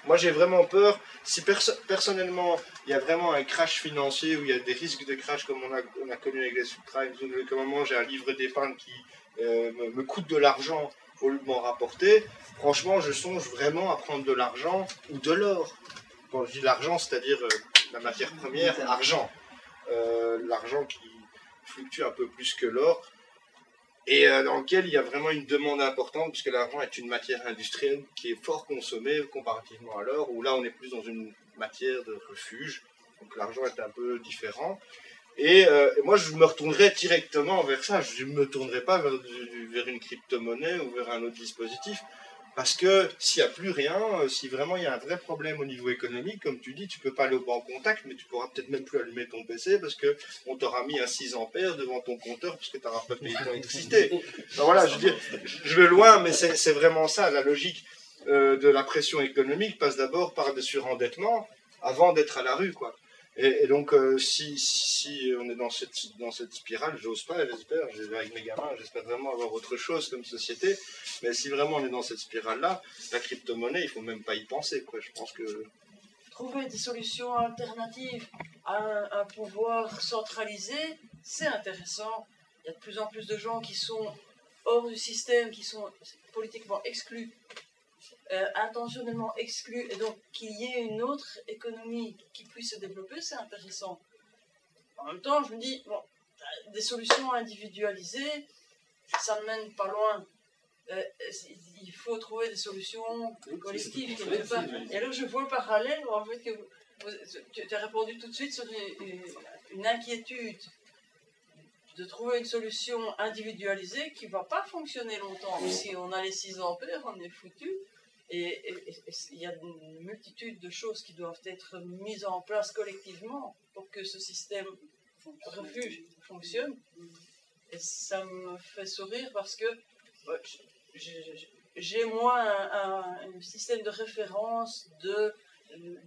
Moi j'ai vraiment peur, si personnellement il y a vraiment un crash financier, où il y a des risques de crash comme on a connu avec les subprimes, comme moment j'ai un livret d'épargne qui me coûte de l'argent au lieu de m'en rapporter, franchement je songe vraiment à prendre de l'argent ou de l'or. Quand je dis l'argent, c'est-à-dire la matière première, argent. L'argent qui fluctue un peu plus que l'or, et dans lequel il y a vraiment une demande importante, puisque l'argent est une matière industrielle qui est fort consommée comparativement à l'or, où là on est plus dans une matière de refuge, donc l'argent est un peu différent. Et moi je me retournerai directement vers ça, je ne me tournerai pas vers une crypto-monnaie ou vers un autre dispositif, parce que s'il n'y a plus rien, si vraiment il y a un vrai problème au niveau économique, comme tu dis, tu ne peux pas aller au banc contact, mais tu pourras peut-être même plus allumer ton PC parce qu'on t'aura mis un 6 ampères devant ton compteur parce que tu n'auras pas payé ton électricité. Donc voilà, je veux dire, je vais loin, mais c'est vraiment ça, la logique de la pression économique passe d'abord par des surendettements avant d'être à la rue, quoi. Et donc, si on est dans cette spirale, j'ose pas, j'espère, avec mes gamins, j'espère vraiment avoir autre chose comme société, mais si vraiment on est dans cette spirale-là, la crypto-monnaie, il faut même pas y penser, quoi. Je pense que... Trouver des solutions alternatives à un pouvoir centralisé, c'est intéressant. Il y a de plus en plus de gens qui sont hors du système, qui sont politiquement exclus, intentionnellement exclus, et donc qu'il y ait une autre économie qui puisse se développer, c'est intéressant. En même temps, je me dis, bon, des solutions individualisées, ça ne mène pas loin. Il faut trouver des solutions collectives quelque part. Et alors je vois le parallèle, en fait, que tu as répondu tout de suite sur une inquiétude de trouver une solution individualisée qui ne va pas fonctionner longtemps. Si on a les 6 ampères, on est foutu. Et il y a une multitude de choses qui doivent être mises en place collectivement pour que ce système refuge fonctionne. Et ça me fait sourire parce que j'ai moi un système de référence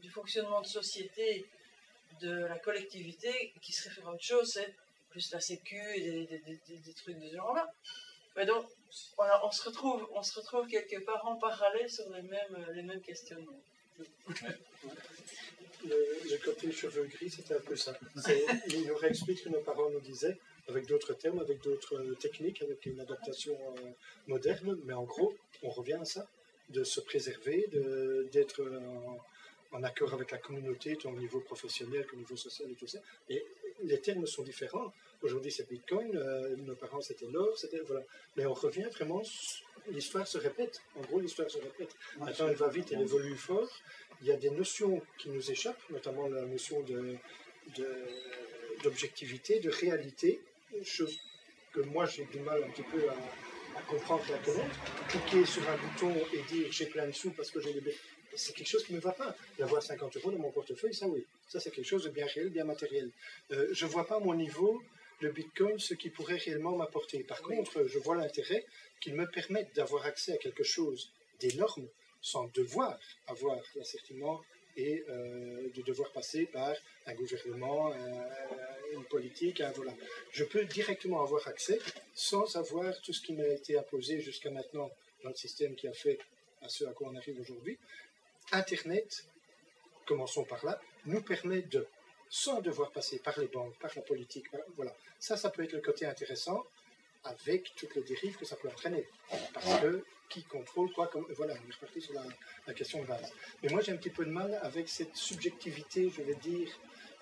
du fonctionnement de société, de la collectivité, qui se réfère à autre chose, c'est plus la sécu et des trucs de ce genre-là. Mais donc, voilà, on se retrouve quelque part en parallèle sur les mêmes questionnements. Le côté cheveux gris, c'était un peu ça. Il nous réexplique ce que nos parents nous disaient, avec d'autres termes, avec d'autres techniques, avec une adaptation moderne, mais en gros, on revient à ça, de se préserver, d'être en accord avec la communauté, tant au niveau professionnel qu'au niveau social et tout ça. Et les termes sont différents. Aujourd'hui, c'est Bitcoin, nos parents, c'était l'or, voilà. Mais on revient vraiment, l'histoire se répète. En gros, l'histoire se répète. Maintenant, elle va vite, elle évolue fort. Il y a des notions qui nous échappent, notamment la notion d'objectivité, de réalité, chose que moi, j'ai du mal un petit peu à comprendre et à connaître. Cliquer sur un bouton et dire j'ai plein de sous parce que j'ai des... C'est quelque chose qui ne me va pas. D'avoir 50 € dans mon portefeuille, ça oui. Ça, c'est quelque chose de bien réel, bien matériel. Je ne vois pas à mon niveau le Bitcoin ce qui pourrait réellement m'apporter. Par contre, je vois l'intérêt qu'il me permette d'avoir accès à quelque chose d'énorme sans devoir avoir l'assertivement et de devoir passer par un gouvernement, une politique, voilà. Je peux directement avoir accès sans avoir tout ce qui m'a été imposé jusqu'à maintenant dans le système qui a fait à ce à quoi on arrive aujourd'hui. Internet, commençons par là, nous permet de, sans devoir passer par les banques, par la politique, voilà. Ça peut être le côté intéressant avec toutes les dérives que ça peut entraîner. Parce que qui contrôle quoi, voilà, on est reparti sur la question de base. Mais moi j'ai un petit peu de mal avec cette subjectivité, je vais dire,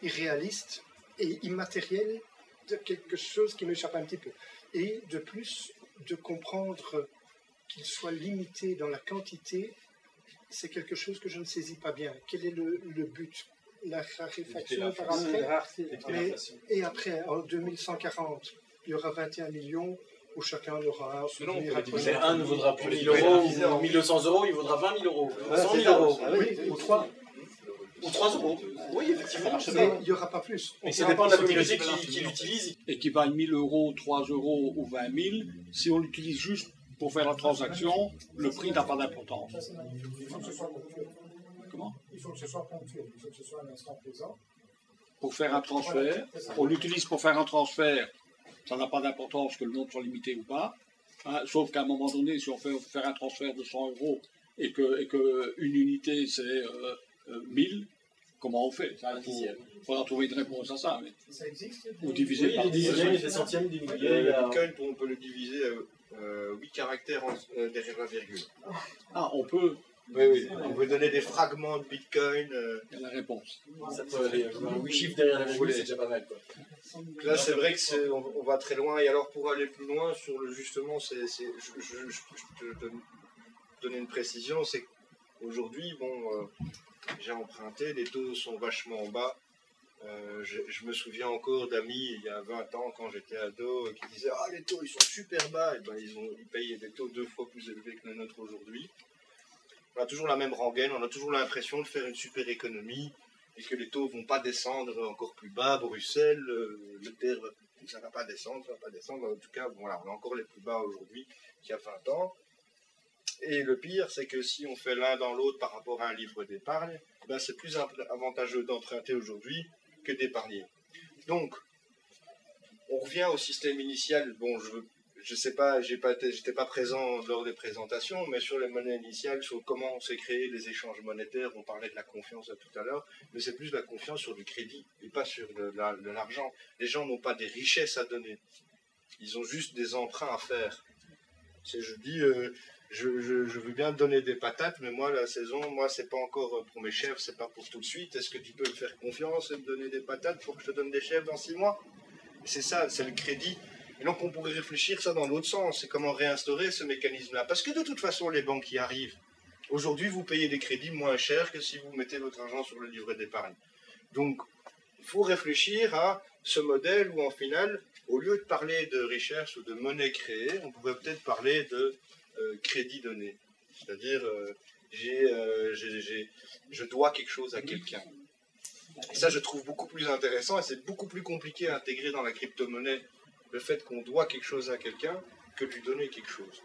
irréaliste et immatérielle de quelque chose qui m'échappe un petit peu. Et de plus, de comprendre qu'il soit limité dans la quantité, c'est quelque chose que je ne saisis pas bien. Quel est le but? La raréfaction par après. Et après, en 2140, il y aura 21 millions où chacun aura un souvenir. Mais un ne vaudra plus 1000 € ou 1200 €, il vaudra 20 000 €, 100 000 €. Ou 3. Ou 3 €. Oui, effectivement. Mais il n'y aura pas plus. Et ça dépend de la communauté qui l'utilise. Et qui vaille 1000 €, 3 € ou 20 000, si on l'utilise juste pour faire la transaction, le prix n'a pas d'importance. Il faut que ce soit ponctuel. Comment? Il faut que ce soit ponctuel, il faut que ce soit un instant présent. Pour faire un transfert, on l'utilise pour faire un transfert, ça n'a pas d'importance que le nombre soit limité ou pas, hein, sauf qu'à un moment donné, si on fait faire un transfert de 100 € et que une unité c'est 1000, comment on fait? Il faudra trouver une réponse à ça. Mais... Ça existe? Ou diviser par 10. Des centièmes, des milliers. Le Bitcoin, on peut le diviser 8 caractères derrière la virgule. Ah, on peut. Oui, on peut donner des fragments de Bitcoin. Il y a la réponse. Ça peut aller. 8 chiffres derrière la virgule, c'est déjà pas mal. Quoi. Là, c'est vrai que on va très loin. Et alors, pour aller plus loin sur le justement, je te donner une précision, c'est qu'aujourd'hui, bon, j'ai emprunté, les taux sont vachement bas. Je me souviens encore d'amis il y a 20 ans quand j'étais ado qui disaient ah les taux ils sont super bas, et ben ils payaient des taux 2 fois plus élevés que le nôtre aujourd'hui. On a toujours la même rengaine, on a toujours l'impression de faire une super économie et que les taux ne vont pas descendre encore plus bas. Bruxelles, le terre, ça ne va pas descendre, ça va pas descendre. En tout cas, bon, voilà, on est encore les plus bas aujourd'hui qu'il y a 20 ans. Et le pire, c'est que si on fait l'un dans l'autre par rapport à un livre d'épargne, ben c'est plus avantageux d'emprunter aujourd'hui que d'épargner. Donc, on revient au système initial. Bon, je sais pas, j'étais pas présent lors des présentations, mais sur les monnaies initiales, sur comment on s'est créé les échanges monétaires, on parlait de la confiance tout à l'heure, mais c'est plus de la confiance sur du crédit et pas sur de l'argent. Les gens n'ont pas des richesses à donner, ils ont juste des emprunts à faire. Je dis, je veux bien te donner des patates, mais moi, la saison, moi, c'est pas encore pour mes chèvres, c'est pas pour tout de suite. Est-ce que tu peux me faire confiance et me donner des patates pour que je te donne des chèvres dans 6 mois? C'est ça, c'est le crédit. Et donc, on pourrait réfléchir ça dans l'autre sens. C'est comment réinstaurer ce mécanisme-là. Parce que de toute façon, les banques y arrivent. Aujourd'hui, vous payez des crédits moins chers que si vous mettez votre argent sur le livret d'épargne. Donc, il faut réfléchir à ce modèle où, en final, au lieu de parler de richesse ou de monnaie créée, on pourrait peut-être parler de crédit donné. C'est-à-dire, je dois quelque chose à quelqu'un. Et ça, je trouve beaucoup plus intéressant et c'est beaucoup plus compliqué à intégrer dans la crypto-monnaie, le fait qu'on doit quelque chose à quelqu'un que de lui donner quelque chose.